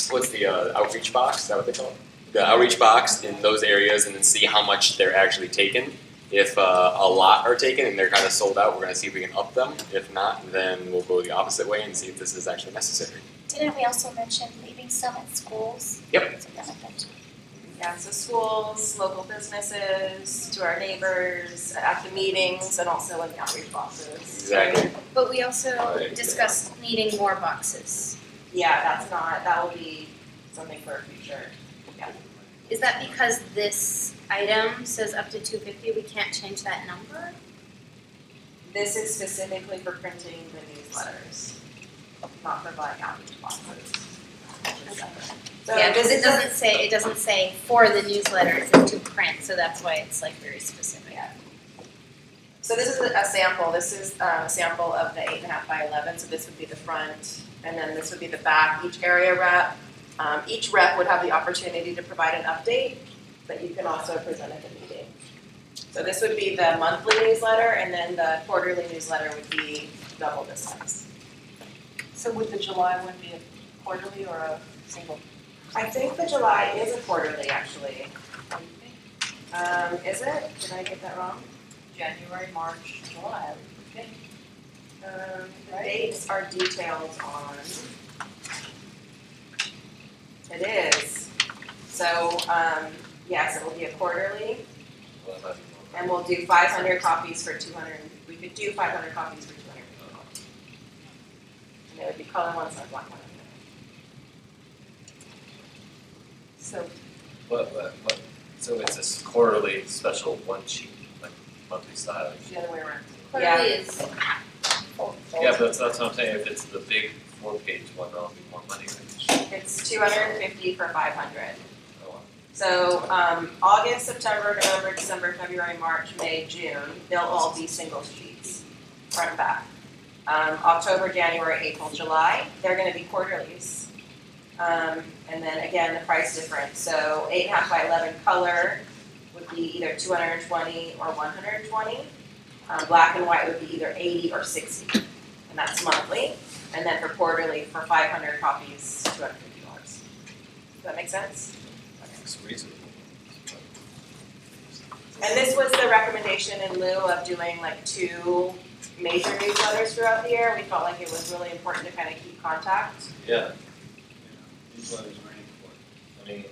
what's the outreach box, is that what they call it? The outreach box in those areas, and then see how much they're actually taken. If a lot are taken and they're kind of sold out, we're going to see if we can up them. If not, then we'll go the opposite way and see if this is actually necessary. Didn't we also mention leaving some at schools? Yep. So benefit. Yeah, so schools, local businesses, to our neighbors, at the meetings, and also in the outreach boxes. Exactly. But we also discussed needing more boxes. Yeah, that will be something for a future. Yeah. Is that because this item says up to 250, we can't change that number? This is specifically for printing the newsletters, not for buying outreach boxes. So Yeah, because this it doesn't say for the newsletters, it's to print, so that's why it's like very specific. Yeah. So this is a sample. This is a sample of the 8.5 by 11. So this would be the front, and then this would be the back. Each area rep, each rep would have the opportunity to provide an update, but you can also present at the meeting. So this would be the monthly newsletter, and then the quarterly newsletter would be double this size. So would the July one be a quarterly or a single? I think the July is a quarterly, actually. Is it? Did I get that wrong? January, March, July, I would think. The dates are detailed on. It is. So, yes, it will be a quarterly. And we'll do 500 copies for 200. We could do 500 copies for 200 people. And it would be color one side, black one. So So it's this quarterly special one sheet, like monthly style. the other way around. Quarterly is Yeah, but that's what I'm saying, if it's the big 4-page one, that'll be more money, right? It's 250 for 500. Oh, wow. So, August, September, November, December, February, March, May, June, they'll all be single sheets, front and back. October, January, April, July, they're gonna be quarterlies. And then again, the price difference, so 8.5 by 11 color would be either 220 or 120. Black and white would be either 80 or 60, and that's monthly. And then for quarterly, for 500 copies, $250. Does that make sense? It's reasonable. And this was the recommendation in lieu of doing like 2 major newsletters throughout the year. We felt like it was really important to kind of keep contact. Yeah. Newsletters are very important. I mean,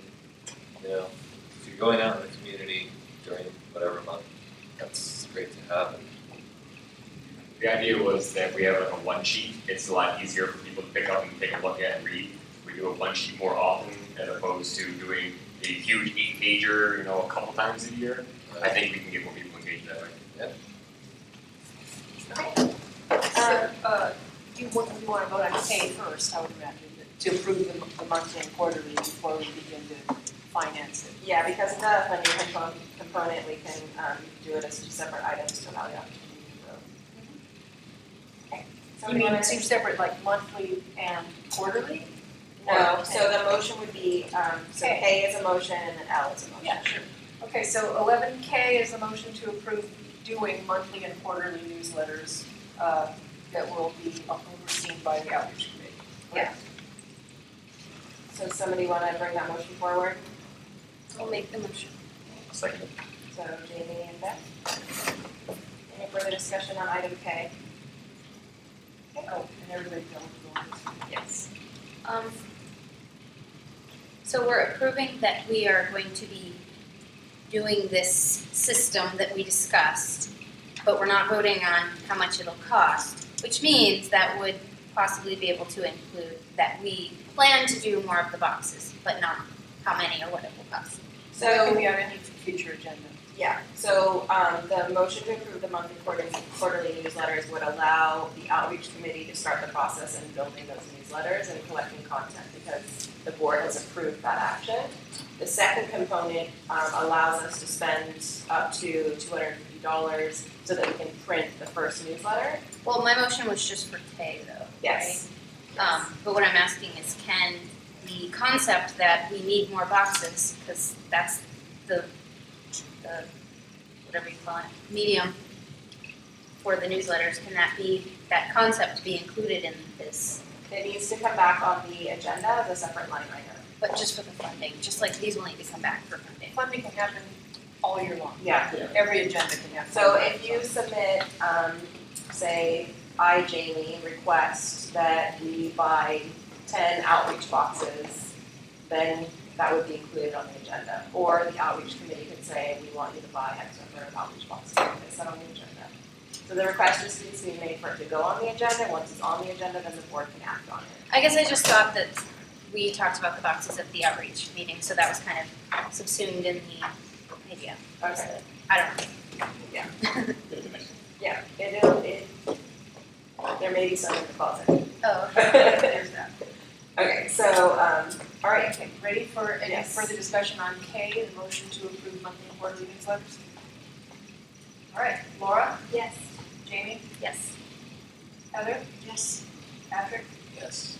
you know, if you're going out in the community during whatever month, that's great to have. The idea was that we have like a one sheet, it's a lot easier for people to pick up and take a look at and read. We do a one sheet more often as opposed to doing a huge 8-pager, you know, a couple times a year. I think we can get more people engaged that way. So, you want to vote on K first, I would imagine, to approve the monthly and quarterly before we begin to finance it. Yeah, because of the funding component, we can do it as 2 separate items to allow the opportunity to vote. Okay. You Somebody mean wanna- 2 separate, like monthly and quarterly? No, Or so the motion would be, so K. K is a motion and then L is a motion. Yeah, sure. Okay, so 11K is a motion to approve doing monthly and quarterly newsletters that will be overseen by the outreach committee. Yeah. So somebody wanna bring that motion forward? I'll make the motion. Second. So Jamie and Beth? Any further discussion on item K? Oh, and everybody knows. Yes. So we're approving that we are going to be doing this system that we discussed, but we're not voting on how much it'll cost, which means that would possibly be able to include that we plan to do more of the boxes, but not how many or what it will cost. So it can be on any future agenda. Yeah, so the motion to approve the monthly quarterly newsletters would allow the outreach committee to start the process in building those newsletters and collecting content because the board has approved that action. The second component allows us to spend up to $250 so that we can print the first newsletter. Well, my motion was just for K though, Yes. right? But what I'm asking is, can the concept that we need more boxes, because that's the whatever you call it, medium for the newsletters, can that concept be included in this? It needs to come back on the agenda as a separate line item. But just for the funding, just like these will need to come back for funding. Funding can happen all year long. Yeah. Every agenda can happen. So if you submit, say, I, Jamie, request that we buy 10 outreach boxes, then that would be included on the agenda. Or the outreach committee could say, we want you to buy X number of outreach boxes, and it's set on the agenda. So the request just needs to be made for it to go on the agenda. Once it's on the agenda, then the board can act on it. I guess I just thought that we talked about the boxes at the outreach meeting, so that was kind of subsumed in the idea. Okay. I don't know. Yeah. Yeah, there may be some in the closet. Oh, okay. There's that. Okay, so, all right. Okay, ready for any Yes. further discussion on K, the motion to approve monthly and quarterly newsletters? All right, Laura, Yes. Jamie, Yes. Heather, Yes. Patrick, Yes.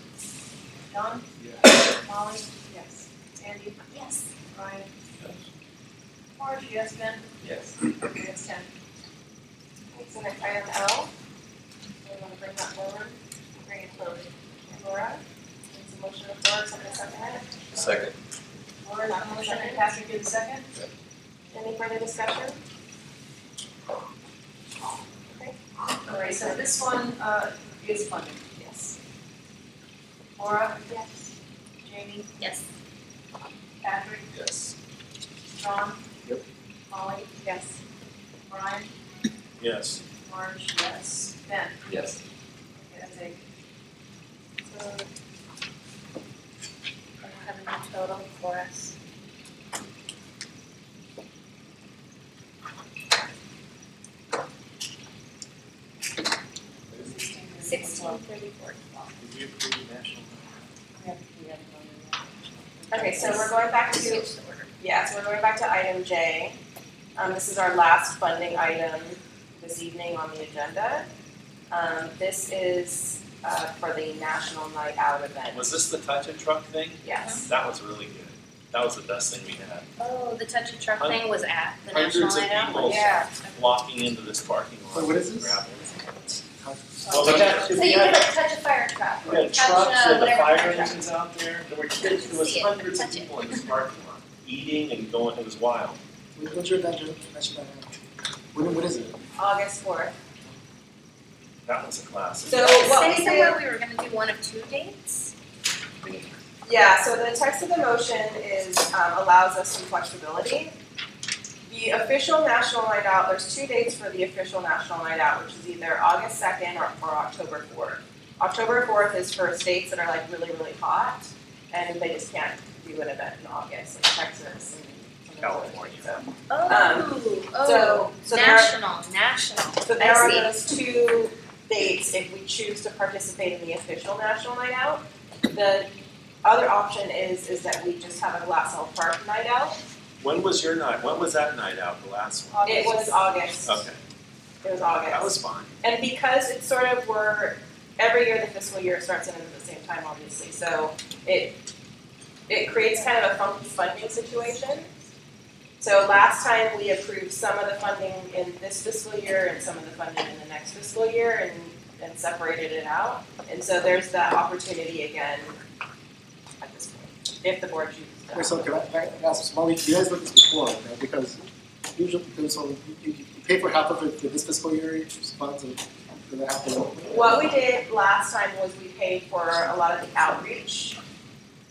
John, Yeah. Molly? Yes. Andy? Yes. Ryan? Yes. Marge, yes, Ben? Yes. Okay, that's 10. Okay, so next item L. We want to bring that forward, bring it forward. And Laura, needs a motion to floor, somebody second it. Second. Laura, not Motion, motion, and Patrick did the second? any further discussion? Okay. All right, so this one is funded. Yes. Laura, Yes. Jamie, Yes. Patrick, Yes. John? Yep. Molly? Yes. Brian? Yes. Marge, yes. Ben? Yes. Okay, that's 8. So, I have a new total for us. $16.34. Did you approve national? We haven't gone there yet. Okay, so we're going back to, Switch the order. yeah, so we're going back to item J. This is our last funding item this evening on the agenda. This is, for the National Night Out event. Was this the touch and truck thing? Yes. That was really good. That was the best thing we had. Oh, the touch and truck thing was at the National Hundreds of Night Out? people Yeah. walking into this parking lot. Wait, what is this? Gravel. So Well, we had, you we could had, like touch a fire truck, we or had touch trucks with the whatever fire kind of truck. engines out there. There were kids, there was See it, hundreds of touch it. people in this parking lot, eating and going, it was wild. What's your event, mention that now. What is it? August 4th. That was a classic. So Did it what say we did, somewhere we were gonna do one of two dates? yeah, so the text of the motion is, allows us some flexibility. The official National Night Out, there's 2 dates for the official National Night Out, which is either August 2nd or October 4th. October 4th is for states that are like really, really hot, and they just can't do an event in August, like Texas and California. So, Oh, so there are, national. so there are I see. those 2 dates if we choose to participate in the official National Night Out. The other option is that we just have a Glass Hill Park Night Out. When was your night, when was that night out, the last one? It was August. Okay, It was August. that was fine. And because it's sort of every year the fiscal year starts and ends at the same time, obviously, so it creates kind of a funky funding situation. So last time we approved some of the funding in this fiscal year and some of the funding in the next fiscal year and separated it out. And so there's that opportunity again at this point, if the board chooses to. Wait, so can I ask, Molly, you guys looked at this before, right? Because usually, so you pay for half of it for this fiscal year, funds, and then they have to. What we did last time was we paid for a lot of the outreach.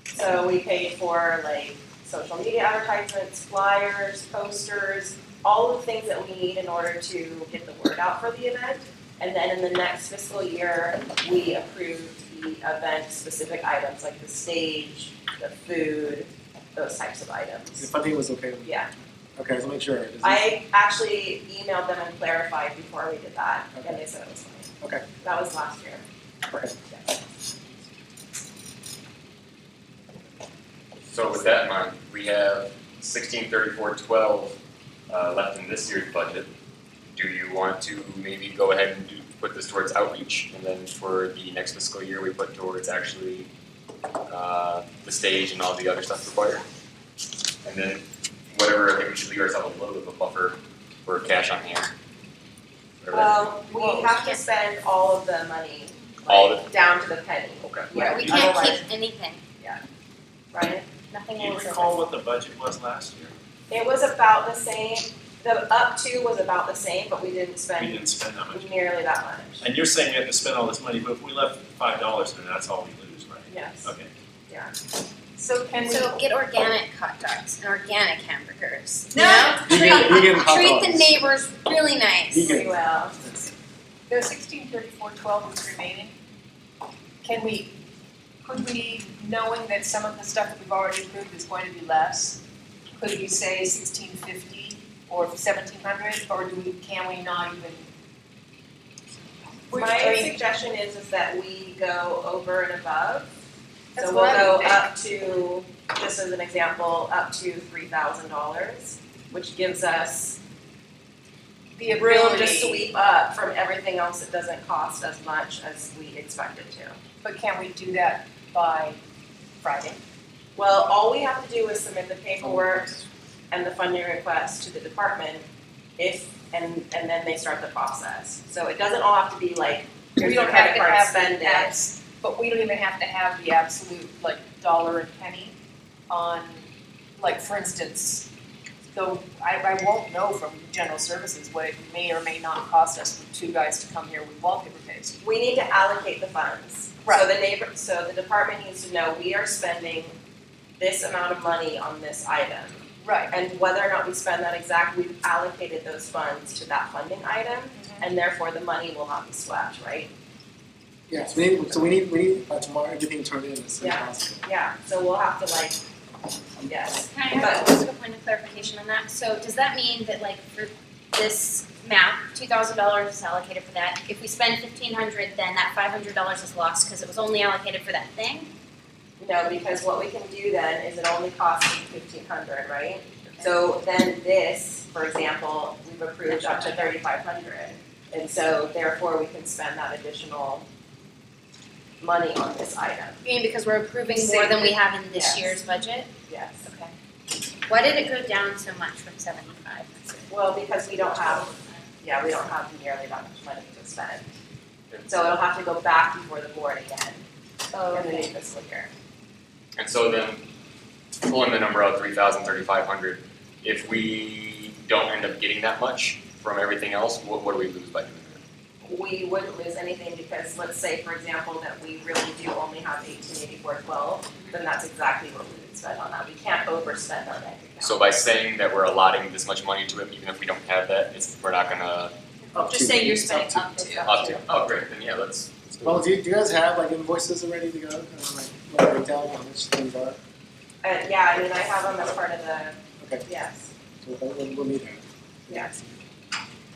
So we paid for like social media advertisements, flyers, posters, all the things that we need in order to get the word out for the event. And then in the next fiscal year, we approved the event-specific items like the stage, the food, those types of The items. funding was okay with it? Yeah, Okay, so make sure. I actually emailed them and clarified before we did that, and Okay. they said it was fine. Okay. That was last year. Okay. Yeah. So with that in mind, we have 163412 left in this year's budget. Do you want to maybe go ahead and put this towards outreach, and then for the next fiscal year, we put towards actually the stage and all the other stuff required? And then whatever, I think we should leave ourselves a little bit of a buffer for cash on hand. We have to spend all of the money, All like, down to the penny. Okay. Yeah, We can't otherwise- keep anything, Right? nothing Do you will recall what the budget was last year? It was about the same, the up to was about the same, but we didn't We spend didn't spend that much. nearly that much. And you're saying we have to spend all this money, but if we left $5 in it, that's all we lose, right? Yes, Okay. yeah. So can we, So get organic hot dogs and organic hamburgers. You No. know? Vegan hot Treat the dogs. neighbors really nice. Vegan. We will. the 163412 is remaining, could we, knowing that some of the stuff that we've already approved is going to be less, could we say 1650 or 1700, or can we not even? My suggestion is that we go over and above. That's So what I we'll would go think. up to, just as an example, up to $3,000, which gives us The room to ability, sweep up from everything else that doesn't cost as much as we expected to. but can we do that by Friday? Well, all we have to do is submit the paperwork and the funding request to the department and then they start the process. So it doesn't all have to be like, here's We your don't have credit to card, have spend the it. abs, but we don't even have to have the absolute like dollar and penny on, like for instance, though I won't know from general services what it may or may not cost us for 2 guys to come here with wallpaper paste. We need to allocate the funds. Right. So the department needs to know we are spending this amount of money on this item. Right. And whether or not we spend that exact, we've allocated those funds to that funding item, and therefore the money will not be swept, right? Yeah, so we need by tomorrow everything turned in as soon as Yeah. possible. Yeah, so we'll have to like, yes. Can I have just a point of clarification on that? So does that mean that like for this map, $2,000 is allocated for that? If we spend $1,500, then that $500 is lost because it was only allocated for that thing? No, because what we can do then is it only costs $1,500, right? So then this, for example, we've approved up to $3,500. And so therefore we can spend that additional money on this item. You mean because we're approving more than we have in this Yes. year's budget? Yes. Okay. Why did it go down so much from 75? Well, because we don't have nearly that much money to spend. So it'll have to go back before the board again in the new fiscal year. And so then, pulling the number out, 3,000, 3,500, if we don't end up getting that much from everything else, what do we lose by doing that? We wouldn't lose anything because let's say, for example, that we really do only have 1884.12, then that's exactly what we would spend on that. We can't overspend our bank account. So by saying that we're allotting this much money to it, even if we don't have that, we're not gonna Just say you're spending up to. oh great, then yeah, let's do it. Well, do you guys have like invoices ready to go? Kind of like breakdown how much things are? Yeah, I mean, I have them as part of the, Okay, yes, so we'll need that. yes.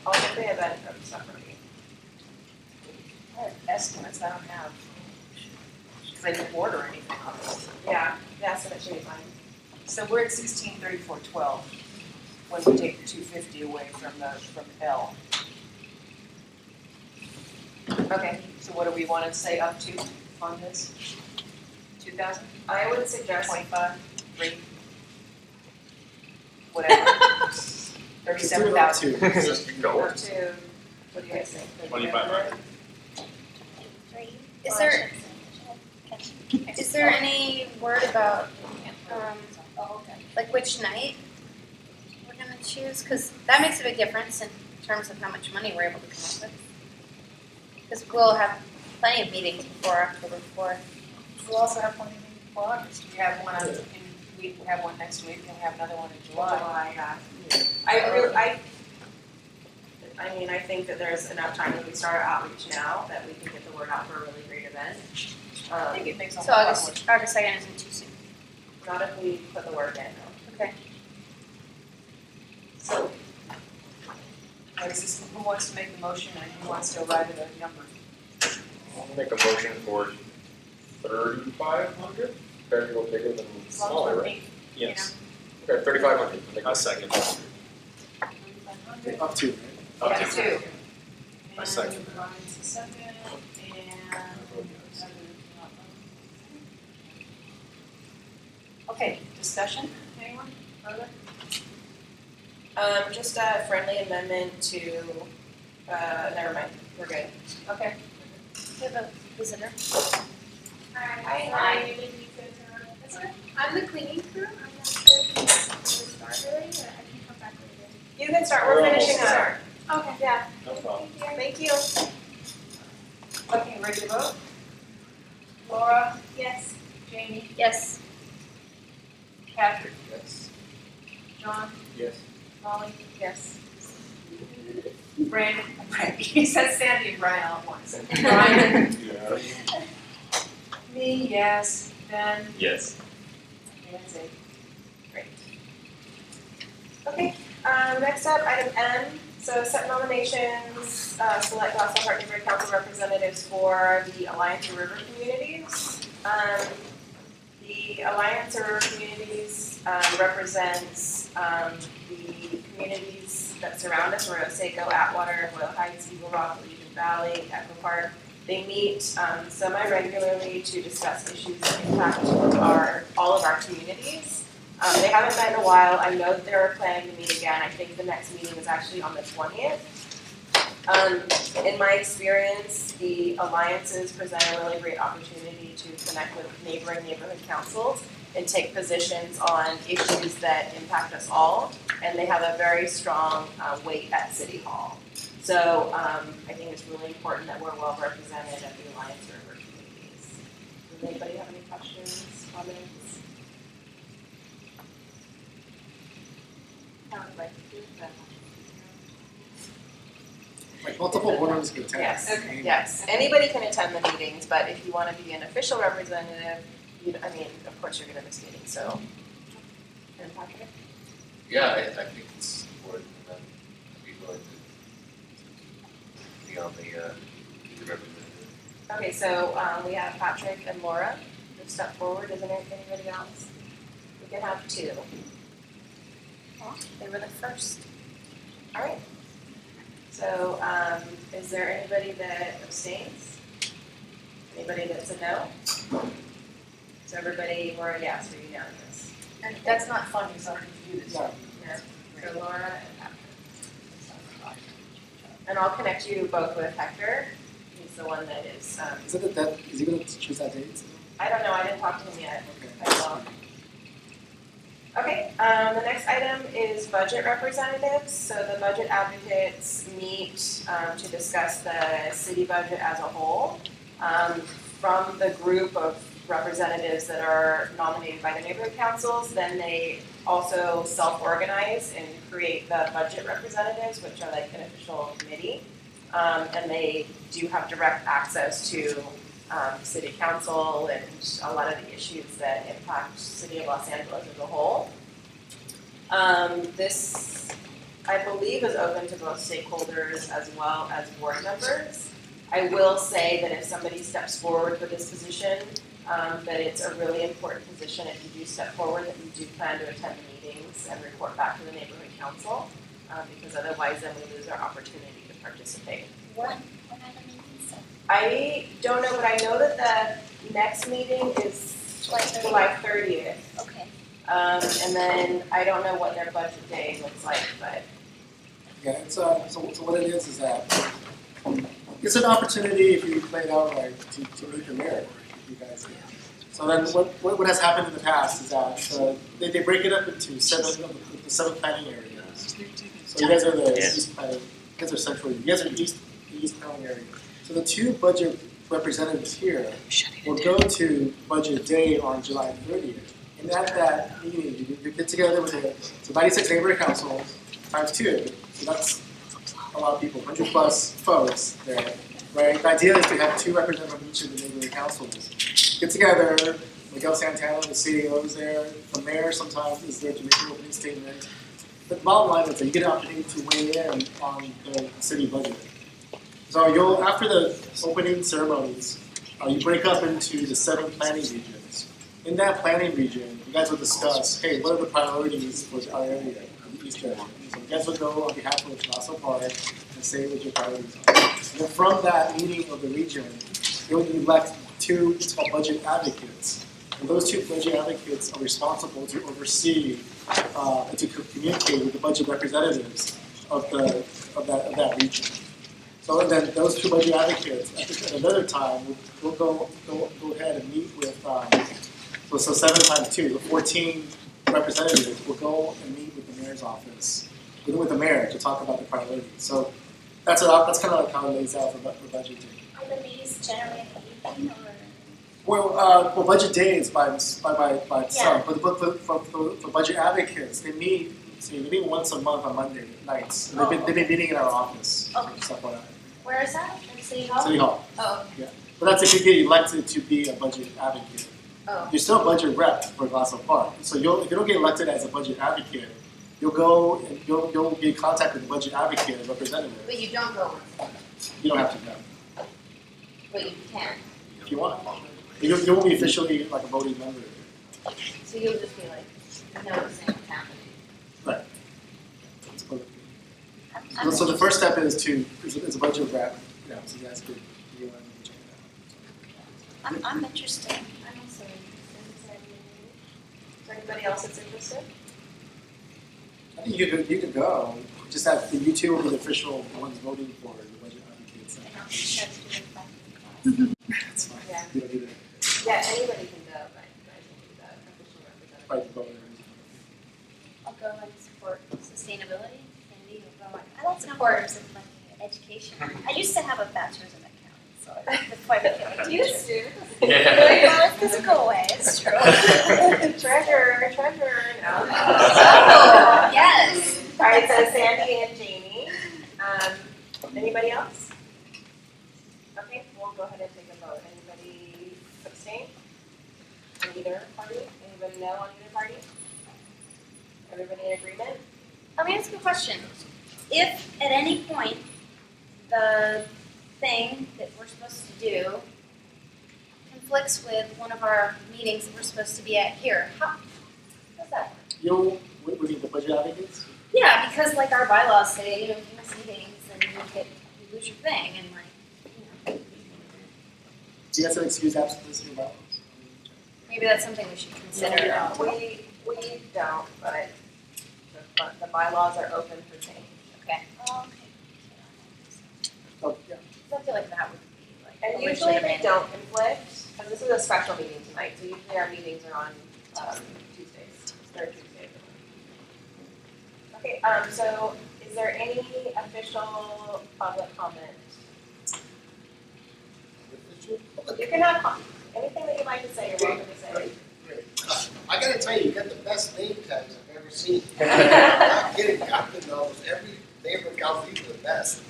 I'll get the event stuff for you. I have estimates, I don't have, because I didn't order anything on this. Yeah, so it should be fine. So we're at 1634.12 when we take the 250 away from L. Okay, So what do we want to say up to on this? 2,000, I would suggest 25, 3? Whatever. Let's do it up 37,000. to. Just go. up to, what do you guys think? 2,500. Is there any word about, like which night we're gonna choose? Because that makes a big difference in terms of how much money we're able to come up with. Because we'll have plenty of meetings before October 4th. We'll also have one in August. We have one we have one next week, and we have another one in July. I mean, I think that there's enough time if we start our outreach now that we can get the word out for a really great event. I think it makes a So whole lot August 2nd isn't too soon. Not if we put the work in, no. Okay. So, what is this, who wants to make the motion and who wants to arrive at a number? I'll make a motion for 3,500, better to go bigger than smaller, right? Yes. Okay, 3,500. A second. Up to, right? Up Yeah, to. 2. A second. And Ryan's a second, and. Okay, discussion, anyone, further? Just a friendly amendment to, never mind, we're good. Okay. We have a visitor. Hi. I'm the cleaning crew. I'm not sure if you want to start early or I can come back later. You can start, we're finishing up. Okay. Yeah, No problem. thank you. Okay, ready to vote? Laura, Yes. Jamie, Yes. Patrick, Yes. John, Yes. Molly, Yes. Brandon, he said Sandy and Brian all at once. Brian, Yeah. me, yes, Ben, Yes. Lindsay. Great. Okay, next up, item M, so set nominations, select Gossamer Park Neighborhood Council representatives for the Alliance of River Communities. The Alliance of River Communities represents the communities that surround us, Arroyo Seco, Atwater, Royal Heights, Eagle Rock, Legion Valley, Echo Park. They meet semi-regularly to discuss issues that impact all of our communities. They haven't met in a while. I know that they're planning to meet again. I think the next meeting is actually on the 20th. In my experience, the alliances present a really great opportunity to connect with neighboring neighborhood councils and take positions on issues that impact us all. And they have a very strong weight at City Hall. So I think it's really important that we're well represented at the Alliance of River Communities. Does anybody have any questions, comments? I would like to do that. Like multiple board members can attend. Yes, I mean, yes. Anybody can attend the meetings, but if you want to be an official representative, of course you're going to miss meetings, so. And Patrick? Yeah, I think it's important, and I'd be willing to be on the representative. Okay, so we have Patrick and Laura. step forward, isn't it, anybody else? We can have 2. Well, they were the first. All right. So, is there anybody that abstains? Anybody that's a no? So everybody, we're a yes, we're unanimous. And that's not fun, you don't have to do this. No. Yeah. So Laura and Hector. And I'll connect you both with Hector. He's the one that is, Is it that, is he gonna choose that date? I don't know, I didn't talk to him yet. Okay. I will. Okay, the next item is budget representatives. So the budget advocates meet to discuss the city budget as a whole. From the group of representatives that are nominated by the neighborhood councils, then they also self-organize and create the budget representatives, which are like an official committee. And they do have direct access to city council and a lot of the issues that impact city of Los Angeles as a whole. This, I believe, is open to both stakeholders as well as board members. I will say that if somebody steps forward for this position, that it's a really important position if you do step forward, that you do plan to attend the meetings and report back to the neighborhood council, because otherwise then we lose our opportunity to participate. When are the meetings? I don't know, but I know that the next meeting is July 30th. Okay. And then I don't know what their budget day looks like, but. Yeah, it's, so what it is that it's an opportunity, if you play it out right, to meet the mayor, if you guys do. So then what has happened in the past is that they break it up into the seven planning areas. So you guys are the east planning, you guys are central, you guys are the east planning area. So the 2 budget representatives here will go to budget day on July 30th. And at that meeting, you get together with so 96 neighborhood councils times 2. So that's a lot of people, 100 plus folks there, right? The idea is to have 2 representatives from each of the neighborhood councils. Get together, Miguel Santana, the CEO, is there, the mayor sometimes is there to make an opening statement. But the bottom line is that you get an opportunity to weigh in on the city budget. So you'll, after the opening ceremonies, you break up into the 7 planning regions. In that planning region, you guys will discuss, hey, what are the priorities for our area, the East area? So you guys will go on behalf of Nassau Park and say what your priorities are. And then from that meeting of the region, you'll elect 2, what's called budget advocates. And those 2 budget advocates are responsible to oversee and to communicate with the budget representatives of that region. So then those 2 budget advocates, at another time, we'll go ahead and meet with, so 7 times 2, the 14 representatives will go and meet with the mayor's office, with the mayor to talk about the priorities. So that's kind of like how it lays out for budget day. Are the meetings generally in the evening or? Well, budget day is by itself, but for budget advocates, they meet once a month on Monday nights. And they've been meeting in our office. Okay. Stuff like that. Where is that? In City Hall? City Hall. Oh. Yeah. But that's if you get elected to be a budget advocate. Oh. You're still a budget rep for Nassau Park. So if you don't get elected as a budget advocate, you'll go and you'll be in contact with the budget advocate representative. But you don't go, You don't have to go but you can. if you want. You won't be officially like a voting member. So you'll just be like noticing what's happening. Right. So the first step is a budget rep. Yeah, so you guys could check it out. I'm interested. I'm also interested. Is there anybody else that's interested? I think you could go. Just that you 2 will be the official ones voting for the budget advocates. And I'll be sure to do it back in class. That's fine. Yeah. You don't need to Yeah, anybody can go, but you guys will be the official representative. fight the voter. I'll go and support sustainability. Sandy, you'll go and. I like supporters of like education. I used to have a bachelor's in accounting, so before I became a teacher. Used to. Well, it doesn't go away, it's true. Treasurer, no. Oh, yes. All right, so Sandy and Jamie. Anybody else? Okay, we'll go ahead and take a vote. Anybody abstain? On either party? Anybody no on either party? Everybody in agreement? Let me ask you a question. If at any point the thing that we're supposed to do conflicts with one of our meetings that we're supposed to be at here. How does that work? You, with the budget advocates? Yeah, because like our bylaws say, you know, if you miss meetings, then you lose your thing, and like, you know. Do you guys have excuse absences in your bylaws? Maybe that's something we should consider. No, we don't, but the bylaws are open for change. Okay. Oh, yeah. I feel like that would be like. And a usually they legitimate- don't conflict, because this is a special meeting tonight, so usually our meetings are on Tuesdays, third Tuesday. Okay, so is there any official public comment? You can have anything that you'd like to say, you're welcome to say. I gotta tell you, you got the best name tags I've ever seen. I'm not kidding, I've been those, every neighborhood council, these are the best.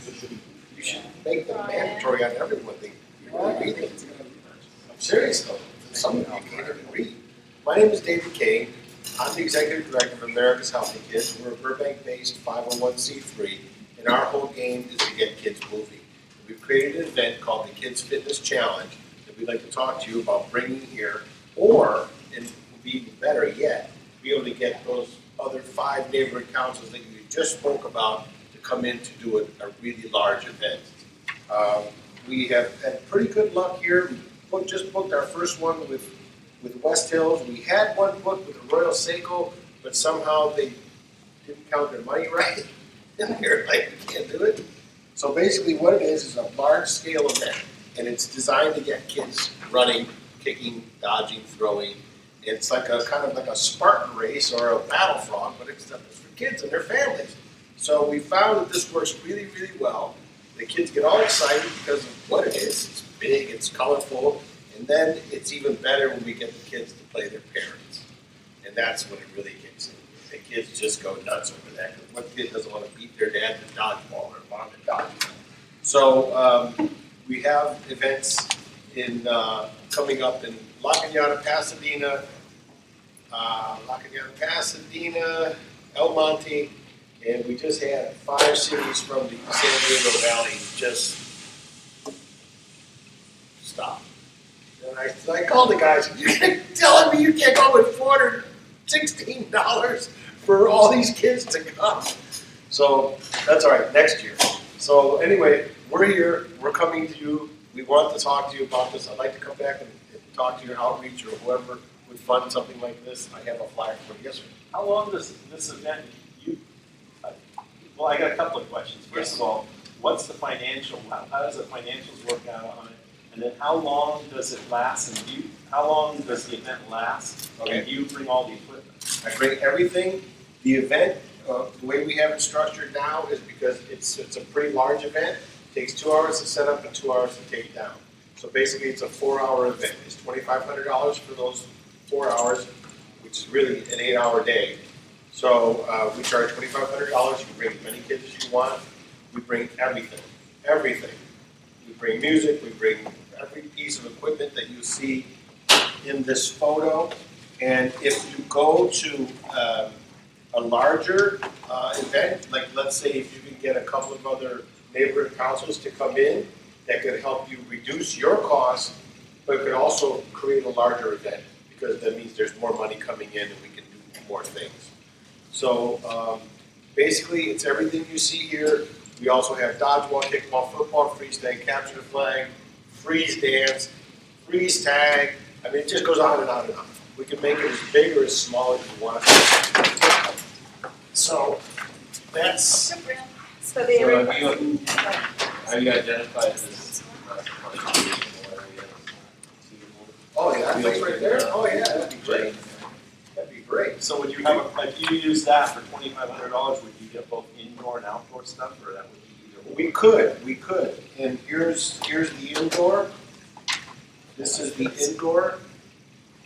You should make them mandatory on everyone, they really read it. I'm serious though, some of you can't even read. My name is David Kane, I'm the executive director of America's Healthy Kids. We're a Burbank-based 501c3, and our whole game is to get kids moving. We've created an event called the Kids Fitness Challenge that we'd like to talk to you about bringing here, or, and would be even better yet, be able to get those other 5 neighborhood councils that you just spoke about to come in to do a really large event. We have had pretty good luck here. We just booked our first one with West Hills. We had one booked with the Royal Seiko, but somehow they didn't count their money right. And they're like, we can't do it. So basically what it is a large-scale event, and it's designed to get kids running, kicking, dodging, throwing. It's like a kind of like a Spartan race or a battle frog, but except it's for kids and their families. So we found that this works really, really well. The kids get all excited because of what it is. It's big, it's colorful, and then it's even better when we get the kids to play their parents. And that's when it really kicks in. The kids just go nuts over that, because what kid doesn't want to beat their dad in dodgeball or mom in dodgeball? So we have events in coming up in La Cañada, Pasadena, El Monte, and we just had 5 cities from the San Diego Valley just stop. And I called the guys, you're telling me you can't go with $416 for all these kids to come? So that's all right, next year. So anyway, we're here, we're coming to you, we want to talk to you about this. I'd like to come back and talk to your outreach or whoever would fund something like this. I have a flyer for you. Yes, sir. How long does this event, well, I got a couple of questions. First of all, what's the financial, how does the financials work out on it? And then how long does it last, and how long does the event last? Okay. And do you bring all the equipment? I bring everything. The event, the way we have it structured now is because it's a pretty large event. It takes 2 hours to set up and 2 hours to take down. So basically it's a 4-hour event. It's $2,500 for those 4 hours, which is really an 8-hour day. So we charge $2,500. You can bring as many kids as you want. We bring everything, everything. We bring music, we bring every piece of equipment that you see in this photo. And if you go to a larger event, like let's say if you can get a couple of other neighborhood councils to come in, that could help you reduce your costs, but it could also create a larger event, because that means there's more money coming in and we can do more things. So basically it's everything you see here. We also have dodgeball, kickball, football, freeze tag, capture the flag, freeze dance, freeze tag. I mean, it just goes on and on and on. We can make it as big or as small as you want. So that's. So the Have you identified this area? Oh yeah, that place right there. Oh yeah, that'd be great. That'd be great. So would you have, if you use that for $2,500, would you get both indoor and outdoor stuff, or that would be either? We could. And here's the indoor. This is the indoor.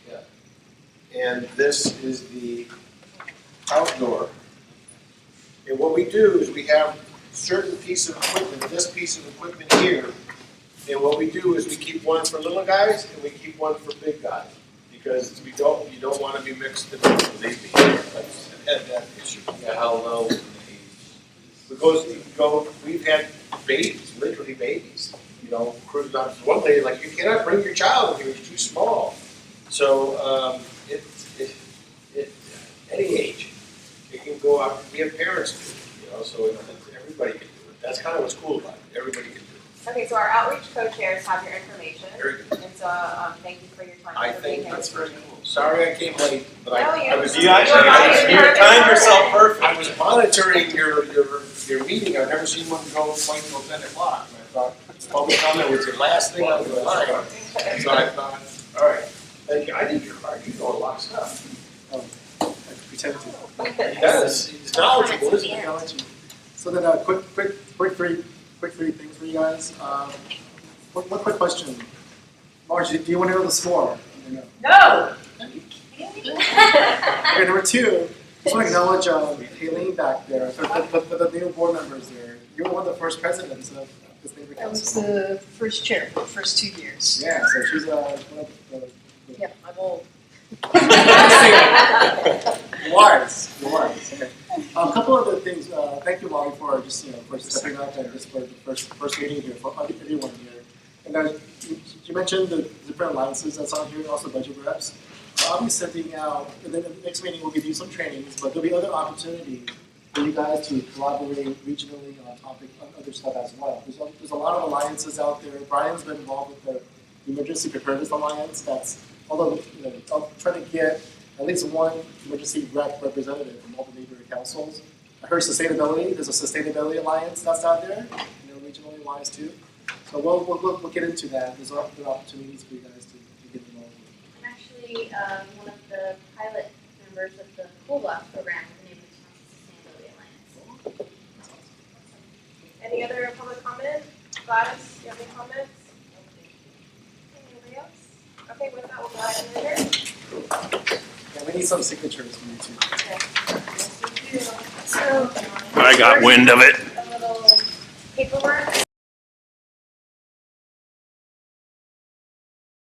Yeah. And this is the outdoor. And what we do is we have certain piece of equipment, this piece of equipment here. And what we do is we keep one for little guys and we keep one for big guys. Because you don't want to be mixed in, believe me. I've had that issue. Yeah, how low? We've had babies, literally babies. you know, cruise on, one day, like, you cannot bring your child if he's too small. So, any age, you can go out and be a parent, you know, so everybody can do it. That's kind of what's cool about it, everybody can do it. Okay, so our outreach co-chairs have your information, Very good. and so, thank you for your time. I for being think here that's this very morning. cool. Sorry I came late, but No, I was. You actually, you timed yourself perfect. I was monitoring your meeting, I've never seen one go quite till 10 o'clock, and I thought, public comment was the last thing on the line. So I thought, all right, thank you, I think you're right, you know a lot of stuff. I pretend to. He does, he's knowledgeable, isn't he? Technology. So then, quick three things for you guys. One quick question. Margie, do you want to know the score? No! Okay, number two, just want to acknowledge Kayleen back there, for the new board members there. You were one of the first presidents of this neighborhood I was council. the first chair for the first 2 years. Yeah, so she's one of the Yeah, I'm old. You're wise. Okay. A couple other things. Thank you, Molly, for just for stepping up and just for the first meeting here for everyone here. And you mentioned the different alliances that's on here, and also budget reps. I'll be sending out, and then the next meeting we'll give you some trainings, but there'll be other opportunities for you guys to collaborate regionally on other stuff as well. There's a lot of alliances out there. Brian's been involved with the Emergency Preparedness Alliance. That's, although I'll try to get at least one emergency representative from all the neighborhood councils. I heard sustainability. There's a sustainability alliance that's out there, regionally wise too. So we'll get into that. There's other opportunities for you guys to get involved with. I'm actually one of the pilot members of the Cool Block program with the Neighborhood Council Sustainability Alliance. Any other public comment? Gladys, do you have any comments? Anybody else? Okay, with that, we'll go ahead and adjourn. Yeah, we need some signatures from you too. So, I got wind of it. a little paperwork.